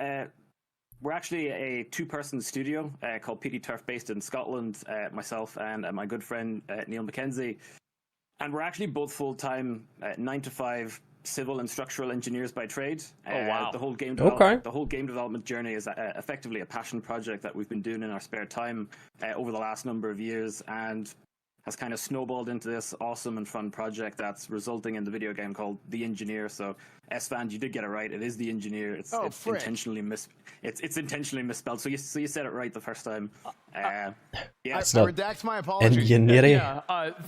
we're actually a two-person studio called PD Turf, based in Scotland, myself and my good friend Neil McKenzie. And we're actually both full-time 9-to-5 civil and structural engineers by trade. Oh, wow. The whole game development journey is effectively a passion project that we've been doing in our spare time over the last number of years, and has kind of snowballed into this awesome and fun project that's resulting in the video game called The Engineer. So, S-Fans, you did get it right. It is The Engineer. It's intentionally intentionally misspelled. So you said it right the first time. I redact my apologies.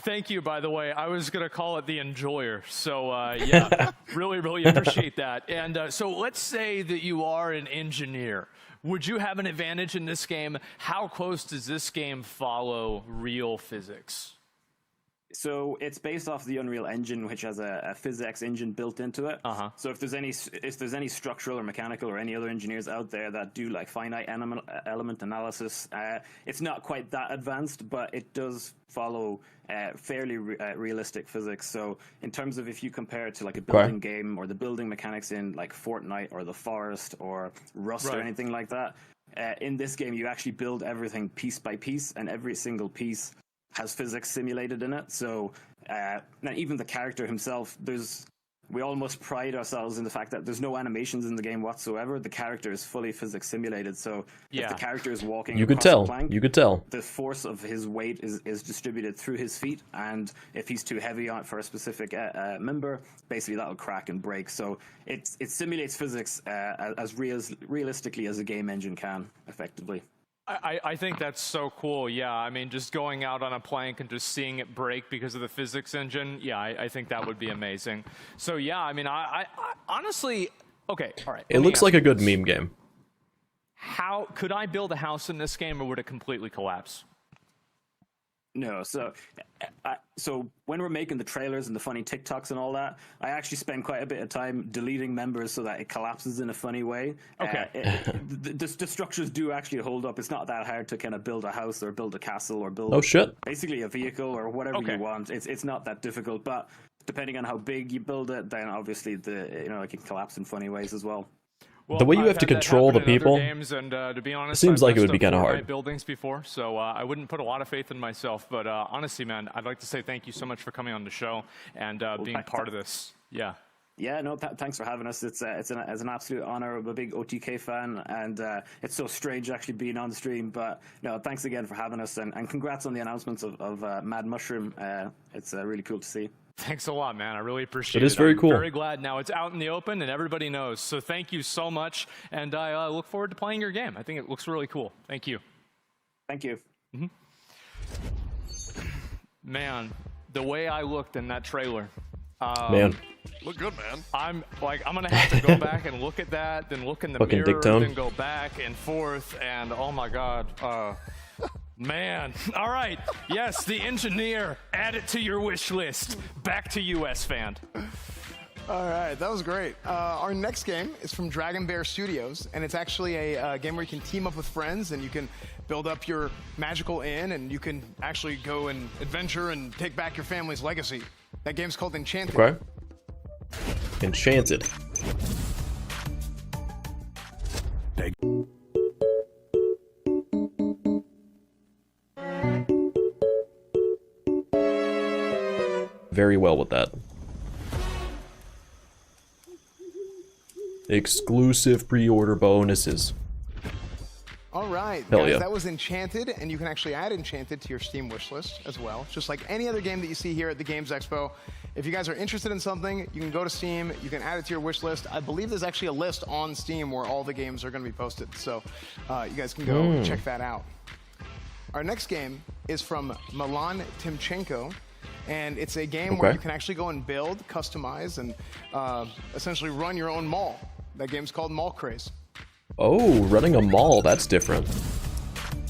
Thank you, by the way. I was going to call it The Enjoyer. So, yeah, really appreciate that. And so let's say that you are an engineer. Would you have an advantage in this game? How close does this game follow real physics? So it's based off the Unreal Engine, which has a PhysX engine built into it. So if there's any structural or mechanical or any other engineers out there that do like finite element analysis, it's not quite that advanced, but it does follow fairly realistic physics. So in terms of if you compare it to like a building game or the building mechanics in like Fortnite or The Forest or Rust or anything like that, in this game you actually build everything piece by piece, and every single piece has physics simulated in it. So now even the character himself, we almost pride ourselves in the fact that there's no animations in the game whatsoever. The character is fully physics simulated. So if the character is walking across a plank, you could tell the force of his weight is distributed through his feet, and if he's too heavy on for a specific member, basically that'll crack and break. So it simulates physics as realistically as a game engine can, effectively. I think that's so cool. Yeah, I mean, just going out on a plank and just seeing it break because of the physics engine. Yeah, I think that would be amazing. So yeah, I mean, I honestly, okay, all right. It looks like a good meme game. How could I build a house in this game, or would it completely collapse? No, so when we're making the trailers and the funny TikToks and all that, I actually spend quite a bit of time deleting members so that it collapses in a funny way. Okay. The structures do actually hold up. It's not that hard to kind of build a house or build a castle or build basically a vehicle or whatever you want. It's not that difficult, but depending on how big you build it, then obviously it can collapse in funny ways as well. The way you have to control the people, games, and to be honest, seems like it would be kind of hard. Buildings before, so I wouldn't put a lot of faith in myself. But honestly, man, I'd like to say thank you so much for coming on the show and being part of this. Yeah. Yeah, no, thanks for having us. It's an absolute honor. I'm a big OTK fan, and it's so strange actually being on the stream. But no, thanks again for having us, and congrats on the announcements of Mad Mushroom. It's really cool to see. Thanks a lot, man. I really appreciate it. It is very cool. I'm very glad now it's out in the open and everybody knows. So thank you so much, and I look forward to playing your game. I think it looks really cool. Thank you. Thank you. Man, the way I looked in that trailer. Man. Look good, man. I'm gonna have to go back and look at that, then look in the Fucking mirror, dictone. then go back and forth, and oh my god, man. All right, yes, the engineer. Add it to your wish list. Back to you, S-Fan. All right, that was great. Our next game is from Dragon Bear Studios, and it's actually a game where you can team up with friends and you can build up your magical inn, and you can actually go and adventure and take back your family's legacy. That game's called Enchanted. Okay. Enchanted. Very well with that. Exclusive pre-order bonuses. All right, Hell guys, yeah. that was Enchanted, and you can actually add Enchanted to your Steam wishlist as well, just like any other game that you see here at the Games Expo. If you guys are interested in something, you can go to Steam, you can add it to your wish list. I believe there's actually a list on Steam where all the games are going to be posted, so you guys can go and check that out. Our next game is from Milan Timchenko, and it's a game where you can actually go and build, customize, and essentially run your own mall. That game's called Mall Craze. Oh, running a mall, that's different.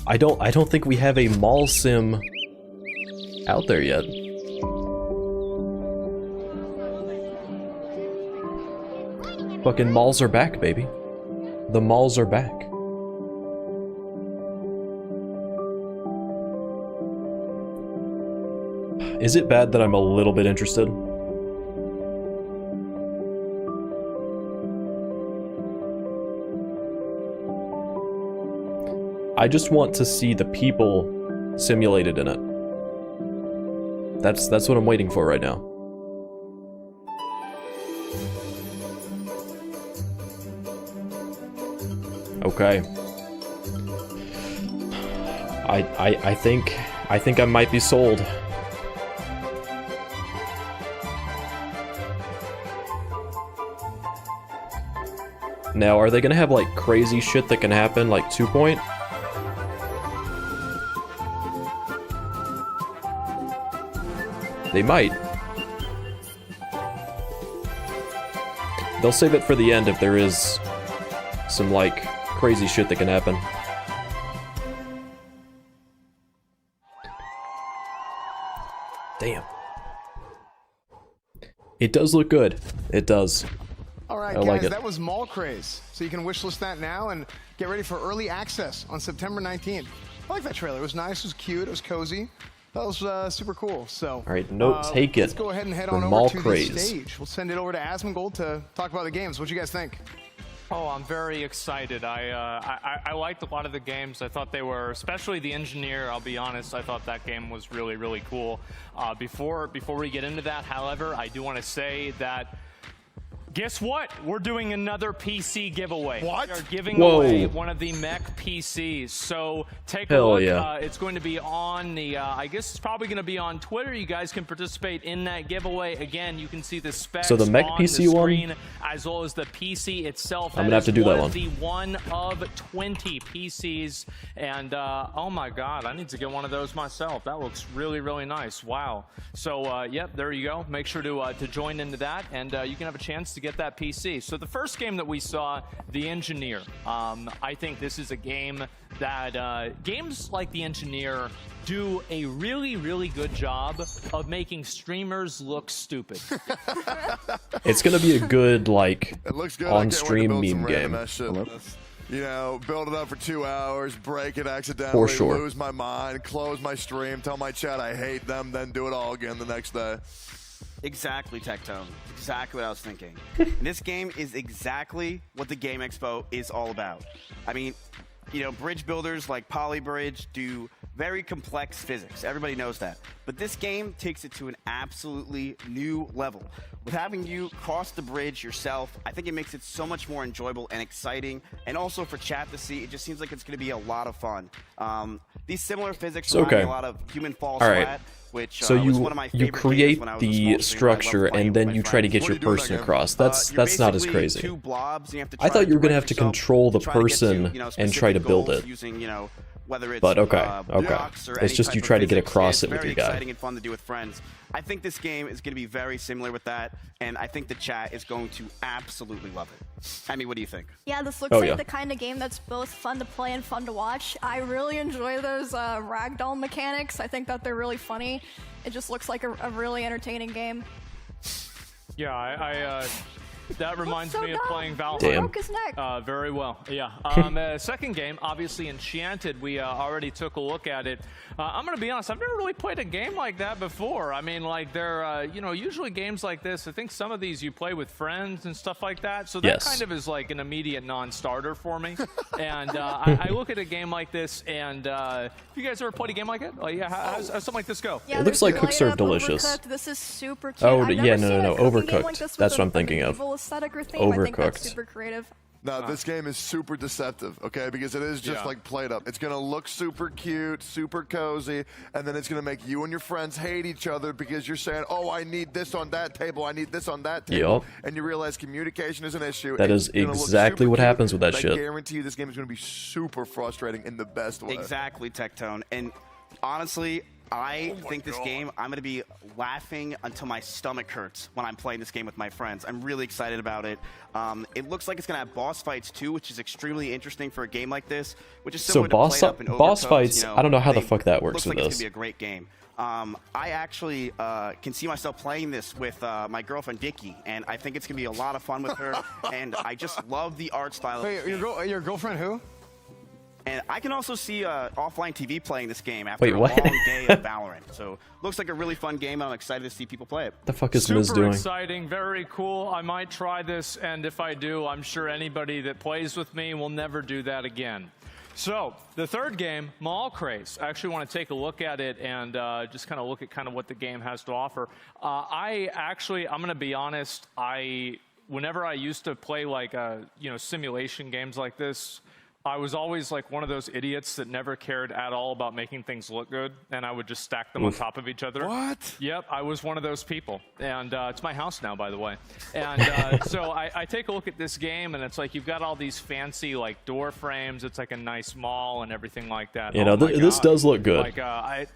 I don't think we have a mall sim out there yet. Fucking malls are back, baby. The malls are back. Is it bad that I'm a little bit interested? I just want to see the people simulated in it. That's what I'm waiting for right now. Okay. I think I might be sold. Now, are they gonna have like crazy shit that can happen, like 2 Point? They might. They'll save it for the end if there is some like crazy shit that can happen. Damn. It does look good. It does. All right, I guys, like it. that was Mall Craze. So you can wishlist that now and get ready for early access on September 19th. I like that trailer. It was nice, it was cute, it was cozy. That was super cool. So, All right, note take it. Let's go ahead and head for on Mall over to Craze. the stage. We'll send it over to Asmongold to talk about the games. What do you guys think? Oh, I'm very excited. I liked a lot of the games. I thought they were, especially the Engineer, I'll be honest, I thought that game was really, really cool. Before we get into that, however, I do want to say that, guess what? We're doing another PC giveaway. What? We are giving Whoa. away one of the mech PCs. So take a Hell look. yeah. It's going to be on the, I guess it's probably going to be on Twitter. You guys can participate in that giveaway. Again, you can see the specs So the mech on PC the one? screen, as well as the PC itself. I'm gonna have to do that That one. is the one of 20 PCs. And oh my God, I need to get one of those myself. That looks really, really nice. Wow. So yep, there you go. Make sure to join into that, and you can have a chance to get that PC. So the first game that we saw, The Engineer. I think this is a game that games like The Engineer do a really, really good job of making streamers look stupid. It's gonna be a good like It looks good. I can't wait to on-stream build some meme random game. ass shit. You know, build it up for 2 hours, break it accidentally, For sure. lose my mind, close my stream, tell my chat I hate them, then do it all again the next day. Exactly, Tectone. Exactly what I was thinking. And this game is exactly what the Game Expo is all about. I mean, you know, bridge builders like Polybridge do very complex physics. Everybody knows that. But this game takes it to an absolutely new level. With having you cross the bridge yourself, I think it makes it so much more enjoyable and exciting. And also for chat to see, it just seems like it's going to be a lot of fun. These similar physics remind me a lot of Human Falls Flat, which so was one of my favorite you create games when I was a the small streamer. structure and then you try to get your person across. That's not as crazy. Two blobs, and you have to I thought you were gonna have to yourself control the to try to get to, person you know, and try to specific build goals it. using, you know, whether it's, But okay, blocks or it's any just type you of try to get physics. across It's it with very your guy. exciting and fun to do with friends. I think this game is going to be very similar with that, and I think the chat is going to absolutely love it. Amy, what do you think? Yeah, this looks like the kind of game that's both fun to play and fun to watch. I really enjoy those ragdoll mechanics. I think that they're really funny. It just looks like a really entertaining game. Yeah, I that reminds me of playing Valheim. Damn. Broke his neck. Very well. Yeah. Second game, obviously Enchanted. We already took a look at it. I'm gonna be honest. I've never really played a game like that before. I mean, like they're you know, usually games like this. I think some of these you play with friends and stuff like that. So that kind of is like an immediate non-starter for me. And I look at a game like this, and have you guys ever played a game like it? Like, yeah, how's something like this go? Yeah, It looks like Cook Serve Up, Delicious. Overcooked. This is super cute. Oh, I've yeah, never seen no, a cooking game like Overcooked. this That's with what I'm thinking of. medieval aesthetic or theme. I think that's Overcooked. super creative. No, this game is super deceptive, okay? Because it is just like played up. It's going to look super cute, super cozy, and then it's going to make you and your friends hate each other because you're saying, oh, I need this on that table, I need this on that table. Yep. And you realize communication is an issue. That and is it's gonna look exactly super what cute, happens with that but shit. I guarantee you this game is going to be super frustrating in the best way. Exactly, Tectone. And honestly, I think this game, I'm going to be laughing until my stomach hurts when I'm playing this game with my friends. I'm really excited about it. It looks like it's going to have boss fights too, which is extremely interesting for a game like this, which is similar So boss to Play Up and boss Overcooked, fights, you know, I don't know how the they- fuck that works looks with like this. It's going to be a great game. I actually can see myself playing this with my girlfriend Vicky, and I think it's going to be a lot of fun with her. And I just love the art style. Wait, your girlfriend who? And I can also see offline TV playing this game after Wait, a what? long day of Valorant. So looks like a really fun game. I'm excited to see people play it. The fuck is Super Miz doing? exciting, very cool. I might try this, and if I do, I'm sure anybody that plays with me will never do that again. So the third game, Mall Craze. I actually want to take a look at it and just kind of look at kind of what the game has to offer. I'm going to be honest. Whenever I used to play like simulation games like this, I was always like one of those idiots that never cared at all about making things look good, and I would just stack them on top of each other. What? Yep, I was one of those people, and it's my house now, by the way. And so I take a look at this game, and it's like you've got all these fancy like door frames. It's like a nice mall and everything like that. You know, this does look good. Like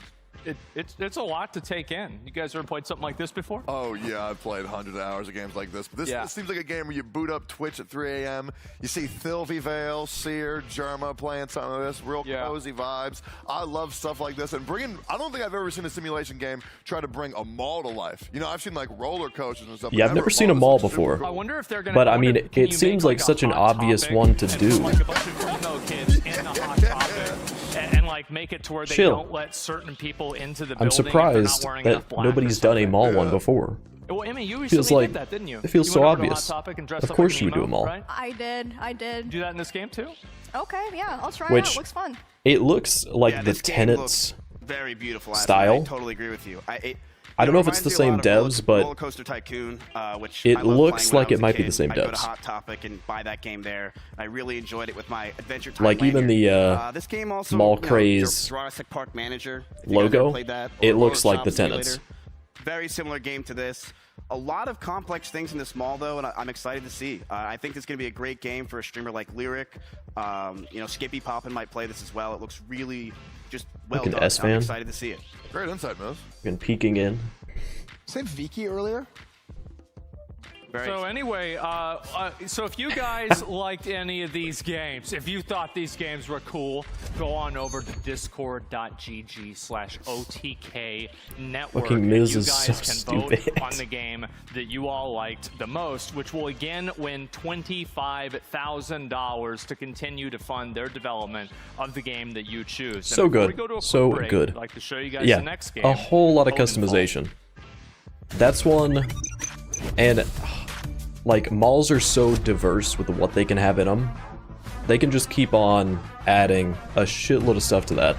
it's a lot to take in. You guys ever played something like this before? Oh, yeah, I've played hundreds of hours of games like this. But this seems like a game where you boot up Twitch at 3 a.m. You see Thilvy Vale, Seer, Germa playing some of this. Real cozy vibes. I love stuff like this. And I don't think I've ever seen a simulation game try to bring a mall to life. You know, I've seen like roller coasters and stuff. Yeah, I've never seen a mall before. I wonder if they're gonna. But I mean, it seems like such an obvious one to do. Like a bunch of emo kids in the hot topic, and like make it to where they don't let certain people into the building. I'm surprised that nobody's done a mall one before. Well, Emmy, you Feels recently like did that, didn't you? it feels You so went over to obvious. Hot Topic and dressed Of up course like you an would do emo, a mall. right? I did. Do that in this game too? Okay, yeah, I'll try it Which out. Looks fun. it looks like the this game Tenants looks very beautiful. style. I totally agree with you. I don't know if it's the same devs, but Roller Coaster Tycoon, which it I loved looks playing when like I it was a might be kid. the same I'd go to devs. Hot Topic and buy that game there. I really enjoyed it with my Adventure Time. Like even the this game also, Mall Craze Jurassic Park Manager if you guys ever logo, played that, or it looks Roller like the Shop Tenants. Simulator. Very similar game to this. A lot of complex things in this mall, though, and I'm excited to see. I think it's going to be a great game for a streamer like Lyric. Skippy Poppin might play this as well. It looks really just well Like an done. S-fan. I'm excited to see it. Great insight, Moose. Been peeking in. Say Vicky earlier? So anyway, so if you guys liked any of these games, if you thought these games were cool, go on over to discord.gg/OTK network. Fucking Miz you is guys so can vote stupid. on the game that you all liked the most, which will again win $25,000 to continue to fund their development of the game that you choose. So and before good. we go to a So quick break, good. I'd like to show you guys Yeah, the next game. a whole lot of Odin customization. That's one, and like malls are so diverse with what they can have in them. They can just keep on adding a shitload of stuff to that.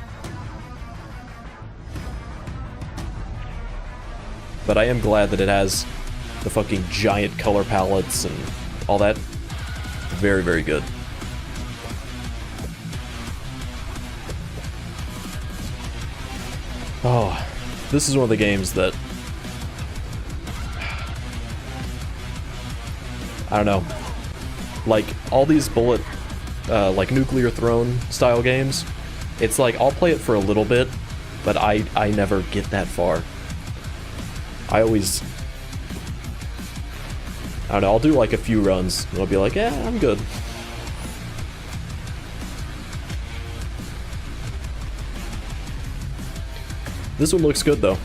but I am glad that it has the fucking giant color palettes and all that. Very, very good. Oh, this is one of the games that... I don't know. Like, all these bullet, like Nuclear Throne style games, it's like, I'll play it for a little bit, but I never get that far. I always... I don't know, I'll do like a few runs, and I'll be like, yeah, I'm good. This one looks good, though.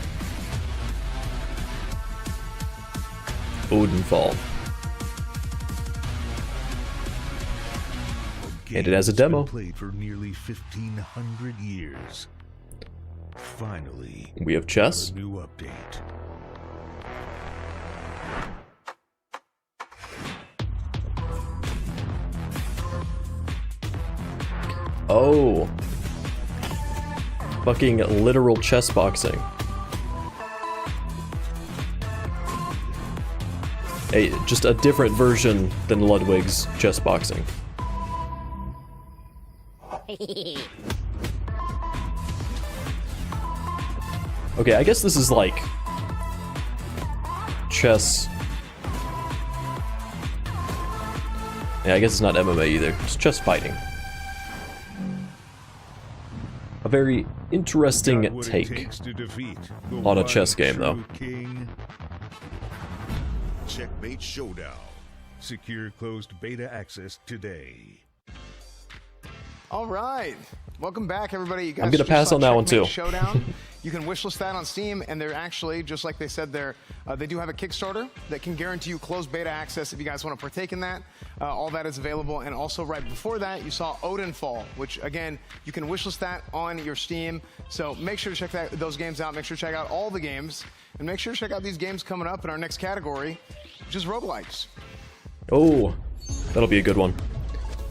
Odenfall. And it has a demo. Played for nearly 1,500 years. Finally, we have chess. A new update. Oh. Fucking literal chess boxing. Just a different version than Ludwig's chess boxing. Okay, I guess this is like chess. Yeah, I guess it's not MMA either. It's chess fighting. A very interesting take on a chess game, though. Checkmate Showdown. Secure closed beta access today. All right, welcome back, everybody. You guys I'm gonna pass on that one too. Showdown. You can wishlist that on Steam, and they're actually, just like they said there, they do have a Kickstarter that can guarantee you closed beta access if you guys want to partake in that. All that is available, and also right before that, you saw Odenfall, which again, you can wishlist that on your Steam. So make sure to check those games out. Make sure to check out all the games, and make sure to check out these games coming up in our next category, which is roguelikes. Oh, that'll be a good one.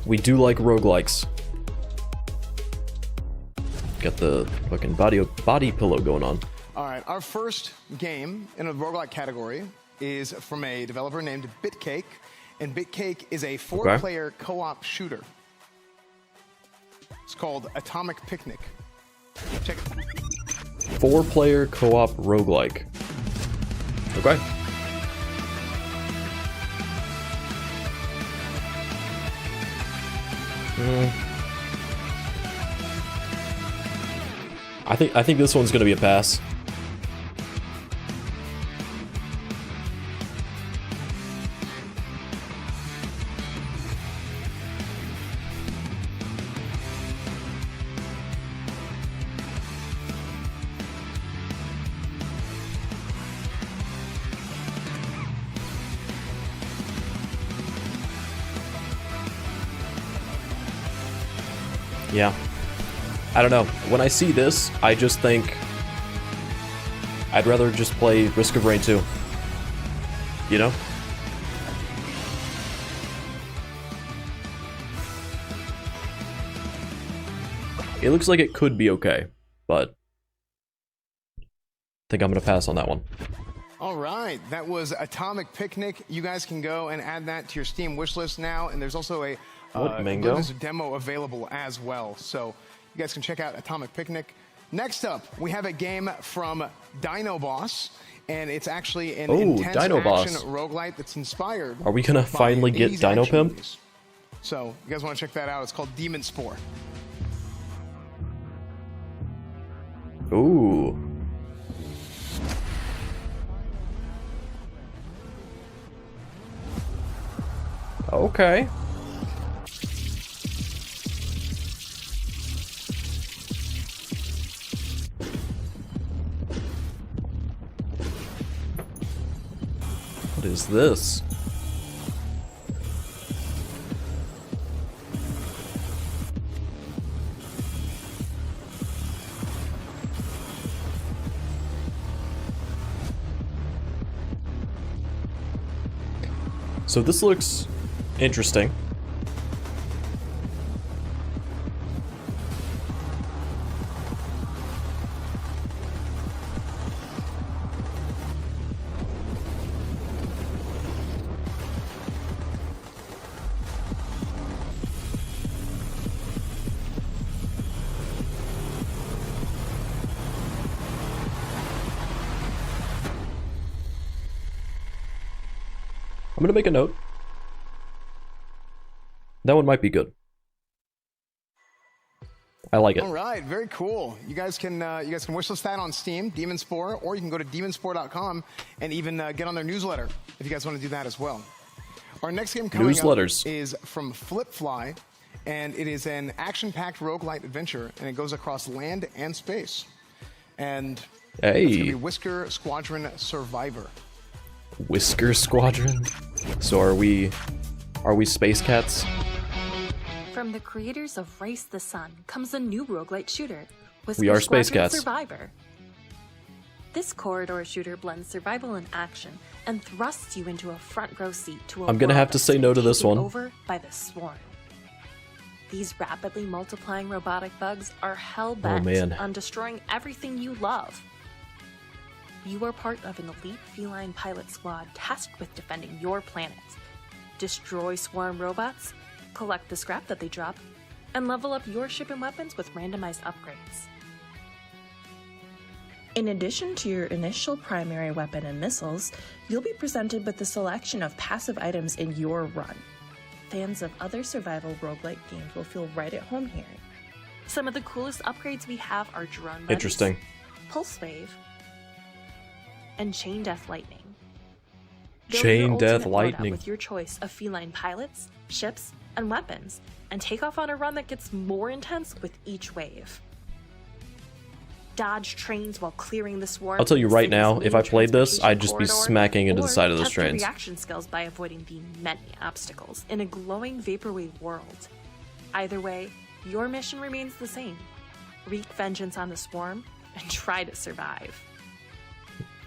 We do like roguelikes. Got the fucking body pillow going on. All right, our first game in the roguelike category is from a developer named Bitcake, and Bitcake is a 4-player co-op shooter. It's called Atomic Picnic. Check it. 4-player co-op roguelike. Okay. I think this one's gonna be a pass. Yeah. I don't know. When I see this, I just think I'd rather just play Risk of Rain 2. You know? It looks like it could be okay, but I think I'm gonna pass on that one. All right, that was Atomic Picnic. You guys can go and add that to your Steam wishlist now, and there's also a there's a demo available as well. So you guys can check out Atomic Picnic. Next up, we have a game from Dino Boss, and it's actually an intense action roguelite that's inspired. Are we gonna finally get Dino Pimp? Movies. So you guys want to check that out? It's called Demon Spore. Ooh. Okay. What is this? So this looks interesting. I'm gonna make a note. That one might be good. I like it. All right, very cool. You guys can wishlist that on Steam, Demon Spore, or you can go to demonspore.com and even get on their newsletter if you guys want to do that as well. Our next game coming up is from Flipfly, and it is an action-packed roguelite adventure, and it goes across land and space. And it's gonna be Whisker Squadron Survivor. Whisker Squadron? So are we space cats? From the creators of Race the Sun comes a new roguelite shooter, Whisker We are space Squadron cats. Survivor. This corridor shooter blends survival and action and thrusts you into a front row seat to a I'm gonna world have to that's say no to this taken one. over by the Swarm. These rapidly multiplying robotic bugs are hell-bent man. on destroying everything you love. You are part of an elite feline pilot squad tasked with defending your planet. Destroy Swarm robots, collect the scrap that they drop, and level up your ship and weapons with randomized upgrades. In addition to your initial primary weapon and missiles, you'll be presented with a selection of passive items in your run. Fans of other survival roguelike games will feel right at home here. Some of the coolest upgrades we have are Drone Buddies, Interesting. Pulse Wave, and Chain Death Lightning. Chain Build your Death ultimate loadout Lightning. with your choice of feline pilots, ships, and weapons, and take off on a run that gets more intense with each wave. Dodge trains while clearing the swarm. I'll tell you from the right now, city's if I main played this, transportation I'd just be corridor, smacking into the or side of those test your trains. reaction skills by avoiding the many obstacles in a glowing vaporwave world. Either way, your mission remains the same: wreak vengeance on the swarm and try to survive.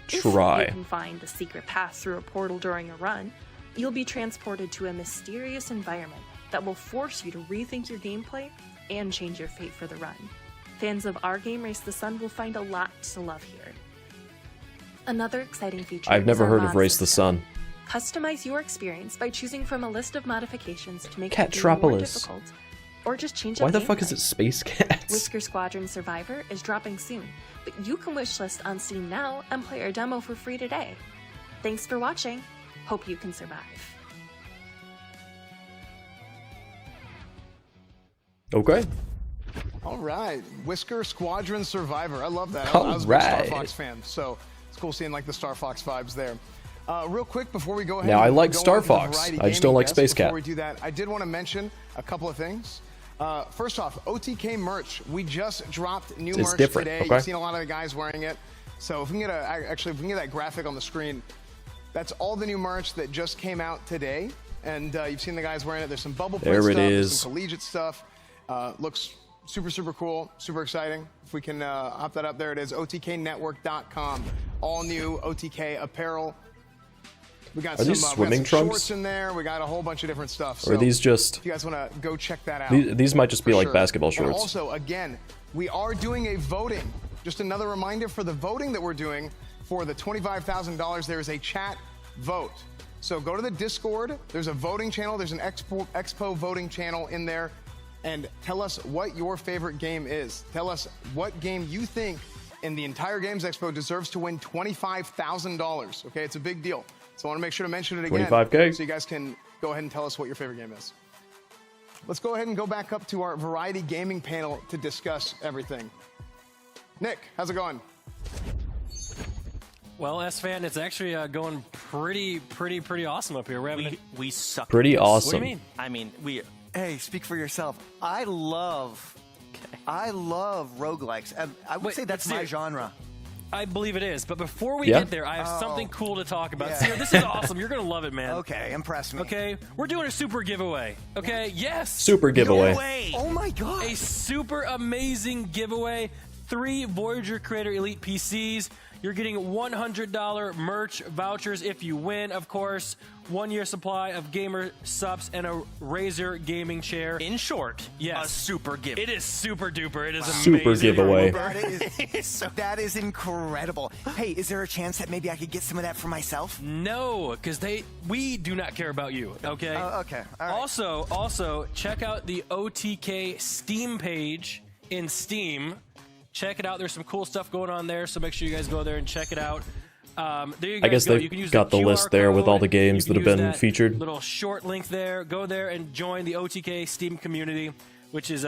If you can find the secret path through a portal during a run, you'll be transported to a mysterious environment that will force you to rethink your gameplay and change your fate for the run. Fans of our game Race the Sun will find a lot to love here. Another exciting feature I've is never our heard of mod Race the system. Sun. Customize your experience by choosing from a list of modifications to make the game more Catropolis. difficult, or just change Why up the fuck gameplay. is it Space Cats? Whisker Squadron Survivor is dropping soon, but you can wishlist on Steam now and play our demo for free today. Thanks for watching. Hope you can survive. Okay. All right, Whisker Squadron Survivor. I love that. All I was a big Star right. Fox fan, so it's cool seeing like the Star Fox vibes there. Real quick before we go ahead. Now, I and like go Star on to the Fox. Variety I just Gaming don't like Desk, Space Cat. Before we do that, I did want to mention a couple of things. First off, OTK merch. We just dropped new It's merch different, today. okay? You've seen a lot of the guys wearing it. So if we can get if we can get that graphic on the screen, that's all the new merch that just came out today. And you've seen the guys wearing it. There's some bubble plate There stuff. it There's is. some collegiate stuff. Looks super cool, super exciting. If we can hop that up, there it is, OTKnetwork.com. All new OTK apparel. We got Are some, these we got swimming some trunks? shorts in there. We got a whole bunch of different stuff. Or are these just- If you guys want to go check that out. These might just be for like sure. basketball And shorts. also, again, we are doing a voting. Just another reminder for the voting that we're doing for the $25,000. There is a chat vote. So go to the Discord. There's a voting channel. There's an Expo voting channel in there. And tell us what your favorite game is. Tell us what game you think in the entire Games Expo deserves to win $25,000. Okay, it's a big deal. So I want to make sure to mention it again. 25K. So you guys can go ahead and tell us what your favorite game is. Let's go ahead and go back up to our Variety Gaming panel to discuss everything. Nick, how's it going? Well, S-Fan, it's actually going pretty awesome up here. We're having we suck. Pretty at this. awesome. What do you mean? I mean, we. Hey, speak for yourself. I love roguelikes. I would say that's my genre. I believe it is, but before we Yeah? get there, I have something cool to talk about. Yeah. Sierra, this is awesome. You're gonna love it, man. Okay, impress me. Okay, we're doing a super giveaway. Okay, yes. Super giveaway. No way. Oh my god. A super amazing giveaway. 3 Voyager Creator Elite PCs. You're getting $100 merch vouchers if you win, of course. 1 year supply of gamer subs and a Razer gaming chair. In short, yes, a super gift. It is super duper. It is Super amazing. giveaway. That is incredible. Hey, is there a chance that maybe I could get some of that for myself? No, because we do not care about you. Okay. Okay. All right. Also, check out the OTK Steam page in Steam. Check it out. There's some cool stuff going on there, so make sure you guys go there and check it out. There you I guess go. they've You can use got the QR list there with all the code. games You that can have use been that featured. Little short link there. Go there and join the OTK Steam community, which is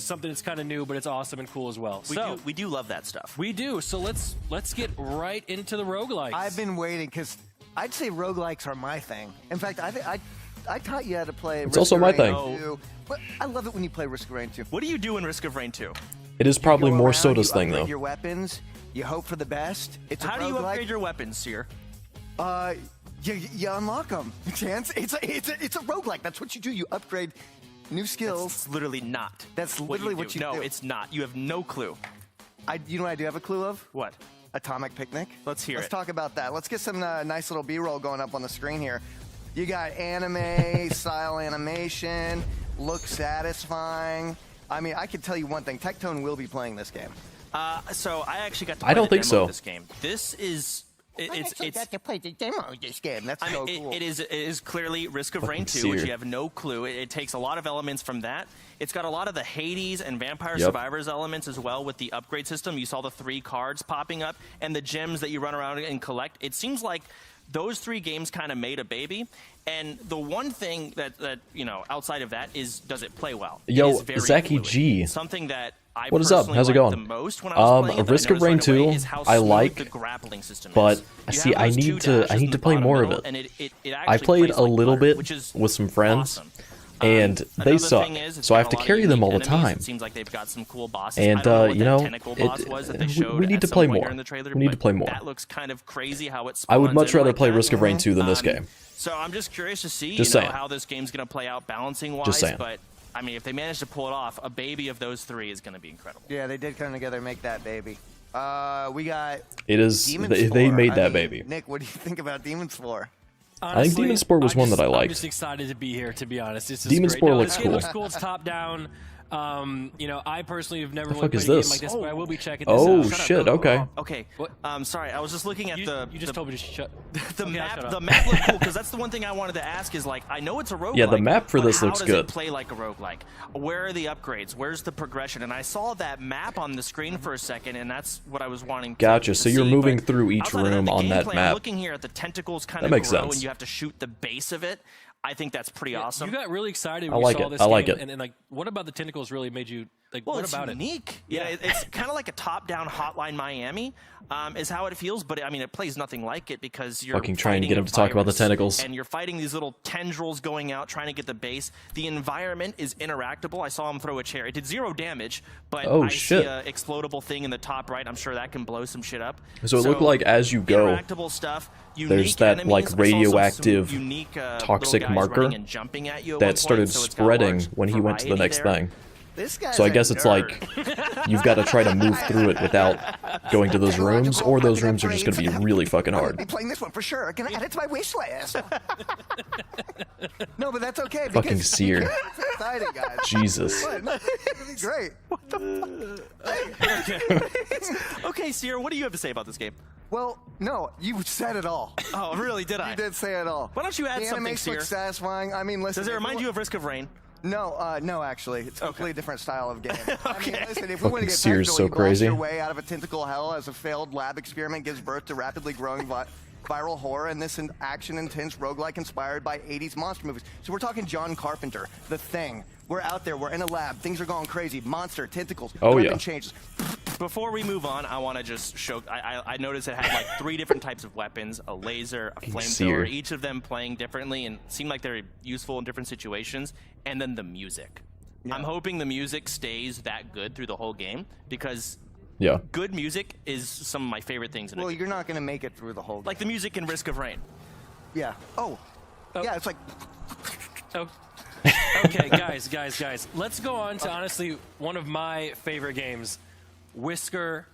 something that's kind of new, but it's awesome and cool as well. We do love that stuff. We do. So let's get right into the roguelikes. I've been waiting because I'd say roguelikes are my thing. In fact, I taught you how to play. It's also my thing. 2, but I love it when you play Risk of Rain 2. What do you do in Risk of Rain 2? It is probably more around, Soda's you thing, upgrade though. Your weapons. You hope for the best. It's How a do you roguelike. upgrade your weapons, Seer? You unlock them. Chance. It's a roguelike. That's what you do. You upgrade new skills. That's literally not. That's literally what you do. No, it's not. You have no clue. You know what I do have a clue of? What? Atomic Picnic. Let's hear Let's it. talk about that. Let's get some nice little B-roll going up on the screen here. You got anime style animation, look satisfying. I mean, I can tell you one thing. Tectone will be playing this game. So I actually got to play I don't the think demo so. of this game. This is it's got to play the demo of this game. That's so cool. It is clearly Risk of Rain 2, Fucking which Seer. you have no clue. It takes a lot of elements from that. It's got a lot of the Hades and Vampire Yep. Survivors elements as well with the upgrade system. You saw the 3 cards popping up and the gems that you run around and collect. It seems like those 3 games kind of made a baby. And the one thing that outside of that is, does it play well? Yo, It is very Zaki fluid. G. Something that I What is up? personally How's it liked going? the most when I was playing it, that I Risk of noticed Rain right away 2, is how I smooth like, the grappling system but is. You see, have I those 2 need to dashes in the play bottom more of middle, it. and it I actually played plays a like little butter, bit which is with some friends, awesome. and they Another suck, thing is, it's so I got have a to lot of carry them all the unique enemies. time. It seems like they've got some cool bosses. And I don't know what you that know, tentacle boss was that they showed we need at to some play point more. during the trailer, We need to but play more. That looks kind of crazy how it I would spawns much in rather like play that. Risk of Rain 2 than this game. So I'm just curious to see, Just saying. how this game's going to play out balancing-wise. Just saying. But I mean, if they manage to pull it off, a baby of those 3 is going to be incredible. Yeah, they did come together and make that baby. We got It is. Demon's They Spore. made I that mean, baby. Nick, what do you think about Demon's Spore? I think Demon Spore was one that I I'm liked. just excited to be here, to be honest. This is Demon great. Spore No, looks this game cool. looks cool. It's top down. I personally have never The really fuck played is a game this? like this, but I will be checking this Oh out. shit! Okay. Okay. Sorry, I was just looking at the. You just told me to shut. The Okay, I'll shut map. up. The map looked cool because that's the one thing I wanted to ask is like I know it's a roguelike. Yeah, the map for but this how looks does good. It play like a roguelike? Where are the upgrades? Where's the progression? And I saw that map on the screen for a second, and that's what I was wanting. Gotcha. To So you're see. moving But through each outside of room the on that gameplay, I'm map. looking here at the tentacles kind That of makes grow, sense. and you have to shoot the base of it. I think that's pretty awesome. You got really excited I when like you saw it. this I like game, it. and like, what about the tentacles really made you like? Well, what it's about unique. it? Yeah, it's kind of like a top-down Hotline Miami, is how it feels. But I mean, it plays nothing like it because you're Fucking trying to fighting get a him to talk about the virus, tentacles. and you're fighting these little tendrils going out, trying to get the base. The environment is interactable. I saw him throw a chair. It did 0 damage, but Oh, I shit. see a explodable thing in the top right. I'm sure that can blow some shit up. So it looked like as you go, interactable stuff. there's Unique that enemies. like I saw some radioactive unique, toxic little guys marker running and jumping at you at one that started point, so it's got spreading large when he went to the variety next there. thing. This guy's So I a guess it's nerd. like you've got to try to move through it without going to those rooms, or those rooms are just going to be really fucking I'm gonna hard. be playing this one for sure. Can I add it to my wish list? No, but that's okay. Fucking because Seer. It's exciting, guys. Jesus. What? It'll be great. What Okay, Seer, what do you have to say about this game? Well, no, you said it all. Oh, really? Did I? You did say it all. Why don't you add the something, animation Seer? looks satisfying. I mean, listen. Does it remind you of Risk of Rain? No, no, actually, it's a completely different style of game. I mean, listen, if we want to Fucking get Seer's technical, so you blast crazy. your way out of a tentacle hell as a failed lab experiment gives birth to rapidly growing viral horror, and this action-intense roguelike inspired by 80s monster movies. So we're talking John Carpenter, The Thing. We're out there, we're in a lab, things are going crazy, monster, tentacles, Oh, weapon yeah. changes. Before we move on, I want to just show. I noticed it had like 3 different types of weapons: a laser, a Fucking Seer. flamethrower. Each of them playing differently and seemed like they're useful in different situations. And then the music. I'm hoping the music stays that good through the whole game because Yeah. good music is some of my favorite things in a Well, game. you're not going to make it through the whole game. Like the music in Risk of Rain. Yeah. Oh. Yeah, it's like... Oh. Okay, guys. Let's go on to honestly one of my favorite games, Whisker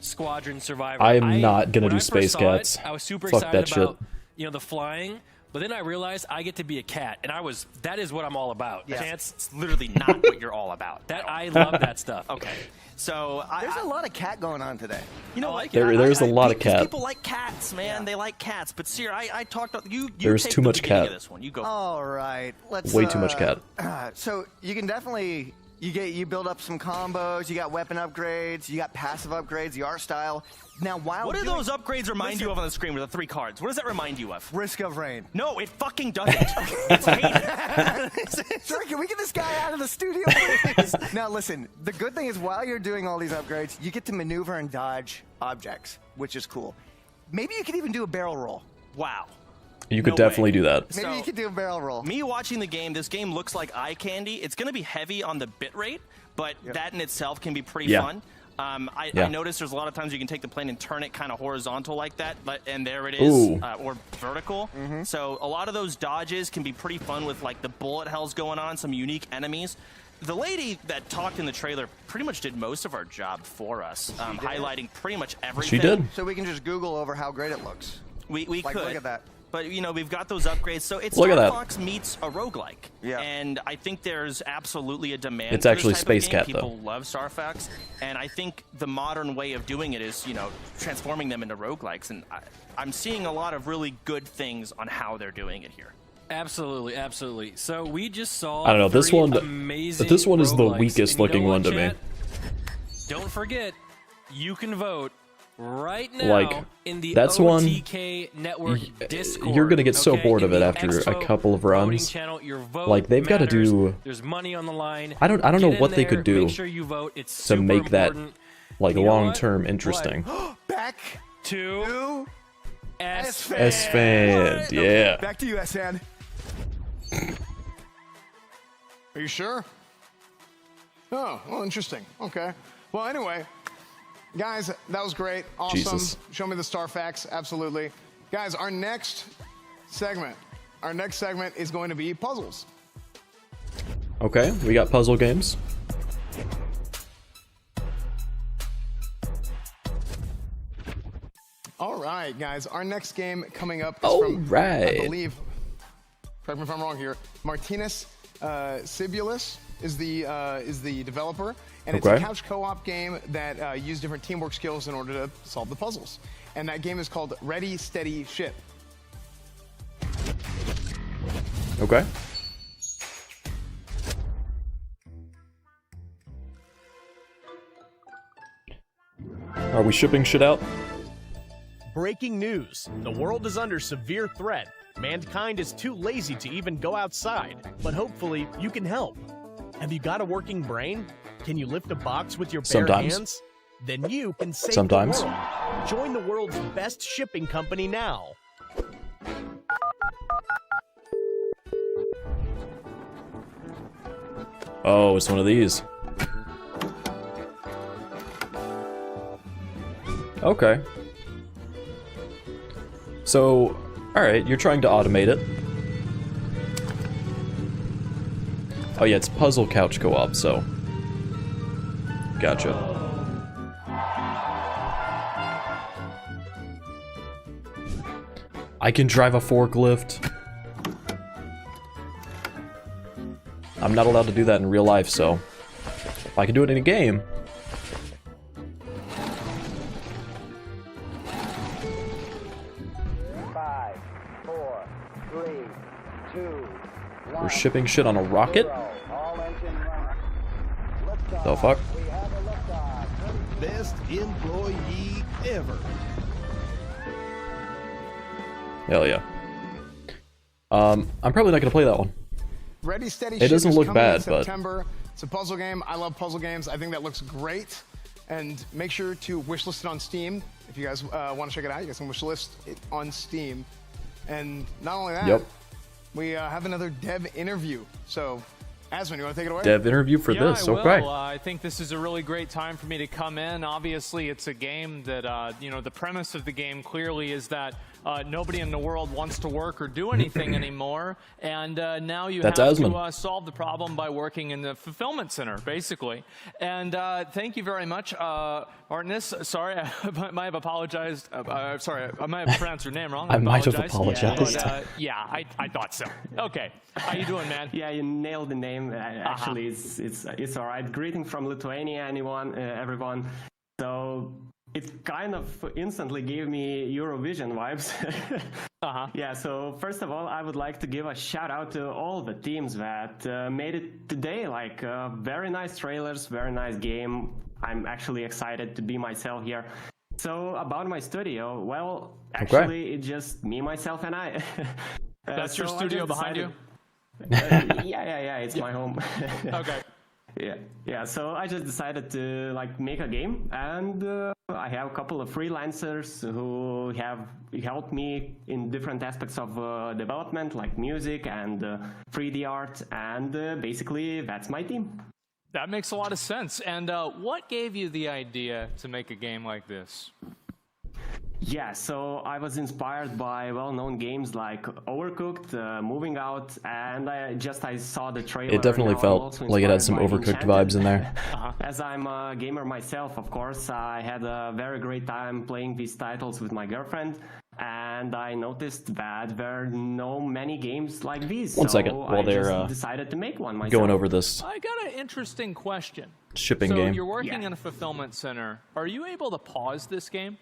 Squadron Survivor. I am not gonna when do I first Space saw Cats. it, I was super Fuck excited that about shit. the flying, but then I realized I get to be a cat, and that is what I'm all about. Yeah. Chance, It's literally not what you're all about. that I love that stuff. Okay. So There's a lot of cat going on today. You know what? There's a lot of because cat. People like cats, man. They like cats. But Seer, I talked about you. There's take too the much beginning cat. Of this one. You go. All right, let's. Way too much cat. So you can definitely You build up some combos, you got weapon upgrades, you got passive upgrades, the art style. Now, while what do those upgrades remind you of on the screen with the 3 cards? What does that remind you of? Risk of Rain. No, it fucking doesn't. It's Sorry, can we get this guy out of the studio, please? Now, listen, the good thing is while you're doing all these upgrades, you get to maneuver and dodge objects, which is cool. Maybe you could even do a barrel roll. Wow. You could definitely do that. Maybe you could do a barrel roll. Me watching the game, this game looks like eye candy. It's going to be heavy on the bit rate, but that in itself can be pretty fun. I noticed there's a lot of times you can take the plane and turn it kind of horizontal like that, and there it is, or vertical. So a lot of those dodges can be pretty fun with like the bullet hells going on, some unique enemies. The lady that talked in the trailer pretty much did most of our job for us, highlighting pretty much everything. She did. So we can just Google over how great it looks. We like, could. Look at that. But, you know, we've got those upgrades. So it's Look at Star that. Fox meets a roguelike. Yeah. And I think there's absolutely a demand It's for actually this type Space of game. Cat, People though. love Star Fox. And I think the modern way of doing it is, you know, transforming them into roguelikes. And I'm seeing a lot of really good things on how they're doing it here. Absolutely, absolutely. So we just saw I don't know. This 3 one amazing is the roguelikes. weakest And you know looking what, one to me. chat? Don't forget, you can vote right now Like, in the that's one- OTK Network Discord. You're gonna get so okay? bored of In it the after a Expo couple of voting runs. channel, your vote Like, they've got to matters. do. There's money on the line. I don't know Get in what they there, could do Make sure you vote. It's to super make that important. like You know long what? term interesting. Back to S-Fan. S-Fan, yeah. Back to you, S-Fan. Are you sure? Oh, well, interesting. Okay. Well, anyway, guys, that was great. Awesome. Jesus. Show me the star facts. Absolutely. Guys, our next segment is going to be puzzles. Okay, we got puzzle games. All right, guys, our next game coming up is from, I believe, correct me if I'm wrong here, Martinez Cibulis is the developer, and it's a couch co-op game that uses different teamwork skills in order to solve the puzzles. And that game is called Ready, Steady, Ship. Okay. Are we shipping shit out? Breaking news. The world is under severe threat. Mankind is too lazy to even go outside, but hopefully you can help. Have you got a working brain? Can you lift a box with your bare Sometimes. hands? Then you can save Sometimes. the world. Join the world's best shipping company now. Oh, it's one of these. Okay. So, alright, you're trying to automate it. Oh yeah, it's puzzle couch co-op, so. Gotcha. I can drive a forklift. I'm not allowed to do that in real life, so if I can do it in a game. We're shipping shit on a rocket? The fuck? Best employee ever. Hell yeah. I'm probably not gonna play that one. Ready, Steady, It Ship doesn't is look coming in bad, but- September. It's a puzzle game. I love puzzle games. I think that looks great. And make sure to wishlist it on Steam. If you guys want to check it out, you guys can wishlist it on Steam. And not only that, we have another dev interview. So, Asmund, you want to take it away? Dev interview for this, I will. okay. I think this is a really great time for me to come in. Obviously, it's a game that, you know, the premise of the game clearly is that nobody in the world wants to work or do anything anymore. And now you That's have Asmund. to solve the problem by working in the fulfillment center, basically. And thank you very much, Martinez. Sorry, I might have apologized. Sorry, I might have pronounced your name wrong. I might have apologize. apologized. But, yeah, I thought so. Okay, how you doing, man? Yeah, you nailed the name. Actually, it's all right. Greeting from Lithuania, everyone. So it kind of instantly gave me Eurovision vibes. Yeah, so first of all, I would like to give a shout out to all the teams that made it today. Like, very nice trailers, very nice game. I'm actually excited to be myself here. So about my studio, well, actually, it's just me, myself, and I. That's your studio behind you? Yeah, it's my home. Okay. Yeah. So I just decided to like make a game, and I have a couple of freelancers who have helped me in different aspects of development, like music and 3D art, and basically that's my team. That makes a lot of sense. And what gave you the idea to make a game like this? Yeah, so I was inspired by well-known games like Overcooked, Moving Out, and I saw the trailer. It definitely felt like it had some Overcooked vibes in there. As I'm a gamer myself, of course, I had a very great time playing these titles with my girlfriend, and I noticed that there are no many games like these. One second, while they're decided to make one myself. going over this I got an interesting question. shipping so game. You're working in a fulfillment center. Are you able to pause this game?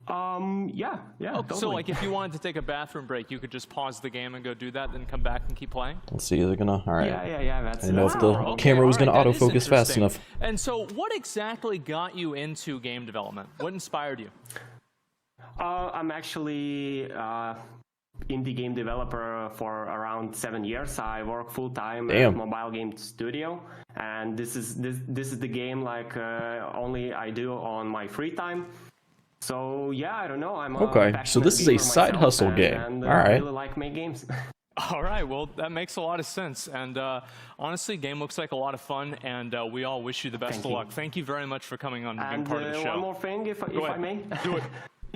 Yeah, totally. So like if you wanted to take a bathroom break, you could just pause the game and go do that, then come back and keep playing? Let's see, they're gonna... Alright. Yeah, that's I didn't know if the camera was gonna autofocus fast enough. And so what exactly got you into game development? What inspired you? I'm actually indie game developer for around 7 years. I work full-time at Mobile Game Studio, and this is the game like only I do on my free time. So yeah, I don't know. I'm Okay, so this is a side hustle game. And All right. I really like making games. All right, well, that makes a lot of sense. And honestly, game looks like a lot of fun, and we all wish you the best of luck. Thank you very much for coming on and being part of the show. One more thing, if I may. Do it.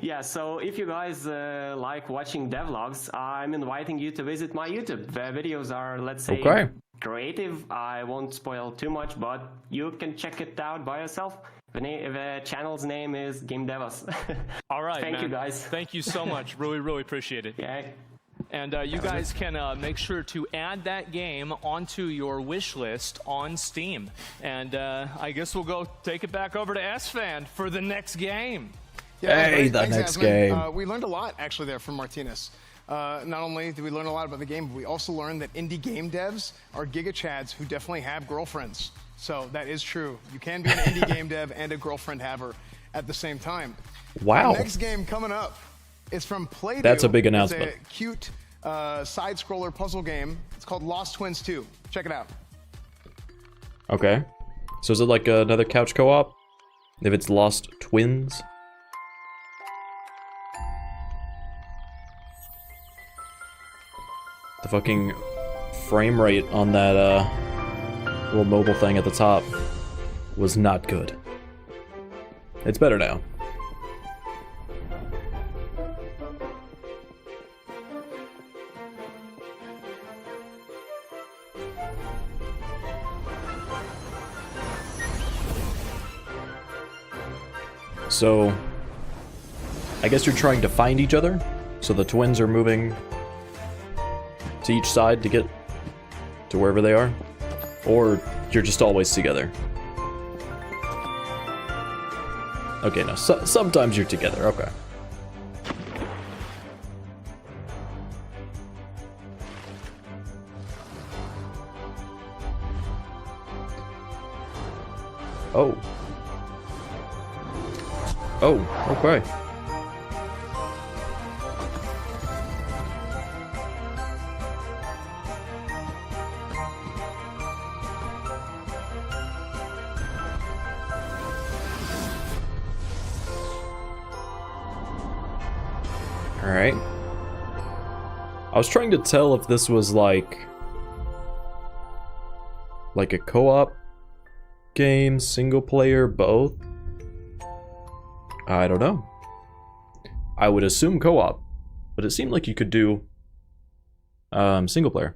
Yeah, so if you guys like watching devlogs, I'm inviting you to visit my YouTube. The videos are, let's say, creative. I won't spoil too much, but you can check it out by yourself. The channel's name is Game Devas. All right, Thank you, guys. Thank you so much. Really, really appreciate it. Yeah. And you guys can make sure to add that game onto your wish list on Steam. And I guess we'll go take it back over to S-Fan for the next game. Yeah, hey, the next game. We learned a lot, actually, there from Martinez. Not only did we learn a lot about the game, but we also learned that indie game devs are Giga Chads who definitely have girlfriends. So that is true. You can be an indie game dev and a girlfriend haver at the same time. Wow. The next game coming up is from Play-Doh. That's a big announcement. It's a cute side-scroller puzzle game. It's called Lost Twins 2. Check it out. Okay. So is it like another couch co-op? If it's Lost Twins? The fucking frame rate on that little mobile thing at the top was not good. It's better now. So, I guess you're trying to find each other? So the twins are moving to each side to get to wherever they are? Or you're just always together? Okay, no, sometimes you're together, okay. Oh. Oh, okay. Alright. I was trying to tell if this was like a co-op game, single player, both. I don't know. I would assume co-op, but it seemed like you could do single player.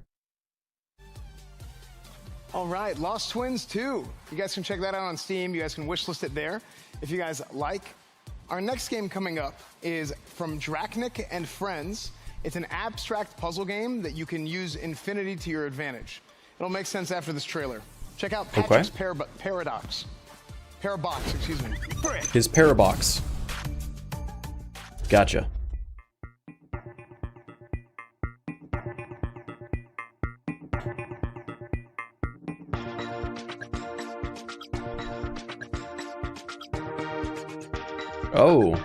All right, Lost Twins 2. You guys can check that out on Steam. You guys can wishlist it there if you guys like. Our next game coming up is from Drachnik and Friends. It's an abstract puzzle game that you can use infinity to your advantage. It'll make sense after this trailer. Check out Patrick's Paradox. Parabox, excuse me. His Parabox. Gotcha. Oh.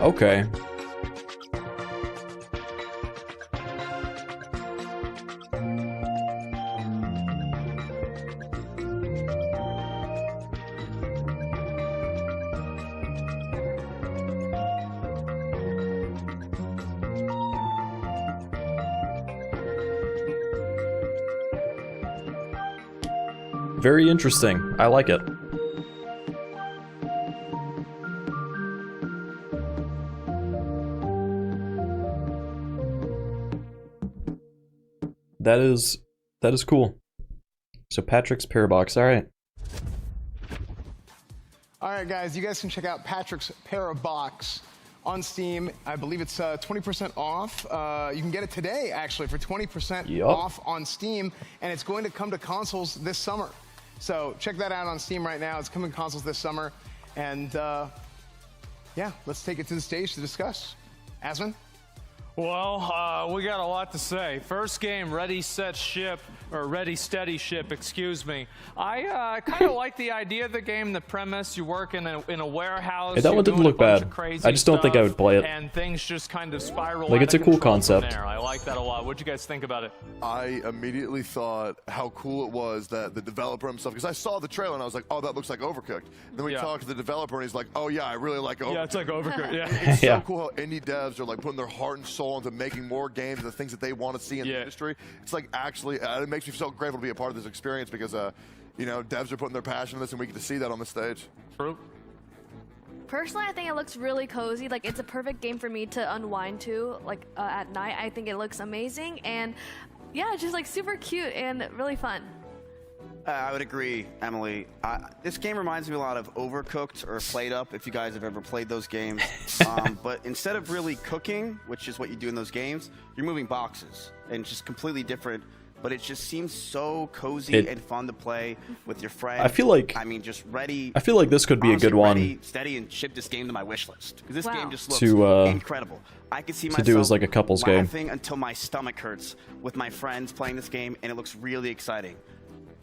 Okay. Very interesting. I like it. That is cool. So Patrick's Parabox, alright. Alright guys, you guys can check out Patrick's Parabox on Steam. I believe it's 20% off. You can get it today, actually, for 20% off on Steam, and it's going to come to consoles this summer. So check that out on Steam right now. It's coming to consoles this summer. And yeah, let's take it to the stage to discuss. Asmon? Well, we got a lot to say. First game, Ready, Set, Ship, or Ready, Steady, Ship, excuse me. I kind of like the idea of the game, the premise. You work in a warehouse. Hey, that one didn't look bad. I just don't think I would play it. And things just kind of spiral. Like, it's a cool concept. I like that a lot. What'd you guys think about it? I immediately thought how cool it was that the developer himself, because I saw the trailer and I was like, oh, that looks like Overcooked. And then we talked to the developer and he's like, oh yeah, I really like Overcooked. Yeah, it's like Overcooked, yeah. It's so cool how indie devs are like putting their heart and soul into making more games and the things that they want to see in the industry. It's like actually, it makes me so grateful to be a part of this experience because, you know, devs are putting their passion in this and we get to see that on the stage. True. Personally, I think it looks really cozy. Like, it's a perfect game for me to unwind to, like, at night. I think it looks amazing, and yeah, it's just like super cute and really fun. I would agree, Emily. This game reminds me a lot of Overcooked or Played Up, if you guys have ever played those games. But instead of really cooking, which is what you do in those games, you're moving boxes, and it's just completely different. But it just seems so cozy and fun to play with your friends. I feel like, I mean, just ready. I feel like this could be a good one. Ready, steady, and ship this game to my wish list because this game just looks incredible. I could see myself do as like a couples game. Laughing until my stomach hurts with my friends playing this game, and it looks really exciting.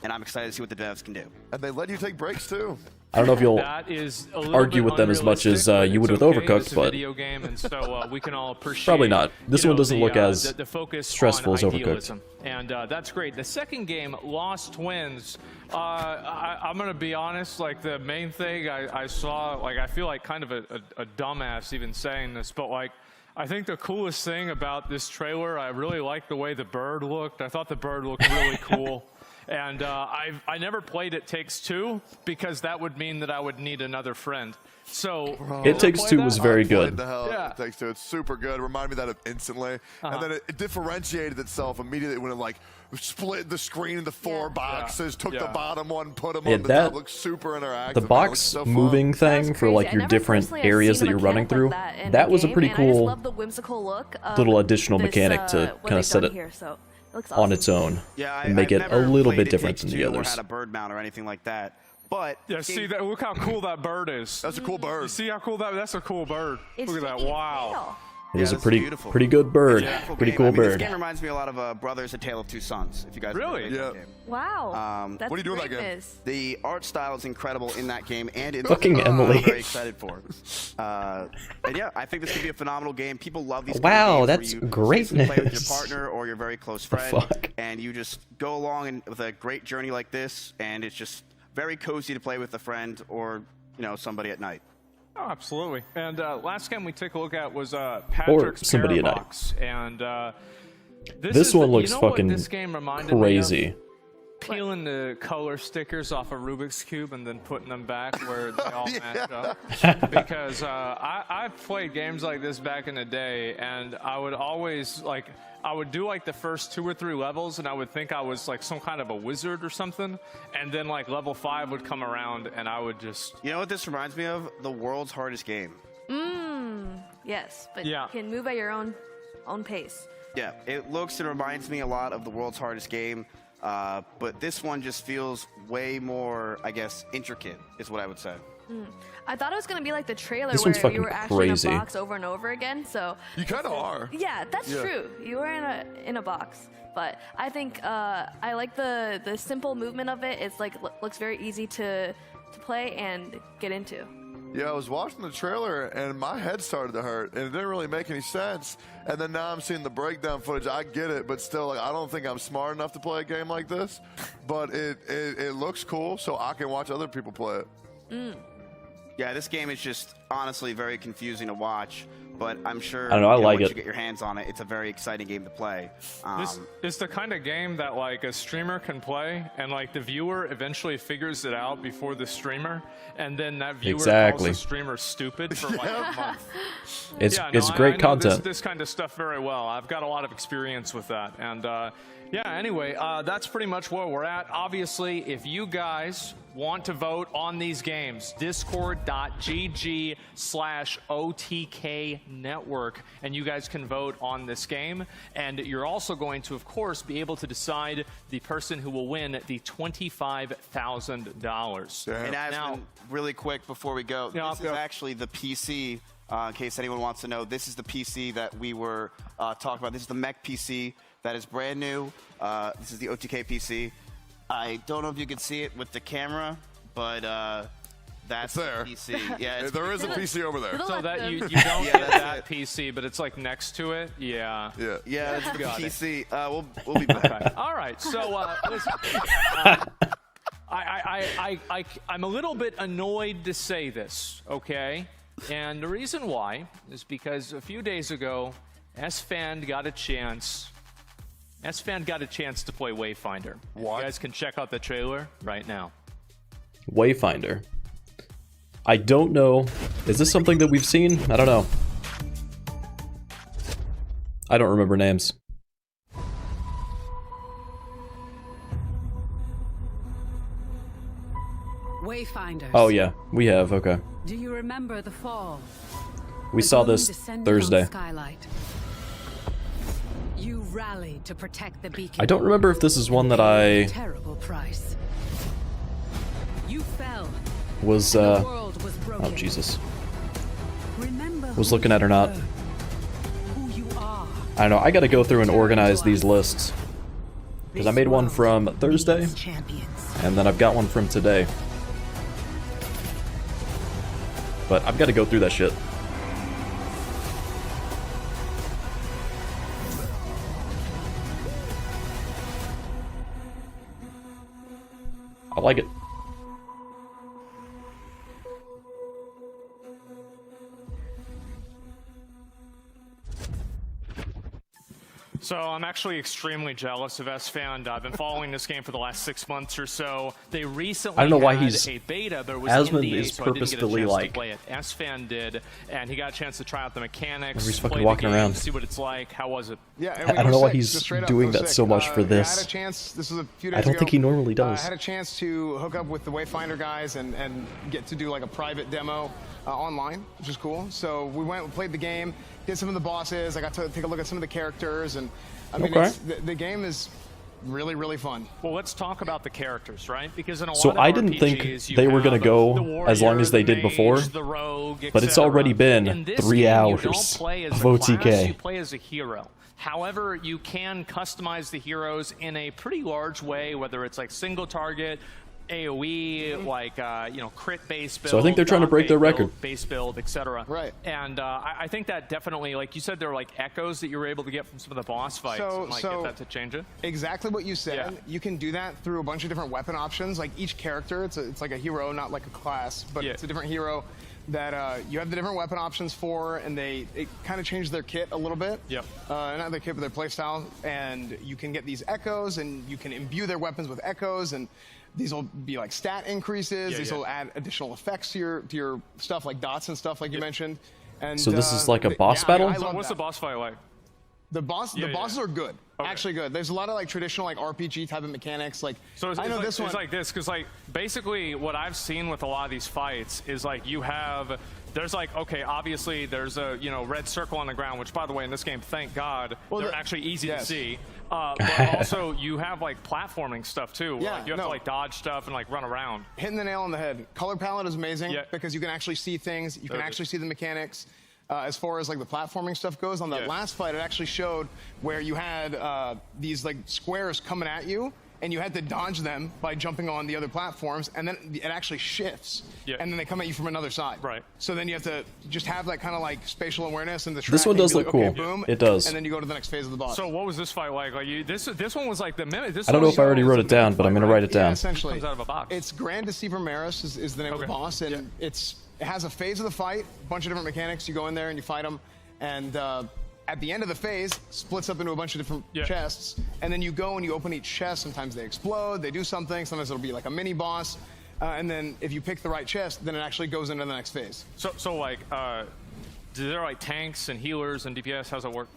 And I'm excited to see what the devs can do. And they let you take breaks too. I don't know if you'll argue with them as much as you would with Overcooked, but video game, and so we can all appreciate, probably not. This one doesn't look as the focus stressful as idealism. Overcooked. And that's great. The second game, Lost Twins, I'm going to be honest, like the main thing I saw, like I feel like kind of a dumbass even saying this, but like I think the coolest thing about this trailer, I really like the way the bird looked. I thought the bird looked really cool. And I never played It Takes Two because that would mean that I would need another friend. So It Takes Two was very good. It Takes Two. It's super good. It reminded me that of instantly. And then it differentiated itself immediately when it like split the screen into 4 boxes, took the bottom one, put them on the top. Looks super interactive. The box so moving thing for like your different areas that you're running through, that was a pretty cool little additional mechanic to kind of set it on its own and make it a little bit different than the others. Had a bird mount or anything like that, but see that. Look how cool that bird is. That's a cool bird. You see how cool that's a cool bird. Look at that! Wow. It is a pretty good bird. Pretty cool bird. This game reminds me a lot of Brothers: A Tale of Two Sons. If you guys really, wow. What do you do in that game? The art style is incredible in that game, and it's fucking Emily. I'm very excited for. And yeah, I think this could be a phenomenal game. People love these. Wow, kind of games that's where you greatness. Play with your partner or your very close friend, and you just go along with a great journey like this, and it's just very cozy to play with a friend or somebody at night. Oh, absolutely. And last game we took a look at was Patrick's Parabox. And this one looks fucking this game crazy. Peeling the color stickers off a Rubik's Cube and then putting them back where they all match up. Because I've played games like this back in the day, and I would always, like, I would do, like, the first 2 or 3 levels, and I would think I was, like, some kind of a wizard or something, and then, like, level 5 would come around, and I would just... You know what this reminds me of? The world's hardest game. Yes, but you can move at your own pace. Yeah, it looks and reminds me a lot of the world's hardest game. But this one just feels way more, I guess, intricate, is what I would say. I thought it was gonna be like the trailer This one's where you fucking were actually crazy. in a box over and over again. So you kind of are. Yeah, that's true. You were in a box, but I think I like the simple movement of it. It's like looks very easy to play and get into. Yeah, I was watching the trailer and my head started to hurt and it didn't really make any sense. And then now I'm seeing the breakdown footage. I get it, but still, like, I don't think I'm smart enough to play a game like this. But it looks cool, so I can watch other people play it. Yeah, this game is just honestly very confusing to watch, but I'm sure I don't know, I like once it. you get your hands on it, it's a very exciting game to play. This is the kind of game that like a streamer can play, and like the viewer eventually figures it out before the streamer, and then that viewer calls the streamer stupid for like a month. It's great I know content. This kind of stuff very well. I've got a lot of experience with that, and yeah. Anyway, that's pretty much where we're at. Obviously, if you guys want to vote on these games, discord.gg/OTK network, and you guys can vote on this game. And you're also going to, of course, be able to decide the person who will win the $25,000. And now, really quick before we go, this is actually the PC. In case anyone wants to know, this is the PC that we were talking about. This is the mech PC that is brand new. This is the OTK PC. I don't know if you can see it with the camera, but that's there. the PC. Yeah, there is a PC over there. So that you don't get that PC, but it's like next to it. Yeah. Yeah, it's the Got it. PC. We'll be back. Okay. All right. So listen, I'm a little bit annoyed to say this, okay? And the reason why is because a few days ago, S-Fan got a chance to play Wayfinder. What? You guys can check out the trailer right now. Wayfinder. I don't know. Is this something that we've seen? I don't know. I don't remember names. Wayfinders. Oh yeah, we have, okay. Do you remember the fall? We saw this Thursday. Skylight. You rallied to protect the beacon. I don't remember if this is one that I Terrible price. You fell. was oh Jesus. Was looking at or not. I don't know, I gotta go through and organize these lists. Because I made one from Thursday, and then I've got one from today. But I've got to go through that shit. I like it. So I'm actually extremely jealous of S-Fan. I've been following this game for the last 6 months or so. They recently I don't know why had he's a beta. There was Asmund NDA, is so I didn't get a purposefully chance like to play it. S-Fan did, and he got a chance to try out the mechanics, He's fucking play walking the game, around. see what it's like. How was it? Yeah, I don't know why he's doing that so much for I had a this. chance. This was a few days I don't ago. think he normally does. I had a chance to hook up with the Wayfinder guys and get to do like a private demo online, which is cool. So we went, played the game, did some of the bosses. I got to take a look at some of the characters, and I mean, Okay. the game is really, really fun. Well, let's talk about the characters, right? Because in a So lot of I didn't RPGs, think you they were have gonna go the warrior, as long as they the did before, mage, the rogue, but it's etc. already In been this 3 game, hours you don't play as of a class, OTK. you play as a hero. However, you can customize the heroes in a pretty large way, whether it's like single target, AoE, like crit base build. So I think they're trying to break their record. Base build, etc. Right. And I think that definitely, like you said, there were like echoes that you were able to get from some of the boss fights. So- and, like, so- get that to change it. Exactly what you said. Yeah. You can do that through a bunch of different weapon options. Like each character, it's like a hero, not like a class, but it's a different hero that you have the different weapon options for, and it kind of changed their kit a little bit. Yep. Not their kit, but their playstyle. And you can get these echoes, and you can imbue their weapons with echoes, and these will be like stat increases. These will add additional effects to your stuff, like dots and stuff, like you mentioned. And So this is like a boss battle? I love What's that. the boss fight like? The bosses are good. Actually good. There's a lot of like traditional like RPG type of mechanics. Like So I know this one. It's like this, because like basically what I've seen with a lot of these fights is like there's like, okay, obviously there's a red circle on the ground, which by the way in this game, thank God, they're actually easy to see. But also, you have like platforming stuff too. Yeah, like, you have to like dodge stuff and like run around. Hitting the nail on the head. Color palette is amazing because you can actually see things. You can actually see the mechanics. As far as like the platforming stuff goes, on that last fight, it actually showed where you had these like squares coming at you, and you had to dodge them by jumping on the other platforms, and then it actually shifts, and then they come at you from another side. Right. So then you have to just have that kind of like spatial awareness and the track. This one does like, look okay, cool. Boom, It does. And then you go to the next phase of the boss. So what was this fight like? Like this one was like the minute. This I don't know one if I already wrote it down, but I'm going to write it Yeah, down. essentially. Comes out of a box. It's Grand Deceiver Maris is the name of the boss, and it has a phase of the fight, a bunch of different mechanics. You go in there and you fight them, and at the end of the phase, splits up into a bunch of different chests, and then you go and you open each chest. Sometimes they explode, they do something. Sometimes it'll be like a mini boss, and then if you pick the right chest, then it actually goes into the next phase. So like, do there like tanks and healers and DPS? How's it work?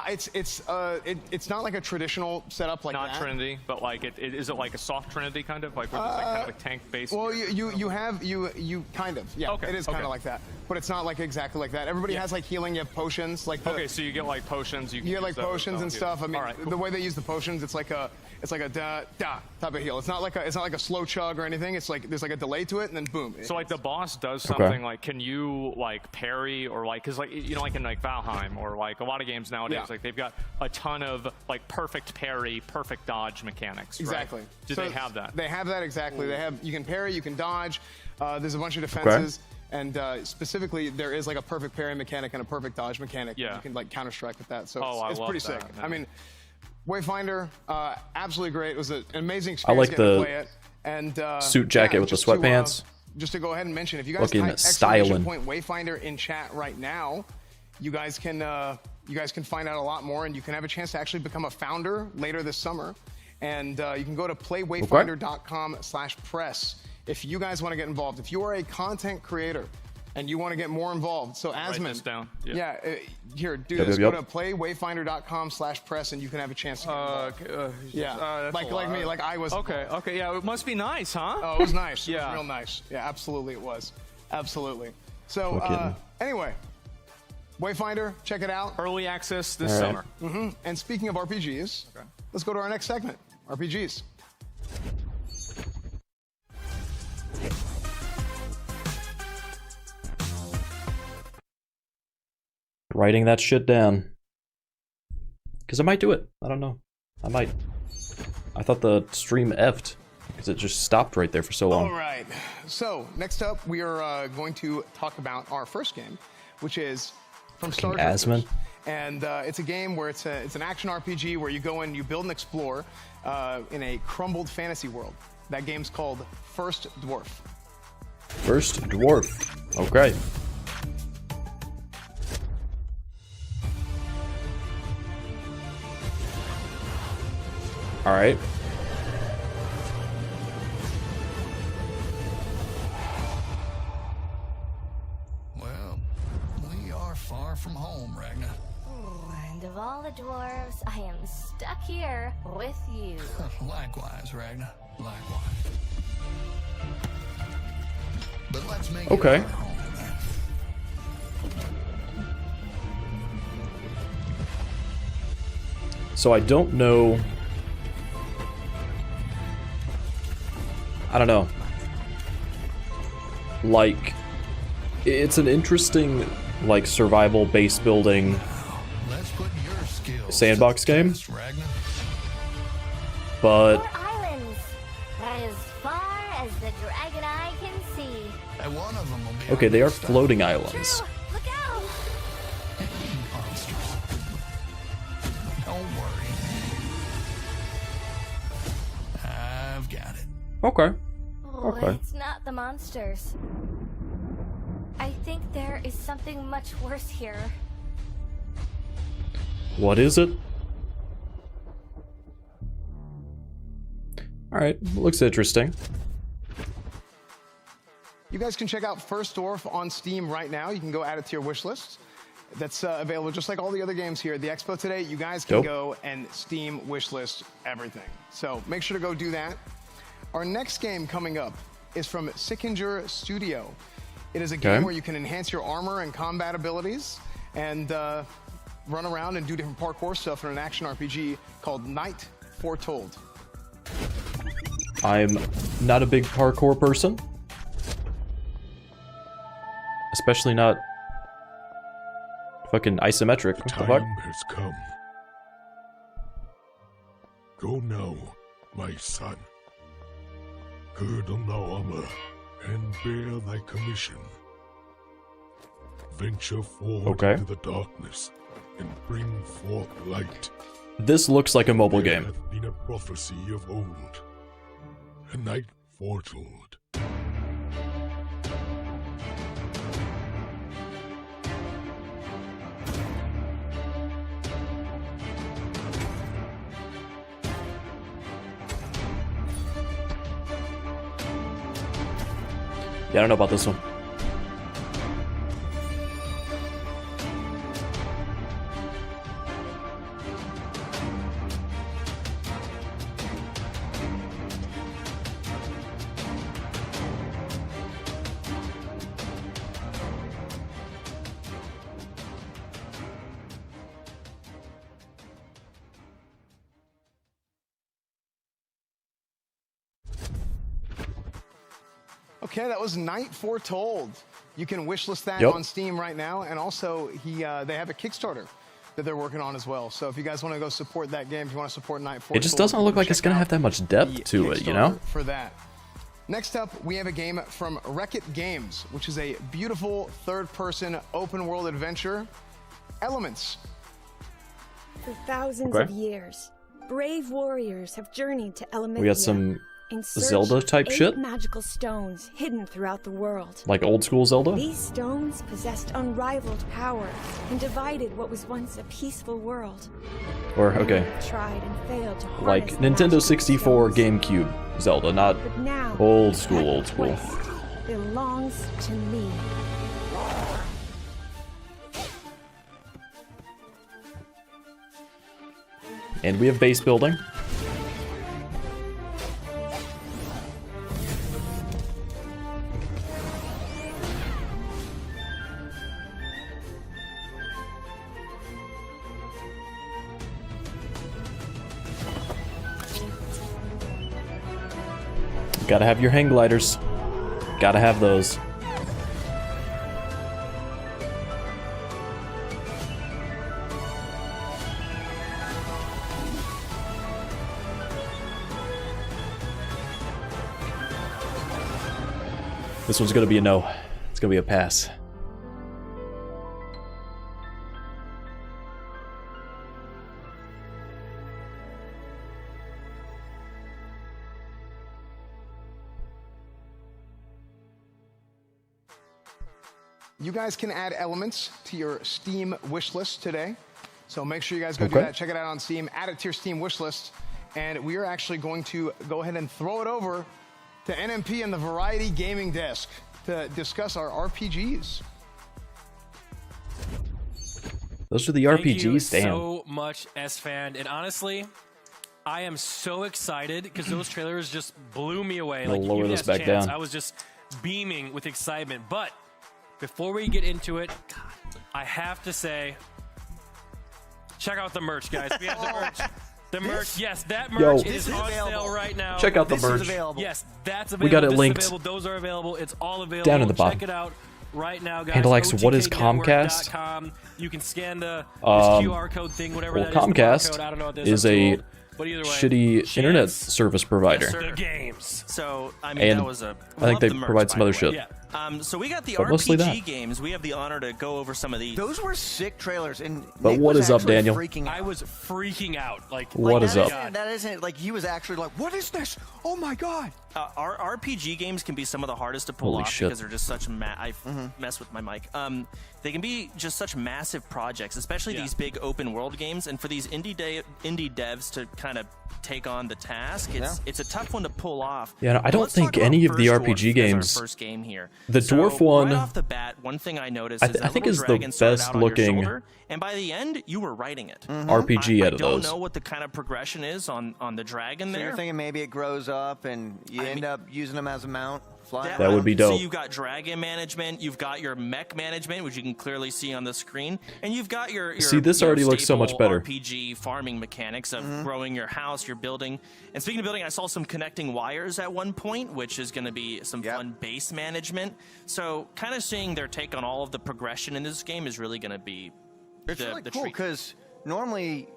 It's not like a traditional setup like Not that. Trinity, but like is it like a soft Trinity kind of like where it's like kind of like tank based? Well, you kind of it is kind of like that, but it's not like exactly like that. Everybody has like healing. You have potions like okay, so you get like potions. You get like potions and stuff. I mean, cool. the way they use the potions, it's like a da type of heal. It's not like a slow chug or anything. It's like there's like a delay to it, and then boom. So like the boss does something like, can you like parry or like, cause like like in like Valheim or like a lot of games nowadays, like they've got a ton of like perfect parry, perfect dodge mechanics. Exactly. Right? Do they have that? They have that exactly. They have you can parry, you can dodge. There's a bunch of defenses. And specifically, there is like a perfect parry mechanic and a perfect dodge mechanic. You can like counter strike with that. So it's pretty sick. Yeah. I mean, Wayfinder, absolutely great. It was an amazing I experience like getting to the play it. And suit jacket with the sweatpants. Just to go ahead and mention, if you guys Looking type styling. Wayfinder in chat right now, you guys can find out a lot more, and you can have a chance to actually become a founder later this summer. And you can go to playwayfinder.com/press if you guys want to get involved. If you are a content creator and you want to get more involved, so Asmund, write this down. Here, do this. Go to playwayfinder.com/press, and you can have a chance to get involved. Like me, like I was. Okay, yeah, it must be nice, huh? Oh, it was nice. It was real nice. Yeah, absolutely, it was. Absolutely. So anyway, Wayfinder, check it out. Early access this summer. And speaking of RPGs, let's go to our next segment, RPGs. Writing that shit down. Because I might do it. I don't know. I might. I thought the stream effed. Because it just stopped right there for so long. All right. So, next up, we are going to talk about our first game, which is from Star Asmund. And it's a game where it's an action RPG where you go in, you build and explore in a crumbled fantasy world. That game's called First Dwarf. First Dwarf. Okay. All right. Well, we are far from home, Ragnar. And of all the dwarves, I am stuck here with you. Likewise, Ragnar. Likewise. But let's make Okay. it our home. So I don't know. I don't know. Like, it's an interesting, like, survival base building sandbox game. But 4 islands, as far as the dragon eye can see. And one of them will be okay, they are floating islands. Look out! monsters. Don't worry. I've got it. Okay. Oh, Okay. it's not the monsters. I think there is something much worse here. What is it? Alright, looks interesting. You guys can check out First Dwarf on Steam right now. You can go add it to your wish list. That's available just like all the other games here at the Expo today. You guys can go and Steam wish list everything. So make sure to go do that. Our next game coming up is from Sickinger Studio. It is a game where you can enhance your armor and combat abilities. And run around and do different parkour stuff in an action RPG called Night Foretold. I'm not a big parkour person. Especially not fucking isometric. What the fuck? Time has come. Go now, my son. Gird on the armor and bear thy commission. Venture forward into the darkness and bring forth light. This looks like a mobile game. There hath been a prophecy of old, a night foretold. Yeah, I don't know about this one. Okay, that was Night Foretold. You can wishlist that on Steam right now, and also they have a Kickstarter that they're working on as well. So if you guys want to go support that game, if you want to support Night Foretold, It just doesn't look like it's gonna have that much depth to it, you know? For that. Next up, we have a game from Wreck-It Games, which is a beautiful third-person open-world adventure, Elements. For thousands of years, brave warriors have journeyed to Elementia. We got some in search Zelda type of 8 shit? magical stones hidden throughout the world. Like old school Zelda? These stones possessed unrivaled power and divided what was once a peaceful world. Or, okay. Many tried and failed to Like harness the Nintendo magical 64 stones. GameCube Zelda, not But now, old school, old school. quest belongs to me. And we have base building. Gotta have your hang gliders. Gotta have those. This one's gonna be a no. It's gonna be a pass. You guys can add Elements to your Steam wishlist today. So make sure you guys go do that. Check it out on Steam. Add it to your Steam wishlist. And we are actually going to go ahead and throw it over to NMP and the Variety Gaming Desk to discuss our RPGs. Those are the Thank RPGs, you damn. so much, S-Fan. And honestly, I am so excited because those trailers just blew me away. We'll lower even this as back Chance, down. I was just beaming with excitement. But before we get into it, I have to say, check out the merch, guys. We have the merch. The merch, yes, that merch is on sale right now. Check out the merch. Yes, that's available. We got it This is linked. available. Those are available. It's all available. Down in the bottom. Check it out right now, guys. Pandallax, what is Comcast? OTKnetwork.com. You can scan this QR code thing, whatever well, that is. the Comcast barcode. I don't know what this is I'm a told. But either way, shitty internet service provider. the games. So, I mean, And that was a... I think love they the merch, provide by some the other way. shit. Yeah. So we got the But mostly RPG that. games. We have the honor to go over some of these. Those were sick trailers, and But Nick what was is up, actually Daniel? freaking out. I was freaking out. Like, What is up? That isn't like he was actually like, "What is this? Oh my god!" Our RPG games can be some of the hardest to pull Holy off shit. because they're just such I mess with my mic. They can be just such massive projects, especially these big open world games. And for these indie devs to kind of take on the task, it's a tough one to pull off. Yeah, no, I don't Let's talk think about any of the First RPG Dwarf as our games. first game here. The So, dwarf one. right off the bat, one thing I noticed is I that think little is the dragon started best out on your looking shoulder, and by the end, you were riding it. RPG out of I don't those. know what the kind of progression is on the dragon So there. you're thinking maybe it grows up and you end up using them as a mount That would be dope. So you've got dragon management, you've got your mech management, which you can clearly see on the screen, and you've got your See, this already looks so much better. RPG farming mechanics of growing your house, your building. And speaking of building, I saw some connecting wires at one point, which is going to be some fun base management. So kind of seeing their take on all of the progression in this game is really going to be It's really cool because normally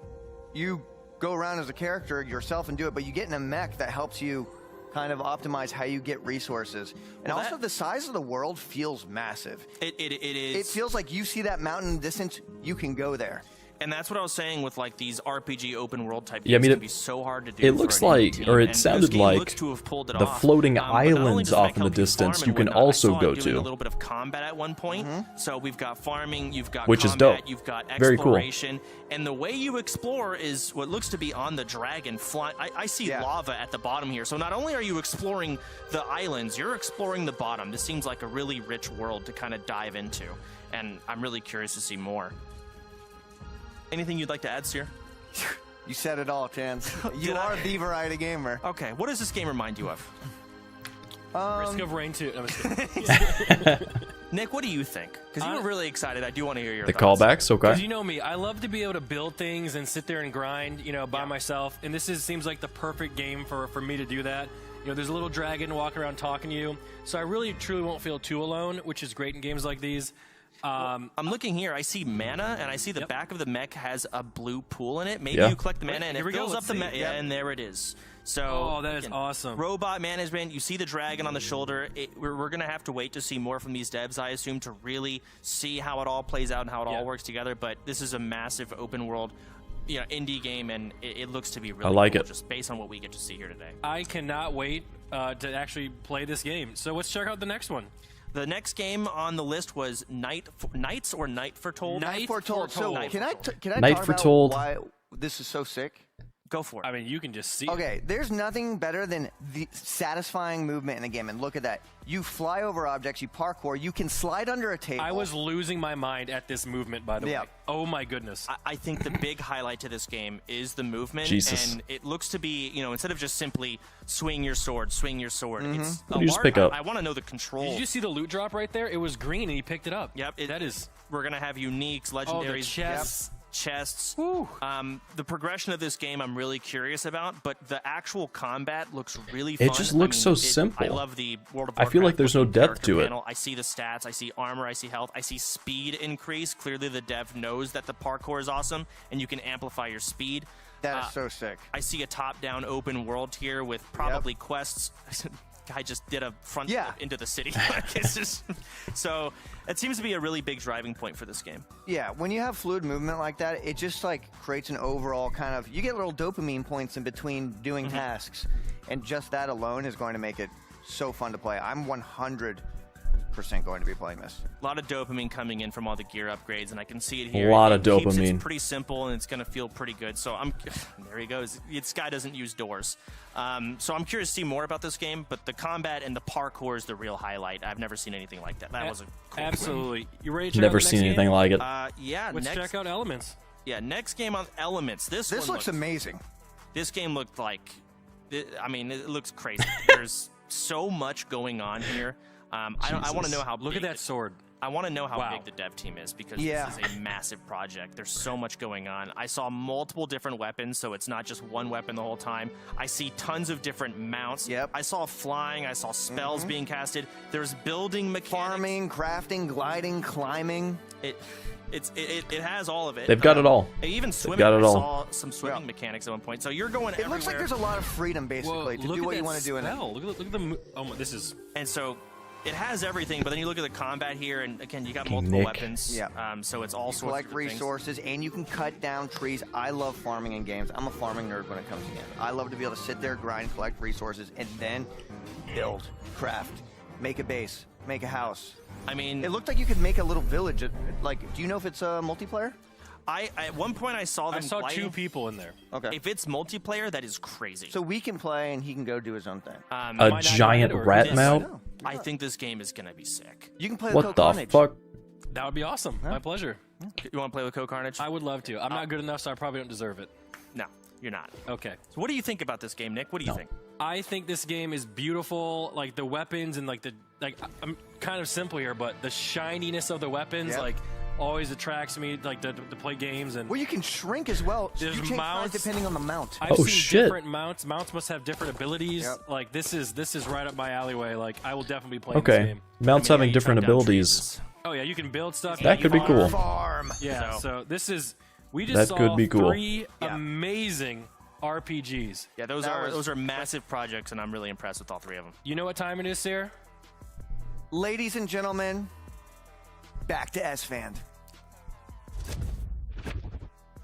you go around as a character yourself and do it, but you get in a mech that helps you kind of optimize how you get resources. And also the size of the world feels massive. It is. It feels like you see that mountain in the distance, you can go there. And that's what I was saying with like these RPG open world type Yeah, I games mean, can be so hard to do. It looks like, or it sounded like, the floating islands off in the distance you can also go doing a to, little bit of combat at one point. So we've got farming, you've got which is combat, dope. you've got Very cool. exploration, and the way you explore is what looks to be on the dragon flying. I see lava at the bottom here. So not only are you exploring the islands, you're exploring the bottom. This seems like a really rich world to kind of dive into, and I'm really curious to see more. Anything you'd like to add, Seer? You said it all, Chance. You are the variety gamer. Okay, what does this game remind you of? Risk of Rain 2. I'm just kidding. Nick, what do you think? Because you were really excited. I do want to hear your The thoughts. callbacks, okay. Because you know me, I love to be able to build things and sit there and grind, you know, by myself. And this seems like the perfect game for me to do that. You know, there's a little dragon walking around talking to you. So I really, truly won't feel too alone, which is great in games like these. I'm looking here. I see mana, and I see the back of the mech has a blue pool in it. Maybe you collect the mana, and it fills up the mech. Yeah, and there it is. So, that is awesome. Robot management. You see the dragon on the shoulder. We're going to have to wait to see more from these devs, I assume, to really see how it all plays out and how it all works together. But this is a massive open world, you know, indie game, and it looks to be really I like cool, it. just based on what we get to see here today. I cannot wait to actually play this game. So let's check out the next one. The next game on the list was Night Foretold. Night Foretold. So can I Night talk Foretold. about why this is so sick? Go for it. I mean, you can just see Okay, there's nothing better than the satisfying movement in a game. And look at that. You fly over objects, you parkour, you can slide under a table. I was losing my mind at this movement, by the way. Oh my goodness. I think the big highlight to this game is the movement. Jesus. And it looks to be, you know, instead of just simply swing your sword, it's What a did you just large, pick up? I want to know the control. Did you see the loot drop right there? It was green and he picked it up. Yep. That is... We're going to have uniques, legendaries, chests. The progression of this game I'm really curious about, but the actual combat looks really fun. It just looks so simple. I love the World of I feel like there's no depth to it. panel. I see the stats, I see armor, I see health, I see speed increase. Clearly the dev knows that the parkour is awesome and you can amplify your speed. That is so sick. I see a top-down open world here with probably quests. Guy just did a front flip into the city. It's just, so it seems to be a really big driving point for this game. Yeah, when you have fluid movement like that, it just like creates an overall kind of, you get little dopamine points in between doing tasks, and just that alone is going to make it so fun to play. I'm 100% going to be playing this. A lot of dopamine coming in from all the gear upgrades, and I can see it here. A lot of It keeps dopamine. It's pretty simple, and it's going to feel pretty good. So there he goes. This guy doesn't use doors. So I'm curious to see more about this game, but the combat and the parkour is the real highlight. I've never seen anything like that. That was a cool Absolutely. You ready to check Never out the seen next anything game? like it. Yeah. Let's check out Elements. Yeah, next game on Elements. This one looks amazing. This game looked like, I mean, it looks crazy. There's so much going on here. I want to know how. Look at that sword. I want to know how big the dev team is, because this is a massive project. There's so much going on. I saw multiple different weapons, so it's not just one weapon the whole time. I see tons of different mounts. I saw flying. I saw spells being casted. There's building mechanics. Farming, crafting, gliding, climbing. It has all of it. They've got it all. Even swimming. They've got it I all. saw some swimming mechanics at one point. So you're going everywhere. It looks like there's a lot of freedom, basically, to do what you want to do in it. Look at the... Oh, my, this is... And so it has everything, but then you look at the combat here, and again, you got multiple weapons. So it's all sorts of collect resources, and you can cut down trees. I love farming in games. I'm a farming nerd when it comes to games. I love to be able to sit there, grind, collect resources, and then build, craft, make a base, make a house. I mean, it looked like you could make a little village. Like, do you know if it's multiplayer? At one point I saw them. I saw gliding. 2 people in there. Okay. If it's multiplayer, that is crazy. So we can play, and he can go do his own thing. A giant rat mount? I think this game is gonna be sick. You can play What with the Carnage. fuck? That would be awesome. My pleasure. You want to play with Carnage? I would love to. I'm not good enough, so I probably don't deserve it. No, you're not. Okay. So what do you think about this game, Nick? What do you think? I think this game is beautiful. Like the weapons and like I'm kind of simple here, but the shininess of the weapons, like always attracts me, like to play games. And well, you can shrink as well. There's you change mounts size depending on the mount. I've seen different mounts. Mounts must have different abilities. Like this is right up my alleyway. Like I will definitely play this game. Mounts having different abilities. Oh yeah, you can build stuff. That could be cool. Yeah. So this is. We just saw 3 amazing RPGs. Yeah, those are massive projects, and I'm really impressed with all 3 of them. You know what time it is, Sarah? Ladies and gentlemen, back to S-Fan.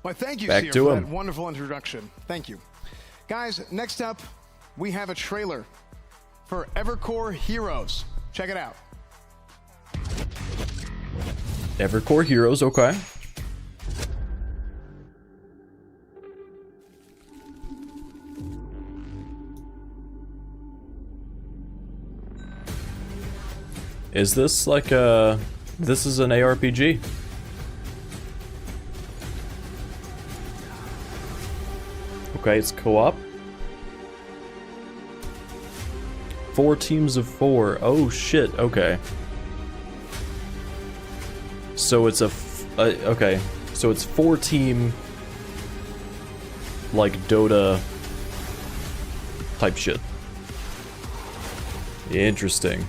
Well, thank you, Back Seer, to for him. that wonderful introduction. Thank you. Guys, next up, we have a trailer for Evercore Heroes. Check it out. Evercore Heroes, okay. Is this like a... This is an ARPG? Okay, it's co-op. 4 teams of 4. Oh shit, okay. So it's okay. So it's 4-team like Dota type shit. Interesting.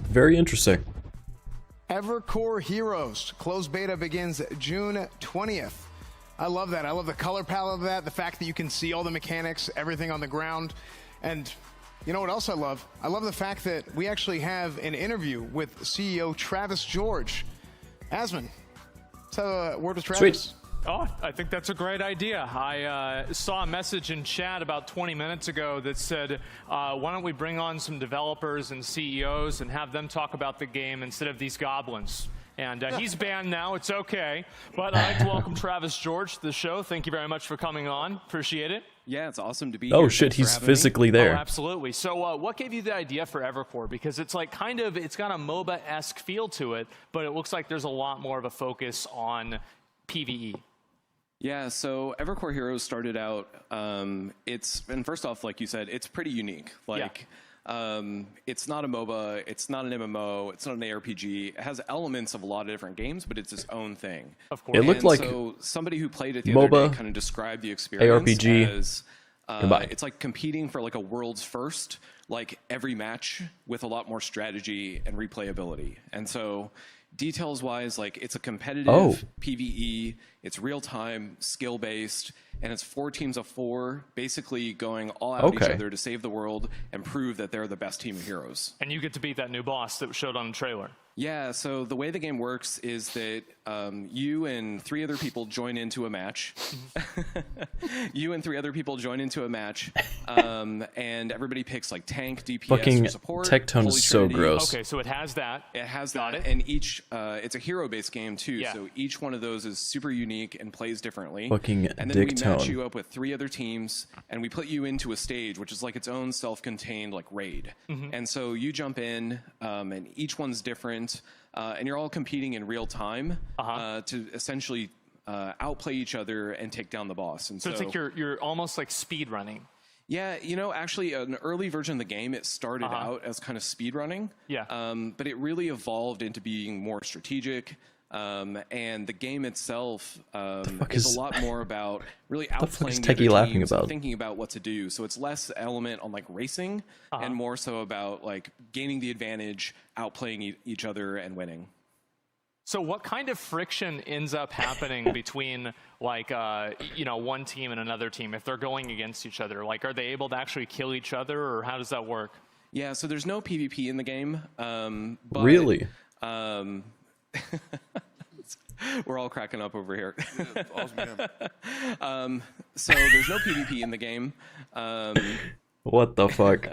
Very interesting. Evercore Heroes. Closed beta begins June 20th. I love that. I love the color palette of that, the fact that you can see all the mechanics, everything on the ground. And you know what else I love? I love the fact that we actually have an interview with CEO Travis George. Asmon, let's have a word with Travis. Sweet. Oh, I think that's a great idea. I saw a message in chat about 20 minutes ago that said, why don't we bring on some developers and CEOs and have them talk about the game instead of these goblins. And he's banned now. It's okay. But I'd like to welcome Travis George to the show. Thank you very much for coming on. Appreciate it. Yeah, it's awesome to be here. Oh shit, he's physically there. Oh, absolutely. So what gave you the idea for Evercore? Because it's like it's got a MOBA-esque feel to it, but it looks like there's a lot more of a focus on PvE. Yeah, so Evercore Heroes started out, and first off, like you said, it's pretty unique. It's not a MOBA, it's not an MMO, it's not an ARPG. It has elements of a lot of different games, but it's its own thing. Of course. It looked like so somebody who played it the other day kind of described the experience ARPG as combined. It's like competing for like a world's first, like every match with a lot more strategy and replayability. And so details wise, like it's a competitive PvE, it's real time, skill based, and it's 4 teams of 4 basically going all out each other to save the world and prove that they're the best team of heroes. And you get to beat that new boss that showed on the trailer. Yeah, so the way the game works is that you and 3 other people join into a match. You and 3 other people join into a match, and everybody picks like tank, DPS, Fucking or support. tech tone is so gross. Okay, so it has that. It has that, and each it's a hero-based game too. So each one of those is super unique and plays differently. Fucking and then we dick match tone. you up with 3 other teams, and we put you into a stage, which is like its own self-contained like raid. And so you jump in, and each one's different. And you're all competing in real time to essentially outplay each other and take down the boss. And so it's like you're almost like speed running. Yeah, you know, actually, an early version of the game, it started out as kind of speed running. Yeah. But it really evolved into being more strategic. And the game itself is a lot more about really outplaying the other teams and thinking about what to do. So it's less element on like racing and more so about like gaining the advantage, outplaying each other and winning. So what kind of friction ends up happening between like one team and another team if they're going against each other? Like, are they able to actually kill each other, or how does that work? Yeah, so there's no PvP in the game. But, really? We're all cracking up over here. So there's no PvP in the game. What the fuck?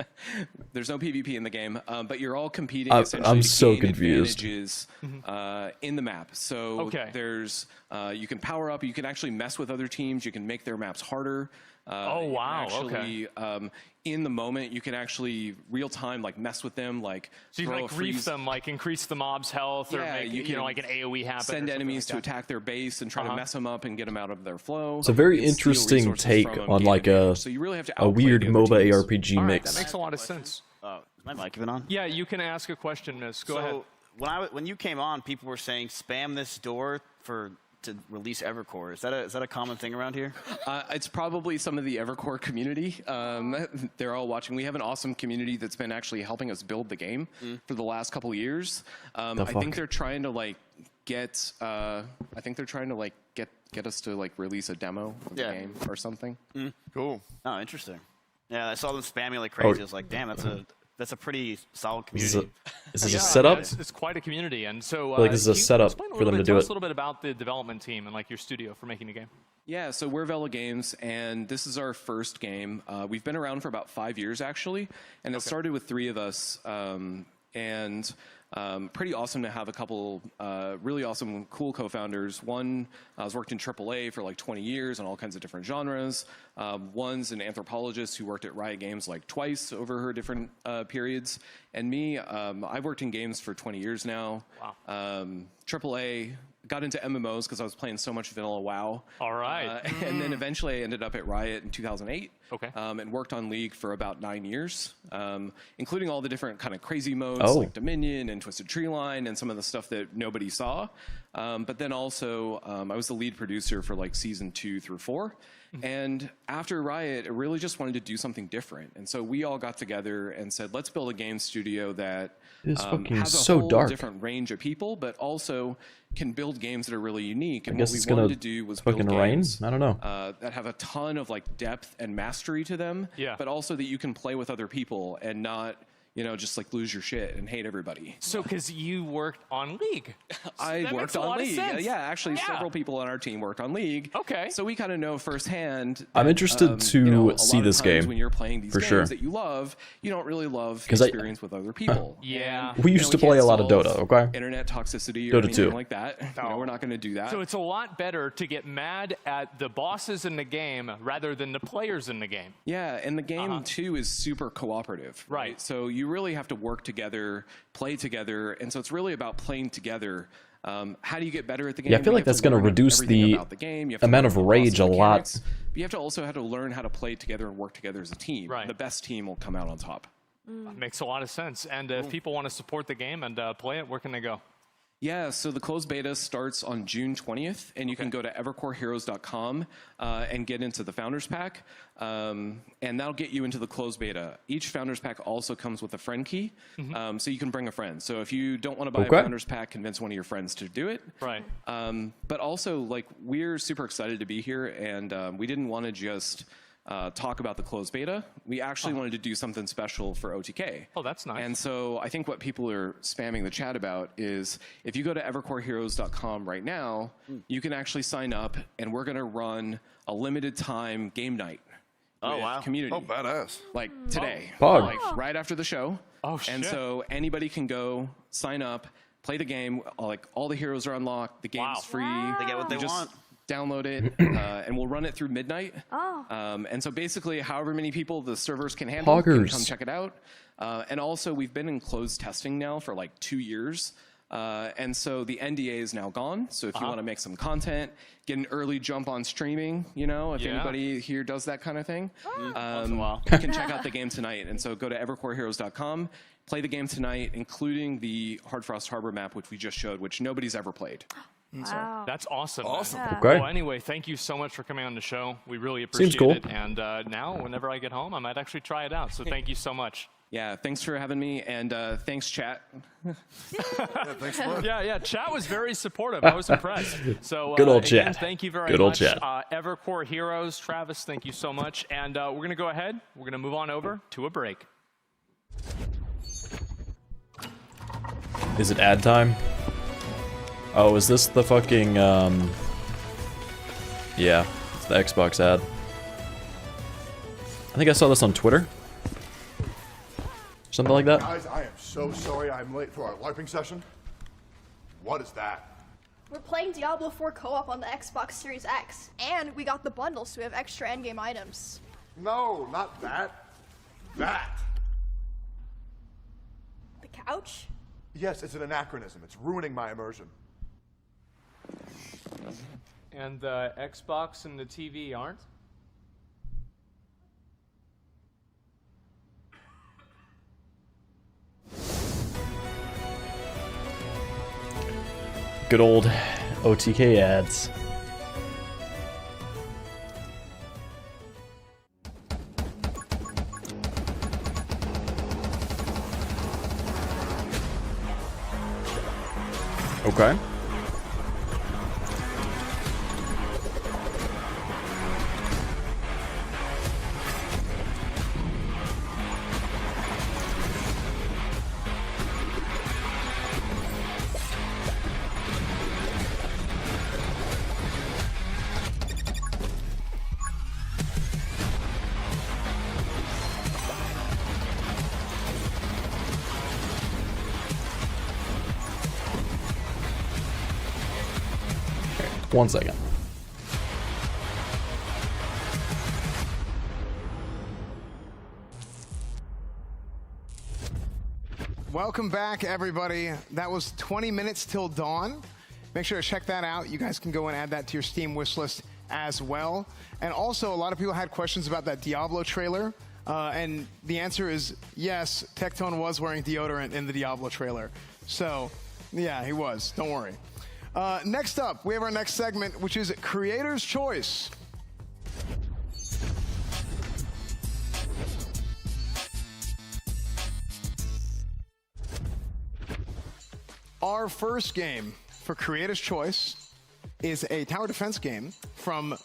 There's no PvP in the game, but you're all competing essentially I'm to so gain confused. advantages in the map. So there's you can power up, you can actually mess with other teams, you can make their maps harder. Oh wow! Actually, in the moment, you can actually real time like mess with them, like so you can like grief them, like increase the mob's health, or make you know like an AOE happen. Send enemies to attack their base and try to mess them up and get them out of their flow. It's a very interesting take on like a weird MOBA ARPG mix. That makes a lot of sense. My mic even on? Yeah, you can ask a question, Miss. Go ahead. When you came on, people were saying spam this door to release Evercore. Is that a common thing around here? It's probably some of the Evercore community. They're all watching. We have an awesome community that's been actually helping us build the game for the last couple of years. I think they're trying to like get. I think they're trying to like get us to like release a demo of the game or something. Cool. Oh, interesting. Yeah, I saw them spamming like crazy. I was like, damn, that's a pretty solid community. Is this a setup? It's quite a community, and so like this is a setup for them to do tell it. us a little bit about the development team and like your studio for making the game. Yeah, so we're Vela Games, and this is our first game. We've been around for about 5 years, actually, and it started with 3 of us, and pretty awesome to have a couple really awesome, cool co-founders. One has worked in AAA for like 20 years on all kinds of different genres. One's an anthropologist who worked at Riot Games like twice over her different periods. And me, I've worked in games for 20 years now. Wow. AAA, got into MMOs because I was playing so much vanilla WoW. All right. And then eventually I ended up at Riot in 2008. Okay. And worked on League for about 9 years, including all the different kind of crazy modes like Dominion and Twisted Treeline and some of the stuff that nobody saw. But then also I was the lead producer for like season 2 through 4. And after Riot, I really just wanted to do something different. And so we all got together and said, let's build a game studio that has a whole different range of people, but also can build games that are really unique. And I guess what it's we gonna wanted to do was build fucking rain. games I don't know. that have a ton of like depth and mastery to them, but also that you can play with other people and not, you know, just like lose your shit and hate everybody. So, because you worked on League. I worked on League. Yeah, actually, several people on our team worked on League. Okay. So we kind of know firsthand. I'm interested to you know, see this game when you're playing these for games sure. that you love, you don't really love 'Cause experience with other people. Yeah. We used to play a lot of Dota, okay? Internet toxicity or Dota anything 2. like that. You know, we're not going to do that. So it's a lot better to get mad at the bosses in the game rather than the players in the game. Yeah, and the game too is super cooperative. Right. So you really have to work together, play together, and so it's really about playing together. How do you get better at the game? Yeah, I feel like that's going to reduce the amount of rage a lot. But you have to also have to learn how to play together and work together as a team. Right. The best team will come out on top. Makes a lot of sense. And if people want to support the game and play it, where can they go? Yeah, so the closed beta starts on June 20th, and you can go to evercoreheroes.com and get into the Founders Pack, and that'll get you into the closed beta. Each Founders Pack also comes with a friend key, so you can bring a friend. So if you don't want to buy a Founders Pack, convince one of your friends to do it. Right. But also, like, we're super excited to be here, and we didn't want to just talk about the closed beta. We actually wanted to do something special for OTK. Oh, that's nice. And so I think what people are spamming the chat about is if you go to evercoreheroes.com right now, you can actually sign up, and we're going to run a limited time game night. Oh, wow. Community. Oh, badass. Like today. Pog. Like right after the show. Oh, shit. And so anybody can go sign up, play the game. Like all the heroes are unlocked. The game's free. They get what they want. Download it, and we'll run it through midnight. And so basically, however many people the servers can handle can come check it out. And also, we've been in closed testing now for like 2 years. And so the NDA is now gone. So if you want to make some content, get an early jump on streaming, you know, if anybody here does that kind of thing, you can check out the game tonight. And so go to evercoreheroes.com, play the game tonight, including the Hard Frost Harbor map, which we just showed, which nobody's ever played. Wow. That's awesome. Awesome. Okay. Well, anyway, thank you so much for coming on the show. We really appreciate cool. it. And now, whenever I get home, I might actually try it out. So thank you so much. Yeah, thanks for having me, and thanks, chat. Thanks a lot. Yeah, chat was very supportive. I was impressed. So Good old again, chat. thank you very Good old much. chat. Evercore Heroes, Travis, thank you so much. And we're going to go ahead. We're going to move on over to a break. Is it ad time? Oh, is this the fucking, yeah, it's the Xbox ad. I think I saw this on Twitter. Something like that. Guys, I am so sorry I'm late for our LARPing session. What is that? We're playing Diablo 4 co-op on the Xbox Series X, and we got the bundle, so we have extra endgame items. No, not that. That. The couch? Yes, it's an anachronism. It's ruining my immersion. And the Xbox and the TV aren't? Good old OTK ads. Okay. One second. Welcome back, everybody. That was 20 minutes till dawn. Make sure to check that out. You guys can go and add that to your Steam wishlist as well. And also, a lot of people had questions about that Diablo trailer. And the answer is yes, Tectone was wearing deodorant in the Diablo trailer. So, yeah, he was. Don't worry. Next up, we have our next segment, which is Creator's Choice. Our first game for Creator's Choice is a tower defense game from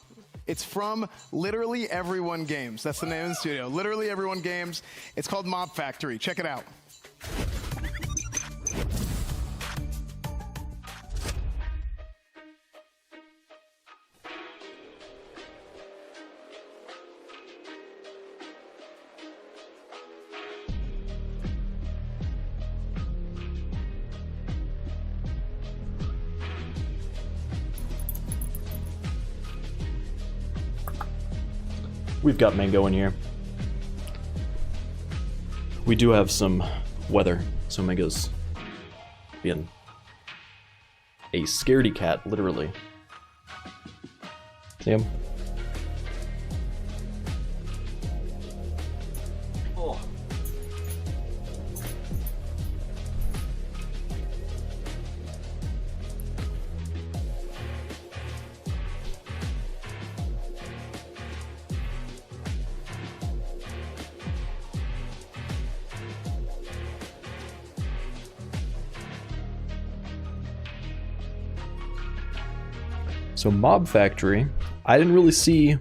Literally Everyone Games. That's the name of the studio. Literally Everyone Games. It's called Mob Factory. Check it out. We've got Mango in here. We do have some weather, so Mango's being a scaredy cat, literally. See him? Oh. So Mob Factory, I didn't really see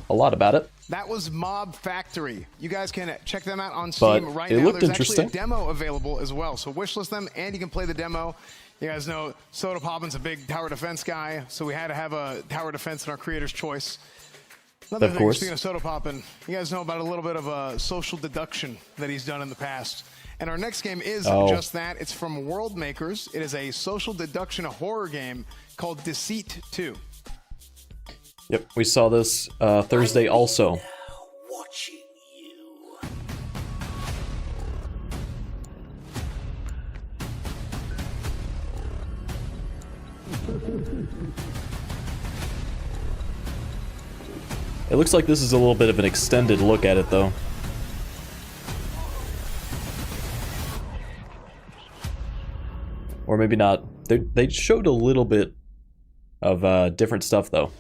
a lot about it. That was Mob Factory. You guys can check them out on Steam right now. Looked There's interesting. actually a demo available as well. So wishlist them and you can play the demo. You guys know Soda Poppin's a big tower defense guy, so we had to have a tower defense in our Creator's Choice. Another thing, speaking of Soda Poppin, you guys know about a little bit of a social deduction that he's done in the past. And our next game is just that. It's from World Makers. It is a social deduction horror game called Deceit 2. Yep, we saw this Thursday also. Watching you. It looks like this is a little bit of an extended look at it, though. Or maybe not. They showed a little bit of different stuff, though.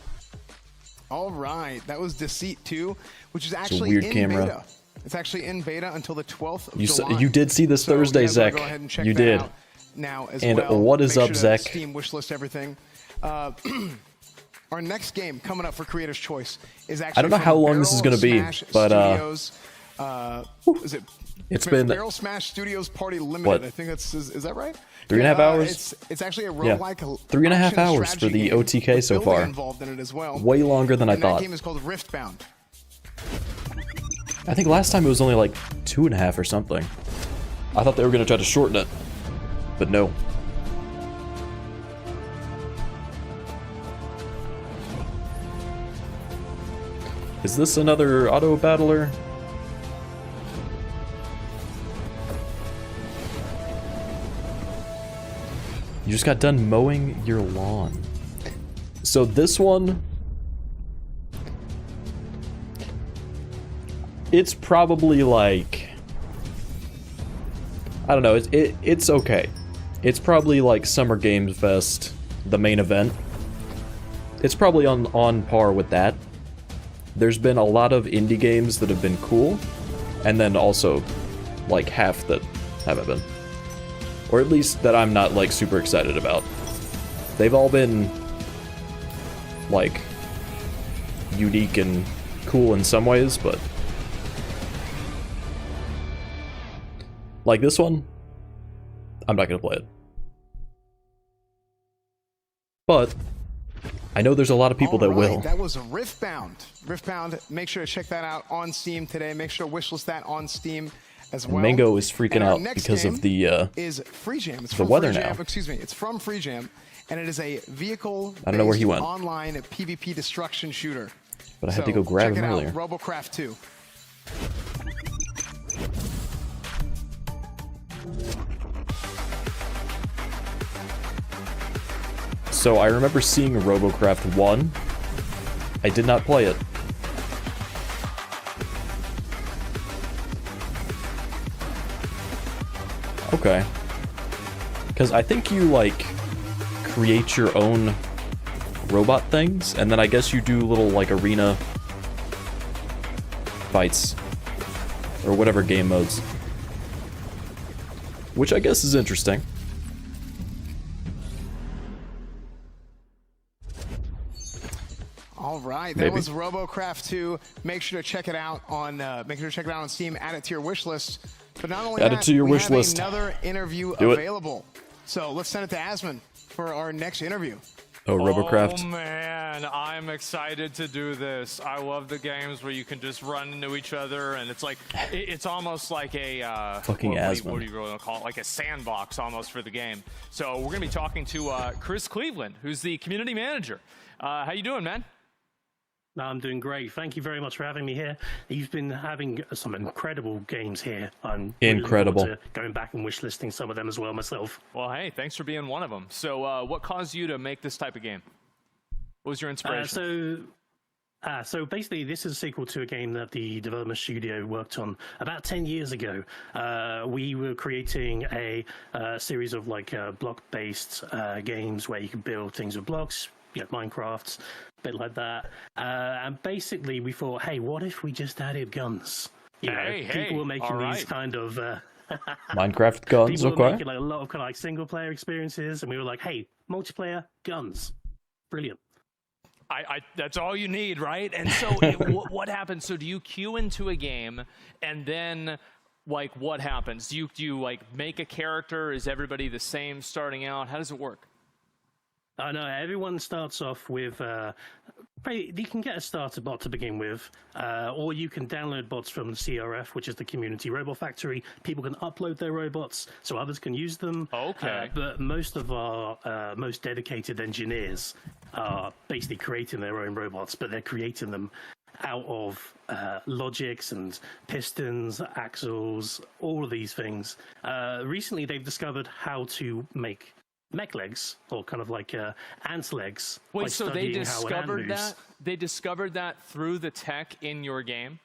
All right, that was Deceit 2, which is actually weird in camera. beta. It's actually in beta until the 12th of You July. you did see this Thursday, you guys wanna Zach. go ahead and check You that did. out now as And well. what is Make up, sure to Zach? Steam wishlist everything. Our next game coming up for Creator's Choice is actually I don't know how long this is going to be, but Studios, is it? It's been Barrel Smash Studios Party Limited. what? I think is that right? 3.5 hours. It's actually a Yeah. roguelike 3.5 action hours for strategy the game OTK with so building far. involved in it as well. Way longer than I And thought. That game is called Riftbound. I think last time it was only like 2.5 or something. I thought they were gonna try to shorten it, but no. Is this another auto battler? You just got done mowing your lawn. So this one, it's probably like, I don't know, it's okay. It's probably like Summer Games Fest, the main event. It's probably on par with that. There's been a lot of indie games that have been cool, and then also like half that haven't been. Or at least that I'm not like super excited about. They've all been like unique and cool in some ways, but like this one, I'm not gonna play it. But I know there's a lot of people that will. That was Riftbound. Riftbound, make sure to check that out on Steam today. Make sure to wishlist that on Steam as well. Mango is freaking out because of the is Free Jam. It's the from weather Free now. Jam. Excuse me, it's from Free Jam, and it is a vehicle I don't know where he went. online PvP destruction shooter. But I had to go grab check him it earlier. Out, Robocraft 2. So I remember seeing Robocraft 1. I did not play it. Okay. Because I think you, like, create your own robot things, and then I guess you do little, like, arena fights. Or whatever game modes. Which I guess is interesting. All right, that Maybe. was Robocraft 2. Make sure to check it out on Steam. Add it to your wish list. But not only Add that, it to your we wish have list. another interview Do it. available. So let's send it to Asmon for our next interview. Oh, Robocraft. Oh man, I'm excited to do this. I love the games where you can just run into each other, and it's like it's almost like a Fucking what Asmon. do you really want to call it? Like a sandbox almost for the game. So we're gonna be talking to Chris Cleveland, who's the community manager. How you doing, man? I'm doing great. Thank you very much for having me here. You've been having some incredible games here. I'm really Incredible. looking forward to going back and wishlisting some of them as well myself. Well, hey, thanks for being one of them. So what caused you to make this type of game? What was your inspiration? So basically, this is a sequel to a game that the development studio worked on about 10 years ago. We were creating a series of like block-based games where you can build things with blocks, Minecraft, a bit like that. And basically, we thought, hey, what if we just added guns? People were making these kind of Minecraft guns, people were okay. making like a lot of kind of like single-player experiences, and we were like, hey, multiplayer guns, brilliant. That's all you need, right? And so what happens? So do you queue into a game, and then like what happens? Do you like make a character? Is everybody the same starting out? How does it work? No, everyone starts off with. You can get a starter bot to begin with, or you can download bots from the CRF, which is the Community Robot Factory. People can upload their robots so others can use them. Okay. But most of our most dedicated engineers are basically creating their own robots, but they're creating them out of logics and pistons, axles, all of these things. Recently, they've discovered how to make mech legs, or kind of like ant legs. Wait, so they discovered that through the tech in your game?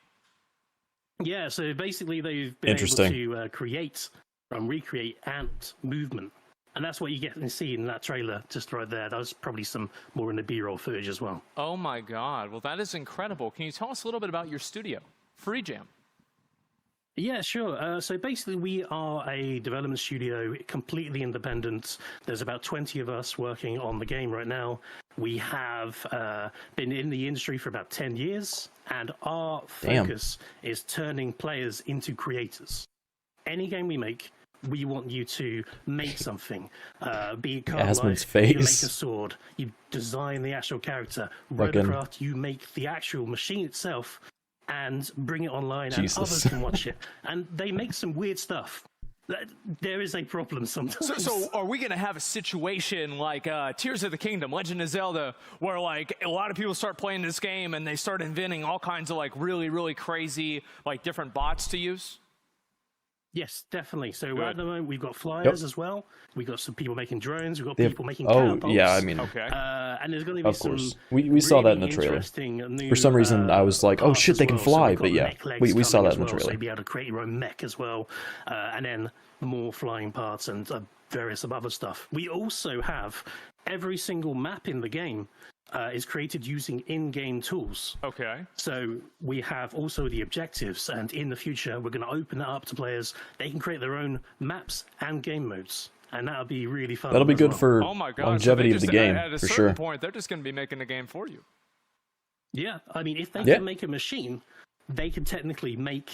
Yeah, so basically they've been able to create and recreate ant movement. And that's what you get and see in that trailer just right there. That was probably some more in the B-roll footage as well. Oh my God, well that is incredible. Can you tell us a little bit about your studio, Free Jam? Yeah, sure. So basically, we are a development studio, completely independent. There's about 20 of us working on the game right now. We have been in the industry for about 10 years, and our focus is turning players into creators. Any game we make, we want you to make something. Be it Asmon's Copywrite, you make a face. sword, you design the actual character. Fucking- Robocraft, you make the actual machine itself and bring it online, Jesus. and others can watch it. And they make some weird stuff. There is a problem sometimes. So are we going to have a situation like Tears of the Kingdom, Legend of Zelda, where like a lot of people start playing this game and they start inventing all kinds of like really crazy like different bots to use? Yes, definitely. So Good. at the moment, we've got flyers as well. We've got some people making drones. We've got They have- people making oh, catapults. yeah, I mean- Okay. And there's going to be Of some course. We saw that in the really trailer. interesting new, For some reason, I was like, oh parts shit, as they can well. So fly. we've got But yeah, mech legs we saw coming that as in the well, So trailer. you'll be able to create your own mech as well. And then more flying parts and various other stuff. We also have every single map in the game is created using in-game tools. Okay. So we have also the objectives, and in the future, we're going to open that up to players. They can create their own maps and game modes, and that'll be really fun. That'll be as good well. for Oh my God. longevity so of they the just, game, at a for certain sure. point, they're just going to be making a game for you. Yeah, I mean, if they Yeah. can make a machine, they can technically make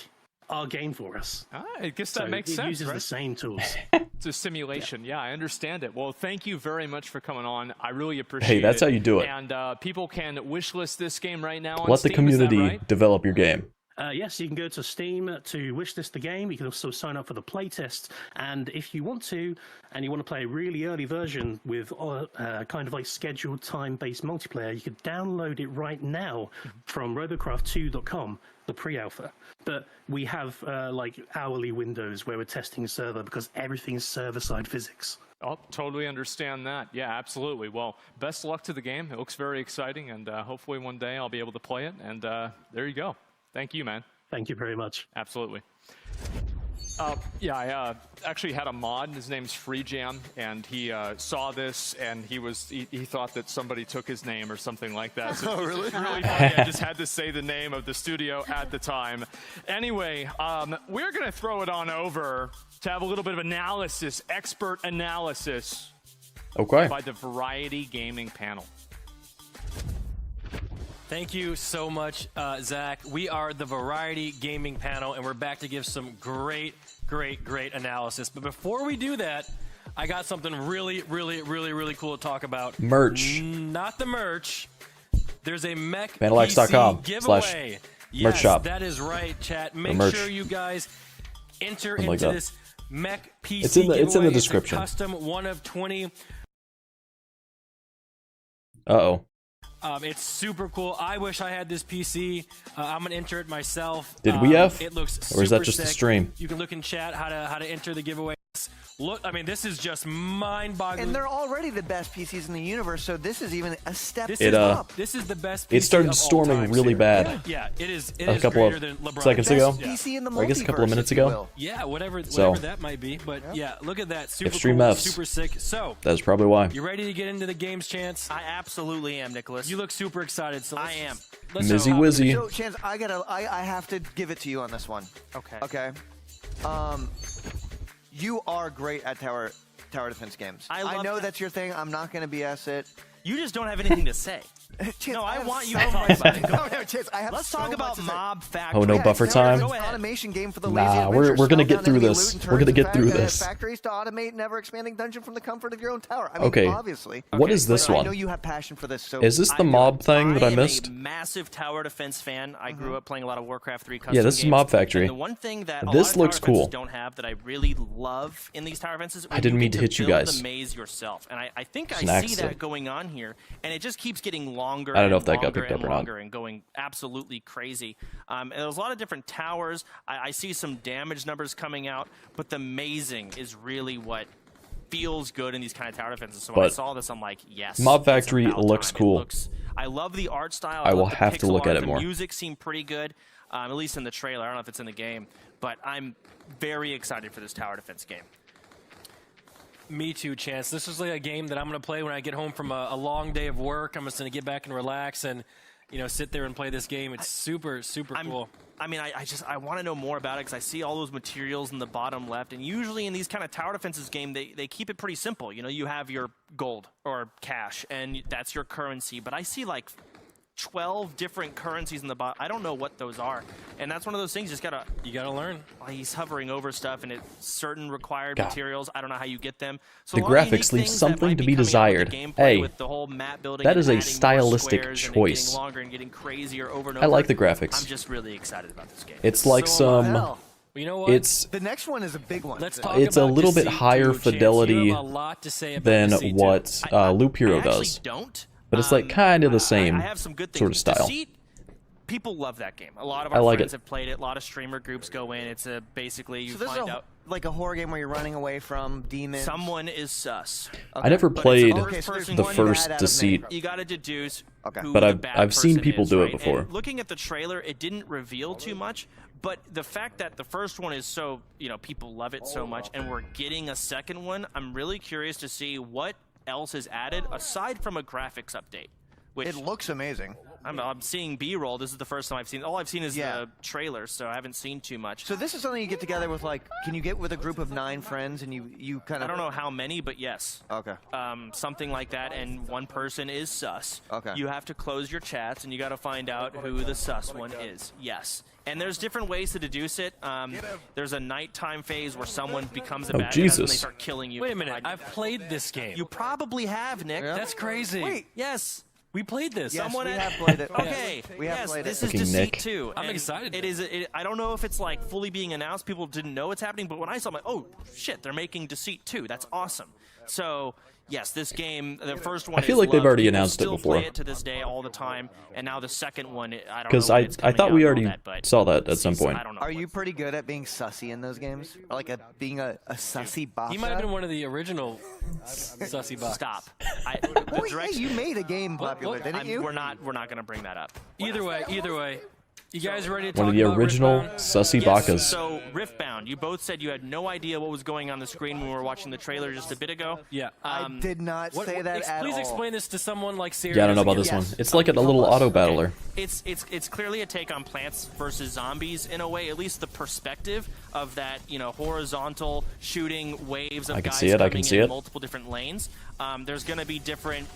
our game for us. I guess that So makes it sense, uses right? the same tools. It's a simulation. Yeah, I understand it. Well, thank you very much for coming on. I really appreciate it. that's how you do it. And people can wishlist this game right now on Let the Steam, is that community right? develop your game. Yes, you can go to Steam to wishlist the game. You can also sign up for the playtest. And if you want to, and you want to play a really early version with kind of like scheduled time-based multiplayer, you could download it right now from robocraft2.com, the pre-alpha. But we have like hourly windows where we're testing the server because everything's server-side physics. Oh, totally understand that. Yeah, absolutely. Well, best luck to the game. It looks very exciting, and hopefully one day I'll be able to play it. And there you go. Thank you, man. Thank you very much. Absolutely. Yeah, I actually had a mod. His name's Free Jam, and he saw this, and he thought that somebody took his name or something like that. So really? It's really funny. I just had to say the name of the studio at the time. Anyway, we're going to throw it on over to have a little bit of analysis, expert analysis, Okay. by the Variety Gaming panel. Thank you so much, Zach. We are the Variety Gaming panel, and we're back to give some great analysis. But before we do that, I got something really cool to talk about. Merch. Not the merch. There's a mech Pandallax.com PC giveaway. / Yes, merch shop. that is right, chat. Make merch. sure you guys enter Something like into that. this mech PC It's in the giveaway. description. It's a custom 1 of 20. Uh-oh. It's super cool. I wish I had this PC. I'm gonna enter it myself. Did we have? It looks Or is that super just the sick. stream? You can look in chat how to enter the giveaway. Look, I mean, this is just mind-boggling. And they're already the best PCs in the universe, so this is even a step up. up. This is the best PC It started of all storming time, really too. bad. Yeah, it is. It A is couple greater of than LeBron seconds James. ago. Yeah. PC in the Or I guess a couple of multiverse, minutes if you ago. will. Yeah, whatever So- that might be. But yeah, look at that. Super Extreme cool, Fs. super sick. So, That's probably why. you ready to get into the games, Chance? I absolutely am, Nicholas. You look super excited. So I am. Mizzy Wizzy. So, Chance, I have to give it to you on this one. Okay. Okay. You are great at tower defense games. I know that's your thing. I'm not going to BS it. You just don't have anything to say. Chance, No, I have want you so to talk much- about it. No, Chance, I have Let's so talk much about to say. Mob Factory. Oh, no buffer it's time? An automation game for the Nah, lazy we're adventurer. gonna Slow get down through enemy this. loot and We're gonna turns get through and this. Factories to automate never expanding dungeon from the comfort of your own tower. I mean, Okay. obviously. What is this But I one? know you have passion for this. So Is this the mob thing that I missed? am a massive tower defense fan. I grew up playing a lot of Warcraft 3 custom Yeah, this is games. Mob Factory. And the one thing that a This lot looks of tower defenses cool. don't have that I really love in these tower defenses, I didn't mean to hit you build guys. the maze yourself. And I think It's I an see accident. that going on here, and it just keeps getting longer. I don't know and if that got longer picked up and or not. longer and going absolutely crazy. And there's a lot of different towers. I see some damage numbers coming out, but the mazing is really what feels good in these kind of tower defenses. So when I But saw this, I'm like, yes. Mob it's Factory about looks time. cool. I love the art style. I will love the have to pixel look art. at it the more. Music seemed pretty good, at least in the trailer. I don't know if it's in the game, but I'm very excited for this tower defense game. Me too, Chance. This is like a game that I'm going to play when I get home from a long day of work. I'm just going to get back and relax and, sit there and play this game. It's super cool. I mean, I want to know more about it because I see all those materials in the bottom left. And usually in these kind of tower defenses game, they keep it pretty simple. You have your gold or cash, and that's your currency. But I see like 12 different currencies in the bottom. I don't know what those are. And that's one of those things you gotta learn. He's hovering over stuff, and it's certain required God. materials. I don't know how you get them. So The a lot of unique graphics leave things that something might to be be coming out with desired. the gameplay Hey, with the whole map building that and is a adding more getting squares and it choice. getting longer and getting crazier over and I over. like the graphics. I'm just really excited about this game. It's like So am I. some You know what? It's the next one is a big one. Let's talk it's a about little bit Deceit higher 2, Chance. fidelity You have a lot to say about than Deceit 2. what Loop Hero does. Don't. But it's like kind of the same I have some good things. sort of style. Deceit, people love that game. A lot of I our like friends it. have played it. A lot of streamer groups go in. It's a basically you So this find is out like a horror game where you're running away from demons. someone is sus. I never But it's played a first-person the one first bad out of Deceit, many. You got to deduce who but the I've bad seen person people is, do right? it before. And looking at the trailer, it didn't reveal too much, but the fact that the first one is so, people love it so much, and we're getting a second one, I'm really curious to see what else is added aside from a graphics update. Which It looks amazing. I'm seeing B-roll. This is the first time I've seen. All I've seen is the trailer, so I haven't seen too much. So this is something you get together with, like, can you get with a group of 9 friends and you kind of... I don't know how many, but yes. Okay. Something like that, and one person is sus. Okay. You have to close your chats, and you got to find out who the sus one is. Yes. And there's different ways to deduce it. There's a nighttime phase where someone becomes a bad guy and they start killing you. Wait a minute. I've played this game. You probably have, Nick. That's crazy. Wait. Yes. We played this. Yes, Someone we had- have played it. Okay. We have yes, played this it. is Fucking Deceit Nick. 2. I'm and excited. It is. I don't know if it's like fully being announced. People didn't know it's happening, but when I saw, it, I'm like, oh shit, they're making Deceit 2. That's awesome. So yes, this game, the first one. I feel is like they've loved. already People announced it still before. Play it to this day all the time, and now the second one, I don't know. Because when I it's coming thought out we and all already that, but saw that at some point. I don't know. Are you pretty good at being sussy in those games? Or like being a sussy boss? He might have been one of the original sussy bots. Stop. Oh, yeah, you made a game popular, didn't you? We're not going to bring that up. Either way. You guys ready to talk One of the about original Riftbound? sussy Yes, bakas. so Riftbound, you both said you had no idea what was going on the screen when we were watching the trailer just a bit ago. Yeah. I did not say that at Please all. explain this to someone like Siri. Yeah, I don't know about this one. It's like a little auto battler. It's clearly a take on Plants vs. Zombies in a way, at least the perspective of that, horizontal shooting waves of I can guys see it, I can coming see in it. multiple different lanes. There's going to be different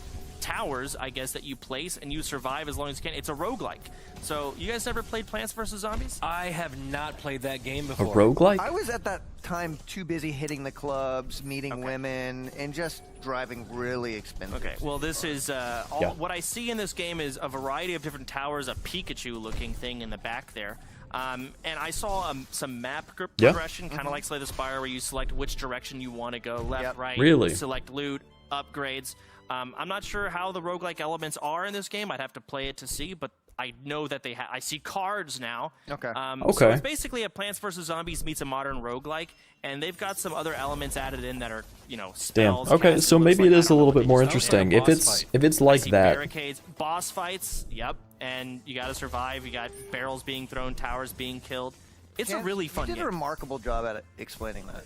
towers, I guess, that you place, and you survive as long as you can. It's a roguelike. So, you guys ever played Plants vs. Zombies? I have not played that game A before. roguelike? I was at that time too busy hitting the clubs, meeting women, and just driving really expensive. Okay, well, this is what I see in this game is a variety of different towers, a Pikachu-looking thing in the back there. And I saw some map progression, kind of like Slay the Spire, where you select which direction you want to go, left, right, Really? select loot, upgrades. I'm not sure how the roguelike elements are in this game. I'd have to play it to see, but I know that they I see cards now. Okay. So it's basically a Plants vs. Zombies meets a modern roguelike, and they've got some other elements added in that are, Damn. spells. Okay, casts, so looks maybe like, it I is a don't know little what bit more they use. interesting. If it's like I see that. barricades, boss fights, yep, and you got to survive. You got barrels being thrown, towers being killed. It's a really fun You did game. a remarkable job at explaining that.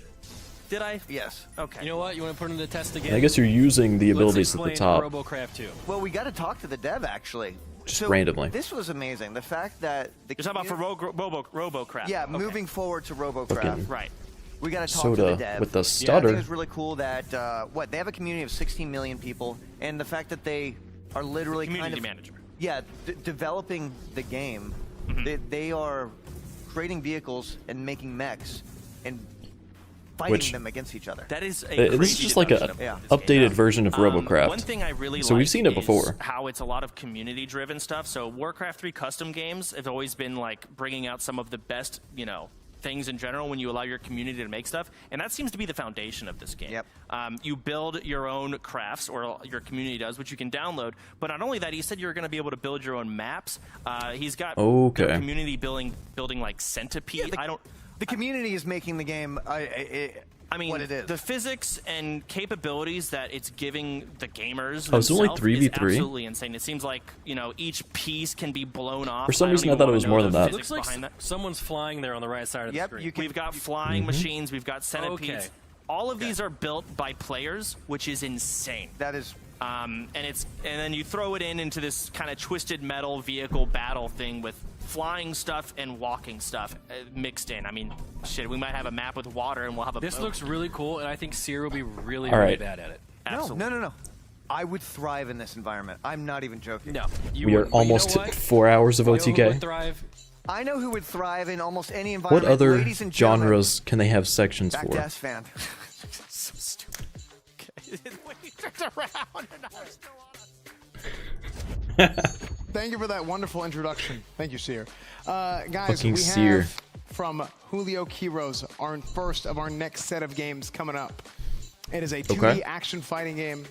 Did I? Yes. Okay. You know what? You want to put it in the test again? I guess you're using the abilities at the Let's top. explain RoboCraft 2. Well, we got to talk to the dev, actually. Just So, randomly. This was amazing. The fact that... You're talking about for RoboCraft. Yeah, Okay. moving forward to RoboCraft. Fucking Right. We got to talk to the soda dev. with the Yeah, I stutter. think it's really cool that, they have a community of 16 million people, and the fact that they are literally Community manager. Yeah, developing the game. They are creating vehicles and making mechs and fighting Which- them against each other. That is a This is crazy just like a development of this updated game. version of RoboCraft. One thing I really so we've like seen it is before. how it's a lot of community-driven stuff. So Warcraft 3 custom games have always been like bringing out some of the best, things in general when you allow your community to make stuff, and that seems to be the foundation of this game. Yep. You build your own crafts, or your community does, which you can download. But not only that, he said you're going to be able to build your own maps. He's got Okay. their community building like Centipede. The community is making the game I mean, what it is. the physics and capabilities that it's giving the gamers Oh, it's only themselves 3v3? is absolutely insane. It seems like, each piece can be blown off. For some reason, don't I thought it even was wanna more know than the that. physics Looks like behind that. someone's flying there on the right side of the screen. We've got flying machines. We've got centipedes. Okay. All of these are built by players, which is insane. That is... And then you throw it into this kind of twisted metal vehicle battle thing with flying stuff and walking stuff mixed in. I mean, shit, we might have a map with water and we'll have a This boat. looks really cool, and I think Seer will be really, All really right. bad at it. Absolutely. No. I would thrive in this environment. I'm not even joking. No. We are almost at 4 hours of You know who OTK. would thrive? I know who would thrive in almost any What environment. other Ladies and gentlemen, genres can they have sections Back for? to S fan. So stupid. Okay. When he turned around and I was still on it. Thank you for that wonderful introduction. Thank you, Seer. Guys, Fucking we Seer. have from Julio Quiroz, our first of our next set of games coming up. It is a 2D action fighting game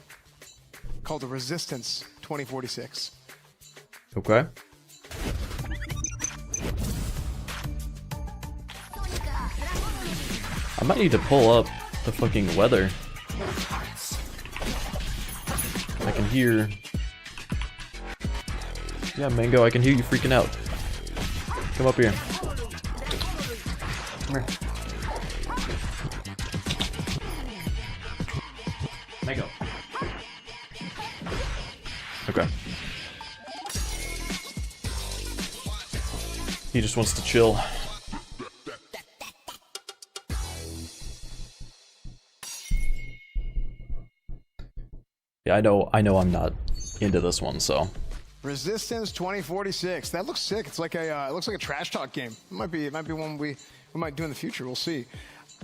called Resistance 2046. Okay. I might need to pull up the fucking weather. I can hear... Yeah, Mango, I can hear you freaking out. Come up here. Come here. Mango. Okay. He just wants to chill. Yeah, I know I'm not into this one, so. Resistance 2046. That looks sick. It's like a it looks like a trash talk game. It might be one we might do in the future. We'll see.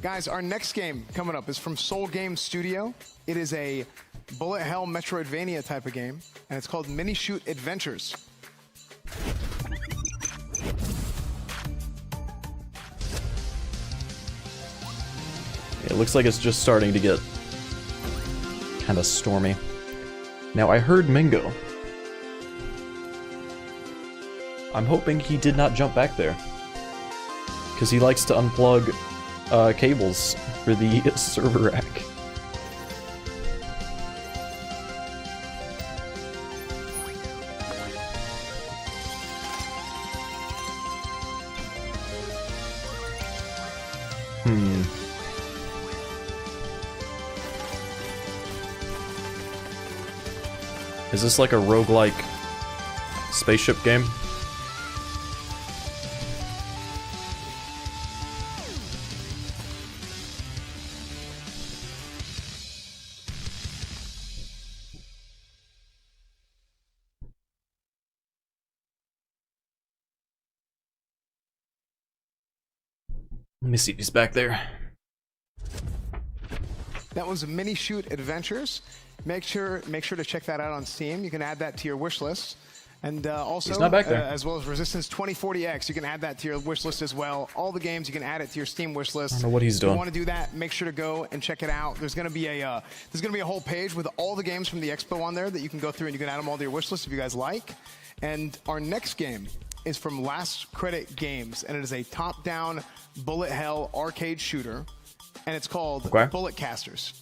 Guys, our next game coming up is from Soul Games Studio. It is a bullet hell Metroidvania type of game, and it's called Mini Shoot Adventures. It looks like it's just starting to get kind of stormy. Now, I heard Mingo. I'm hoping he did not jump back there, because he likes to unplug cables for the server rack. Is this like a roguelike spaceship game? Let me see if he's back there. That was Mini Shoot Adventures. Make sure to check that out on Steam. You can add that to your wish list. And also, he's not back there. As well as Resistance 2040X, you can add that to your wish list as well. All the games, you can add it to your Steam wish list. I don't know what he's doing. If you want to do that, make sure to go and check it out. There's going to be a whole page with all the games from the expo on there that you can go through and you can add them all to your wish list if you guys like. And our next game is from Last Credit Games, and it is a top-down bullet hell arcade shooter, and it's called Bullet Casters.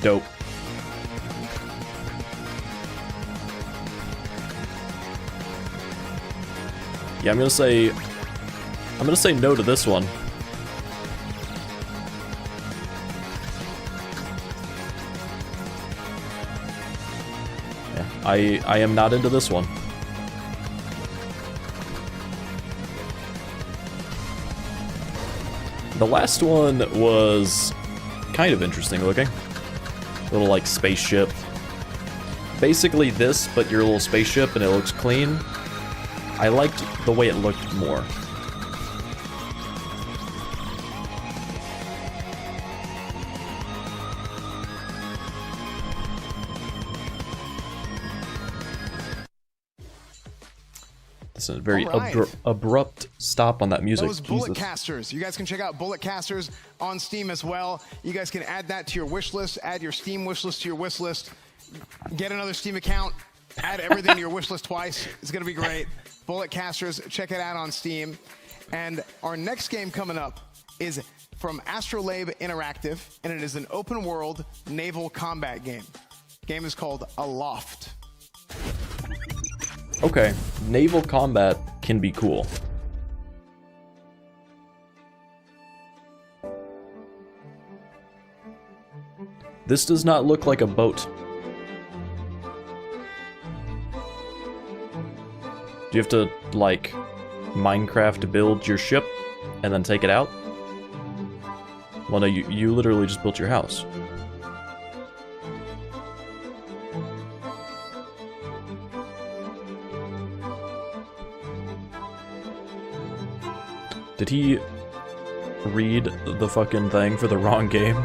Dope. Yeah, I'm gonna say no to this one. Yeah, I am not into this one. The last one was kind of interesting looking. Little like spaceship. Basically this, but your little spaceship and it looks clean. I liked the way it looked more. This is a very abrupt stop on that music. Those Bullet Casters. You guys can check out Bullet Casters on Steam as well. You guys can add that to your wish list. Add your Steam wish list to your wish list. Get another Steam account. Add everything to your wish list twice. It's going to be great. Bullet Casters. Check it out on Steam. And our next game coming up is from Astrolabe Interactive, and it is an open world naval combat game. The game is called Aloft. Okay, naval combat can be cool. This does not look like a boat. Do you have to, like, Minecraft build your ship and then take it out? Well, no, you literally just built your house. Did he read the fucking thing for the wrong game?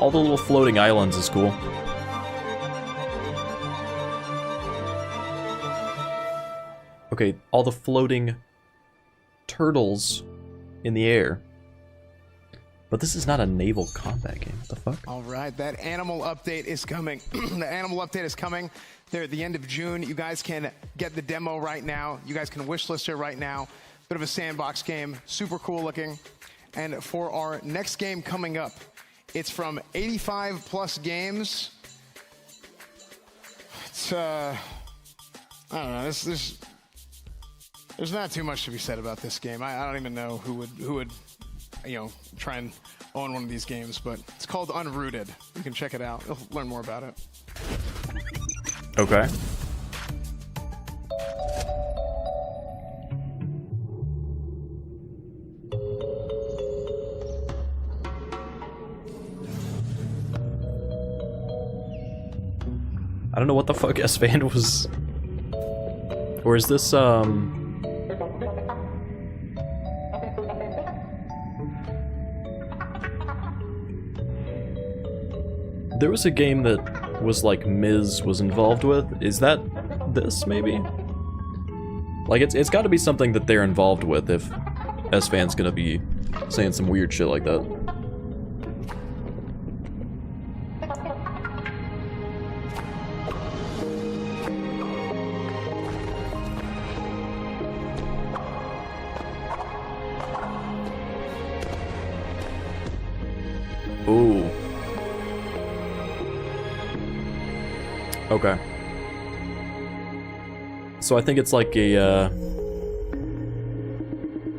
All the little floating islands is cool. Okay, all the floating turtles in the air. But this is not a naval combat game. What the fuck? All right, that animal update is coming. The animal update is coming. There at the end of June. You guys can get the demo right now. You guys can wishlist it right now. Bit of a sandbox game, super cool looking. And for our next game coming up, it's from 85 Plus Games. It's I don't know. There's not too much to be said about this game. I don't even know who would try and own one of these games, but it's called Unrooted. You can check it out. You'll learn more about it. Okay. I don't know what the fuck S-Fan was... Or is this, There was a game that was like Miz was involved with. Is that this, maybe? Like, it's gotta be something that they're involved with if S-Fan's gonna be saying some weird shit like that. Ooh. Okay. So I think it's like a,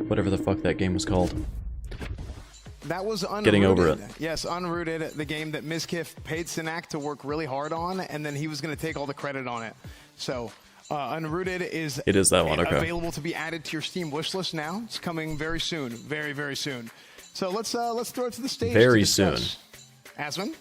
whatever the fuck that game was called. That was Unrooted. Getting over it. Yes, Unrooted, the game that Mizkif paid Sinak to work really hard on, and then he was going to take all the credit on it. So, Unrooted is... It is that one, okay. Available to be added to your Steam wishlist now. It's coming very soon. Very, very soon. So let's throw it to the stage. Very soon. Asmon?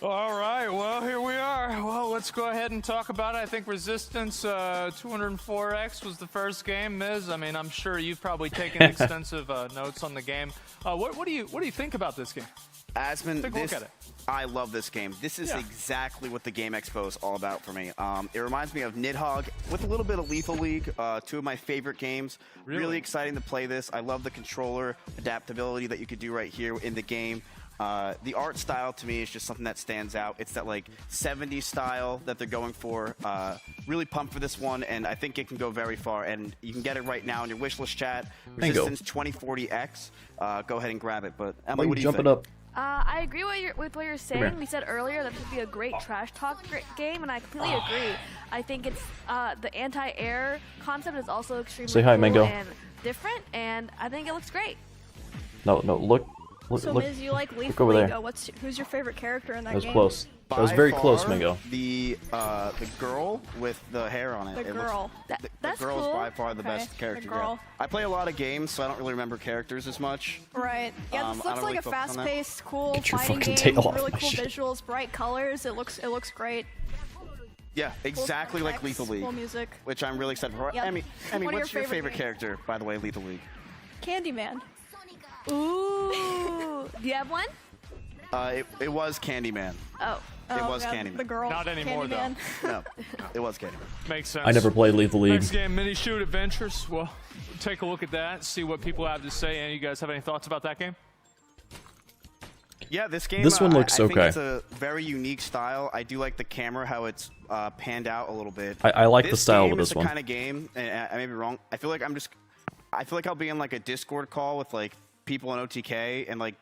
All right, well, here we are. Well, let's go ahead and talk about it. I think Resistance 204X was the first game. Miz, I mean, I'm sure you've probably taken extensive notes on the game. What do you think about this game? Asmon, Take a look at it. I love this game. This is exactly what the Game Expo is all about for me. It reminds me of Nidhogg with a little bit of Lethal League, two of my favorite games. Really exciting to play this. I love the controller adaptability that you could do right here in the game. The art style to me is just something that stands out. It's that like 70s style that they're going for. Really pumped for this one, and I think it can go very far. And you can get it right now in your wishlist chat. Resistance 2040X. Go ahead and grab it. But Emily, what do you think? Up. I agree with what you're saying. We said earlier that this would be a great trash talk game, and I completely agree. I think it's the anti-air concept is also extremely Say hi, cool Mango. and different, and I think it looks great. No, look. So, look, Miz, you like look Lethal over League. there. Who's your favorite character in that That was game? close. That was very close, Mingo. The girl with the hair on it. The It girl. Looks, the That's girl cool. is by far the Okay, best character. the girl. I play a lot of games, so I don't really remember characters as much. Right. Yeah, this I looks don't like really a focus on that. fast-paced, cool Get your fighting fucking game. tail off Really my cool shit. visuals, bright colors. It looks great. Yeah, exactly like effects, Lethal League, cool music. which I'm really excited for. Yep. Emmy, What are what's your favorite games? character, by the way, Lethal League? Candyman. Ooh. Do you have one? It was Candyman. Oh. It was yeah, Candyman. The girl. Not anymore, Candyman. No, it was Candyman. Makes sense. I never played Lethal League. Next game, Mini Shoot Adventures. Well, take a look at that, see what people have to say. And you guys have any thoughts about that game? Yeah, this game. This one looks I okay. think it's a very unique style. I do like the camera, how it's panned out a little bit. I like the This style game with is this the one. kind of game, and I may be wrong. I feel like I'll be in like a Discord call with like people in OTK and like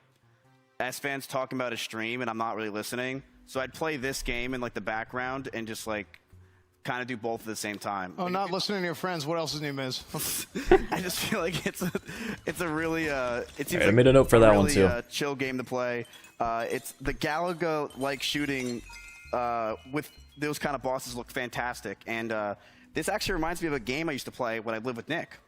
S-Fans talking about a stream, and I'm not really listening. So I'd play this game in like the background and just like kind of do both at the same time. Oh, not listening to your friends. What else is new, Miz? I just feel like it's a really it seems Alright, I like made a note for a that really, one too. Chill game to play. It's the Galaga like shooting with those kind of bosses look fantastic, and this actually reminds me of a game I used to play when I lived with Nick.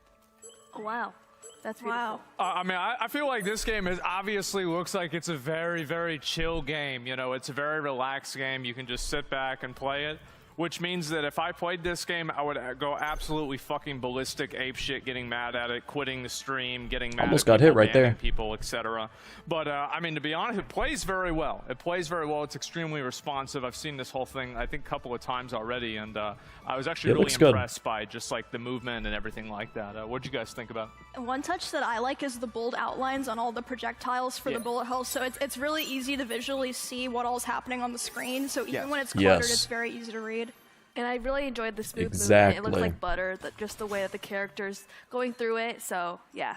Oh, wow. That's beautiful. I mean, I feel like this game obviously looks like it's a very, very chill game. You know, it's a very relaxed game. You can just sit back and play it. which means that if I played this game, I would go absolutely fucking ballistic, ape shit, getting mad at it, quitting the stream, getting mad Almost at got people, hit right banning there. people, etc. But I mean, to be honest, it plays very well. It plays very well. It's extremely responsive. I've seen this whole thing, I think, a couple of times already, and I was actually really impressed by just like the movement and everything like that. What'd you guys think about it? One touch that I like is the bold outlines on all the projectiles for the bullet holes, so it's really easy to visually see what all's happening on the screen, so even when it's cluttered, it's very easy to read. And I really enjoyed the smooth movement. It looks like butter, just the way that the character's going through it, so yeah.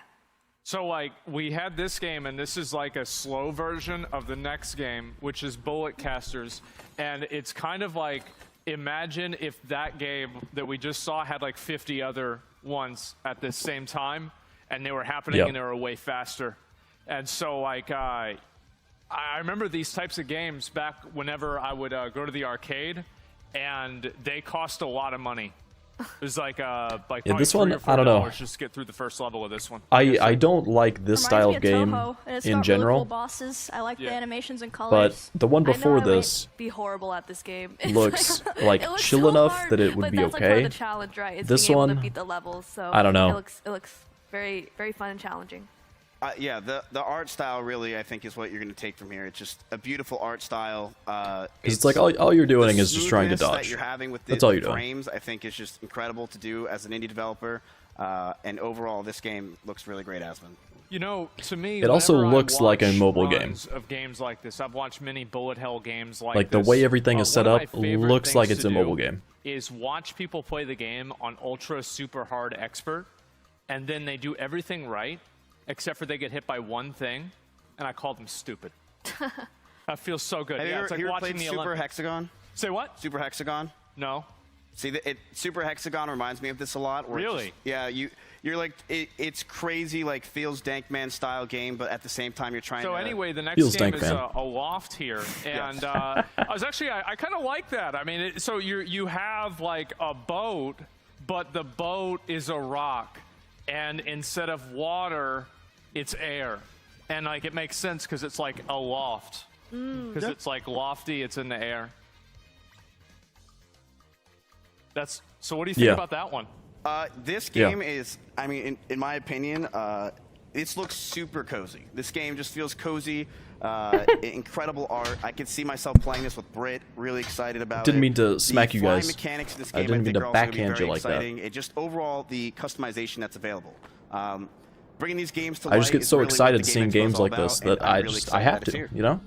So like we had this game, and this is like a slow version of the next game, which is Bullet Casters, and it's kind of like, imagine if that game that we just saw had like 50 other ones at the same time, and they were happening and they were way faster. And so like I remember these types of games back whenever I would go to the arcade, and they cost a lot of money. It was like this one, I don't know. Just to get through the first level of this one. I don't like this style of game in general. Really cool bosses. I like the animations and colors. But the one before this be horrible at this game. looks like chill enough that it would be that's okay. Like part of the challenge, right? It's this being able one, to beat the levels. So I don't know. It looks very, very fun and challenging. Yeah, the art style really, I think, is what you're going to take from here. It's just a beautiful art style. It's like all you're doing is just trying to dodge. That you're having with That's all you're frames, I think, is just incredible to do as an indie developer. And overall, this game looks really great, Asmund. You know, to me, it also looks like a mobile game. Of games like this, I've watched many bullet hell games like the this. way everything is set up looks things like it's to a do mobile game. Is watch people play the game on ultra super hard expert, and then they do everything right, except for they get hit by one thing, and I call them stupid. That feels so good. Have you it's ever, like watching the Super Hexagon? Say what? Super Hexagon? No. See, Super Hexagon reminds me of this a lot. Really? You're like, it's crazy, like feels Dankman style game, but at the same time you're trying to... So anyway, the next game is a loft here, and I was actually, I kind of like that. I mean, so you have like a boat, but the boat is a rock, and instead of water, it's air. And like it makes sense because it's like a loft. Because it's like lofty, it's in the air. So what do you think about that one? This game is, I mean, in my opinion, this looks super cozy. This game just feels cozy, incredible art. I could see myself playing this with Britt, really excited about it. Didn't mean to smack you guys. The mechanics of this game, I didn't mean to backhand you like exciting. that. It just overall, the customization that's available. Bringing these games to I just light get is so really excited what the seeing Game Expo games is all like this about, that and I'm I really just excited I have it's to, here. you know?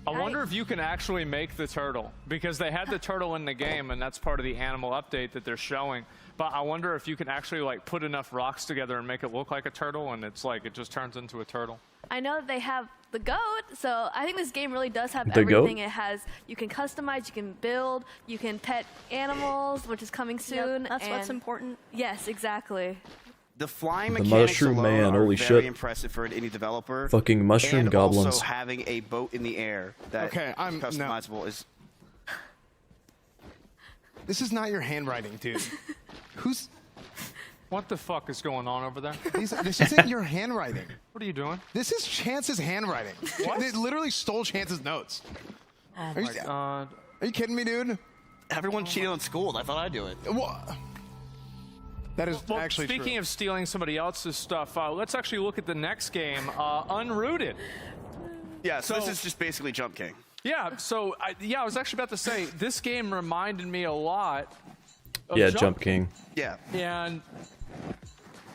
I wonder if you can actually make the turtle, because they had the turtle in the game, and that's part of the animal update that they're showing. But I wonder if you can actually like put enough rocks together and make it look like a turtle, and it's like it just turns into a turtle. I know that they have the goat, so I think this game really does have The everything. goat? It has, you can customize, you can build, you can pet animals, which is coming soon. Yep, that's what's important. Yes, exactly. The flying The mechanics mushroom alone man, are holy very shit. impressive for an indie developer. Fucking mushroom and goblins. also having a boat in the air that customizable is... This is not your handwriting, dude. Who's... What the fuck is going on over there? This isn't your handwriting. What are you doing? This is Chance's handwriting. What? They literally stole Chance's notes. Oh my god. Are you kidding me, dude? Everyone cheated on school. I thought I'd do it. What? That is actually speaking true. of stealing somebody else's stuff, let's actually look at the next game, Unrooted. Yeah, so this is just basically Jump King. Yeah, so I was actually about to say, this game reminded me a lot of Jump King. Yeah. And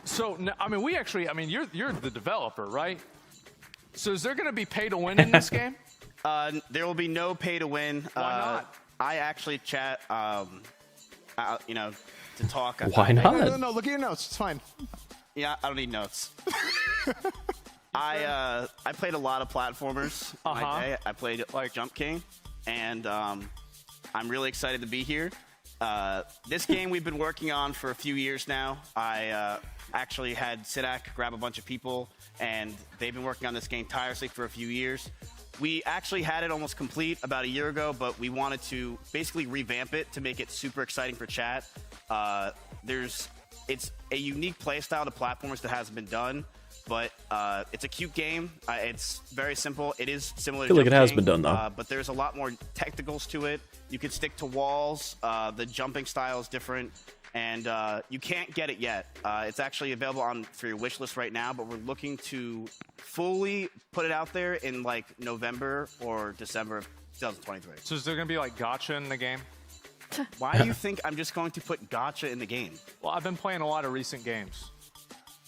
so, I mean, you're the developer, right? So is there going to be pay to win in this game? There will be no pay to win. Why not? I actually chat, you know, to talk. Why not? No, look at your notes. It's fine. Yeah, I don't need notes. I played a lot of platformers. In my day. I played like Jump King, and I'm really excited to be here. This game we've been working on for a few years now. I actually had Sidak grab a bunch of people, and they've been working on this game tirelessly for a few years. We actually had it almost complete about a year ago, but we wanted to basically revamp it to make it super exciting for chat. It's a unique playstyle to platformers that hasn't been done. but it's a cute game. It's very simple. It is similar I feel to like it has jumping, been done, though. but there's a lot more technicals to it. You can stick to walls. The jumping style is different, and you can't get it yet. It's actually available for your wish list right now, but we're looking to fully put it out there in like November or December of 2023. So is there going to be like gacha in the game? Why do you think I'm just going to put gacha in the game? Well, I've been playing a lot of recent games.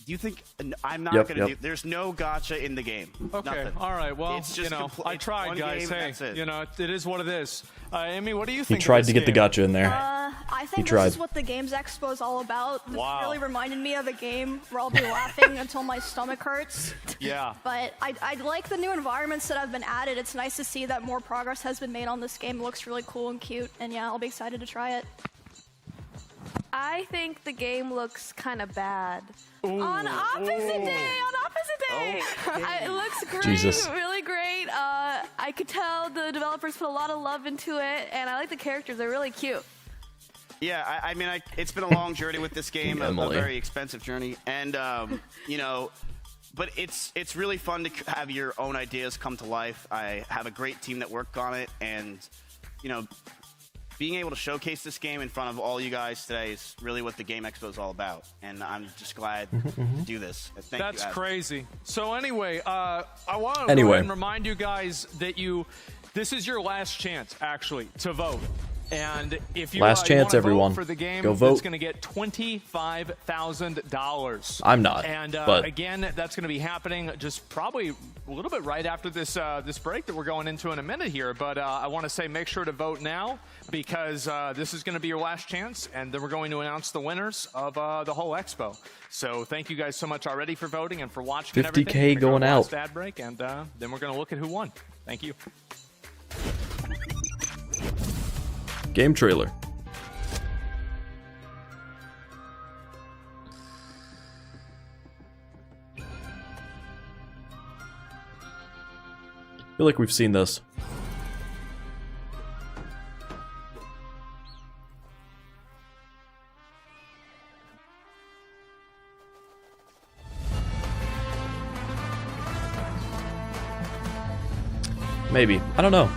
Do you think I'm not Yep, going to yep. do? There's no gacha in the game. Okay, Nothing. all right. Well, It's just I tried, one guys. game, Hey, that's it. it is what it is. Amy, what do you He think? tried of to this get the game? gotcha in there. I think tried. this is what the Games Expo is all about. This Wow. really reminded me of a game where I'll be laughing until my stomach hurts. Yeah. But I like the new environments that have been added. It's nice to see that more progress has been made on this game. It looks really cool and cute, and yeah, I'll be excited to try it. I think the game looks kind of bad. Ooh. On opposite day, Okay. it looks great, Jesus. really great. I could tell the developers put a lot of love into it, and I like the characters. They're really cute. Yeah, I mean, it's been a long journey with this game, a Emily. very expensive journey, and you know, but it's really fun to have your own ideas come to life. I have a great team that worked on it, and you know, being able to showcase this game in front of all you guys today is really what the Game Expo is all about, and I'm just glad to do this. Thank you, That's Adam. crazy. So anyway, I want to go Anyway. ahead and remind you guys that this is your last chance, actually, to vote. And if you Last you chance, wanna everyone. vote for the game, Go that's vote. going to get $25,000. I'm not, And but- again, that's going to be happening just probably a little bit right after this this break that we're going into in a minute here. But I want to say make sure to vote now, because this is going to be your last chance, and then we're going to announce the winners of the whole expo. So thank you guys so much already for voting and for watching. 50K and everything. We're gonna going go to out. last ad break, and then we're going to look at who won. Thank you. Game trailer. I feel like we've seen this. Maybe. I don't know.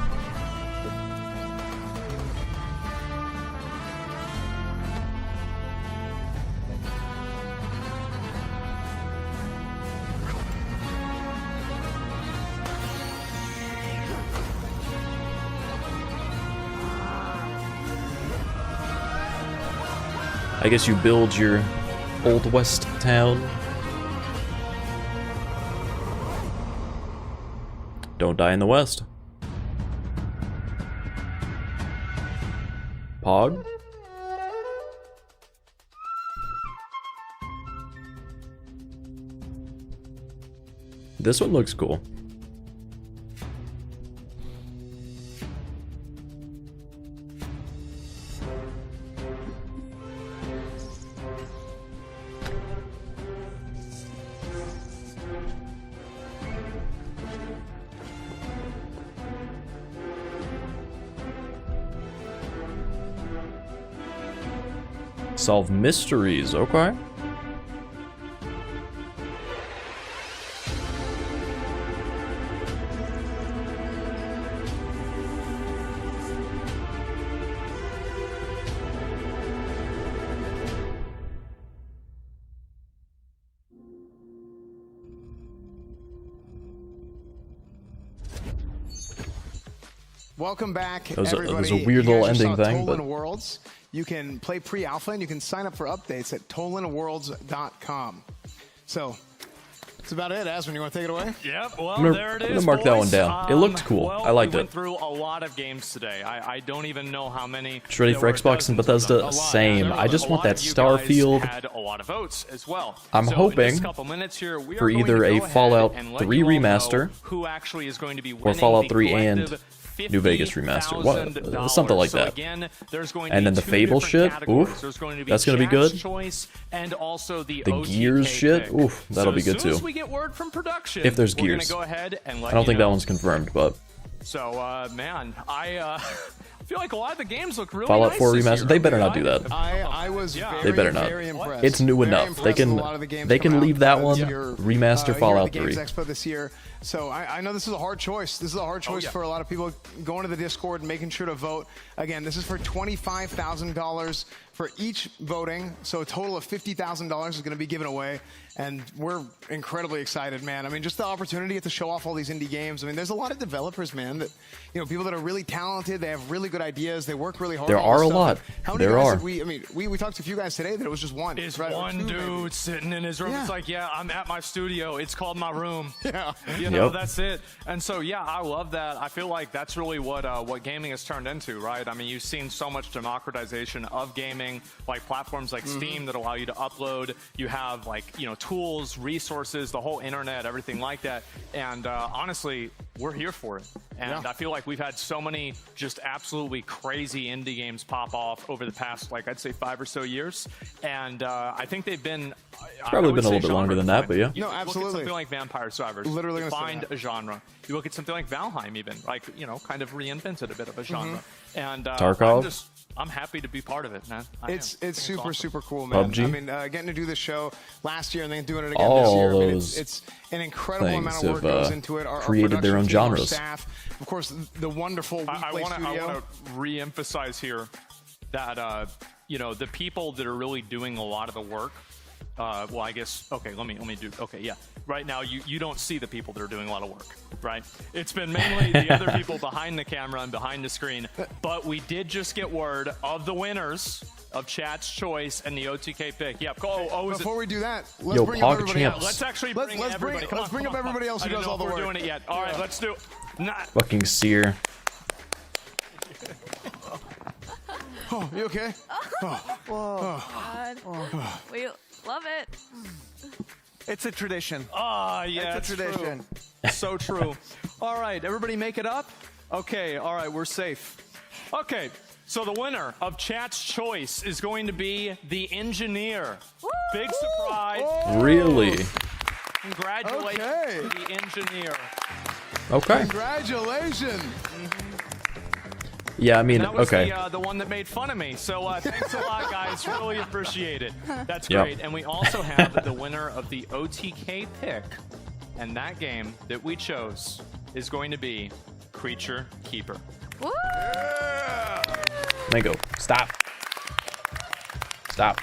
I guess you build your Old West town. Don't die in the West. Pog? This one looks cool. Solve mysteries, okay. Welcome back, That was a everybody. weird You little guys just ending saw thing, but- Toland Worlds. You can play pre-alpha and you can sign up for updates at tolandworlds.com. So that's about it. Aswin, you want to take it away? Yep, well, I'm gonna- there it I'm is, gonna mark that one boys. down. It looked cool. Well, I liked we went it. through a lot of games today. I don't even know how many. Just ready there for were Xbox and dozens of them. Bethesda? A lot. Same. There I was just a want lot that of you Starfield. guys had a lot of votes as well. I'm So in hoping just a couple minutes here, we are for going either to a go ahead Fallout and let 3 you all know remaster who actually is going to be or winning Fallout the 3 and collective New Vegas remaster. What? $50,000. Something like So that. again, there's going to And be then the two Fable different shit. categories. Oof. There's going to be That's gonna be Jack's good. Choice and also the The OTK Gears shit. pick. Oof, that'll be good as soon too. as we get word from production, If there's we're Gears. gonna go ahead and let I don't you think know. that one's confirmed, but So, man, feel like a lot of the games look really Fallout nice 4 this remastered. year. They better not do that. I was They better not. very impressed. It's new Very enough. They impressed with can a lot of the games they can coming leave out that this one. year, Remaster here at Fallout the 3. Games Expo this year. So I know this is a hard choice. This is a hard choice for a lot of people going to the Discord and making sure to vote. Again, this is for $25,000 for each voting. So a total of $50,000 is going to be given away. And we're incredibly excited, man. I mean, just the opportunity to show off all these indie games. I mean, there's a lot of developers, man, that, you know, people that are really talented. They have really good ideas. They work really hard. There on are this a stuff. lot. How many There guys are. have we talked to a few guys today that it was just one. Is right? Or one two, dude maybe. sitting in his room. Yeah. It's like, yeah, I'm at my studio. It's called my room. Yeah. You know, Yep. that's it. And so, yeah, I love that. I feel like that's really what gaming has turned into, right? I mean, you've seen so much democratization of gaming, like platforms like Steam that allow you to upload. You have, like, you know, tools, resources, the whole internet, everything like that. And honestly, we're here for it. And I feel like we've had so many just absolutely crazy indie games pop off over the past, like, I'd say 5 or so years. And I think they've been... It's probably been a little bit longer than that, but yeah. You No, look at absolutely. something like Vampire Survivors. Literally gonna say find that. a genre. You look at something like Valheim, even, like, you know, kind of reinvented a bit of a genre. And Tarkov. I'm happy to be part of it, man. I It's am. super awesome. super cool, man. PUBG? I mean, getting to do this show last year and then doing it again All this year. I mean, those it's an incredible things amount of work have, goes into it. Our created their production own team, our genres. staff, of course, the wonderful I WePlay want studio. to re-emphasize here that you know, the people that are really doing a lot of the work. Well, I guess, okay, let me do, okay, yeah. Right now, you don't see the people that are doing a lot of work, right? It's been mainly the other people behind the camera and behind the screen, but we did just get word of the winners of Chat's Choice and the OTK pick. Yeah, Before we do that, let's Yo, bring up Pog everybody champs. else. let's actually bring everybody. Let's bring up everybody else who I don't does know all the if work. we're doing it yet. All right, let's do it. Fucking seer. Oh, you okay? God. We love it. It's a tradition. Ah, yeah, it's a tradition. True. So true. All right, everybody make it up? Okay, all right, we're safe. Okay, so the winner of Chat's Choice is going to be the engineer. Big surprise. Really? Congratulations to the engineer. Okay. Congratulations. Yeah, I mean, That was okay. the one that made fun of me. So thanks a lot, guys. Really appreciate it. That's Yep. great. And we also have the winner of the OTK pick. And that game that we chose is going to be Creature Keeper. Mango, stop. Stop.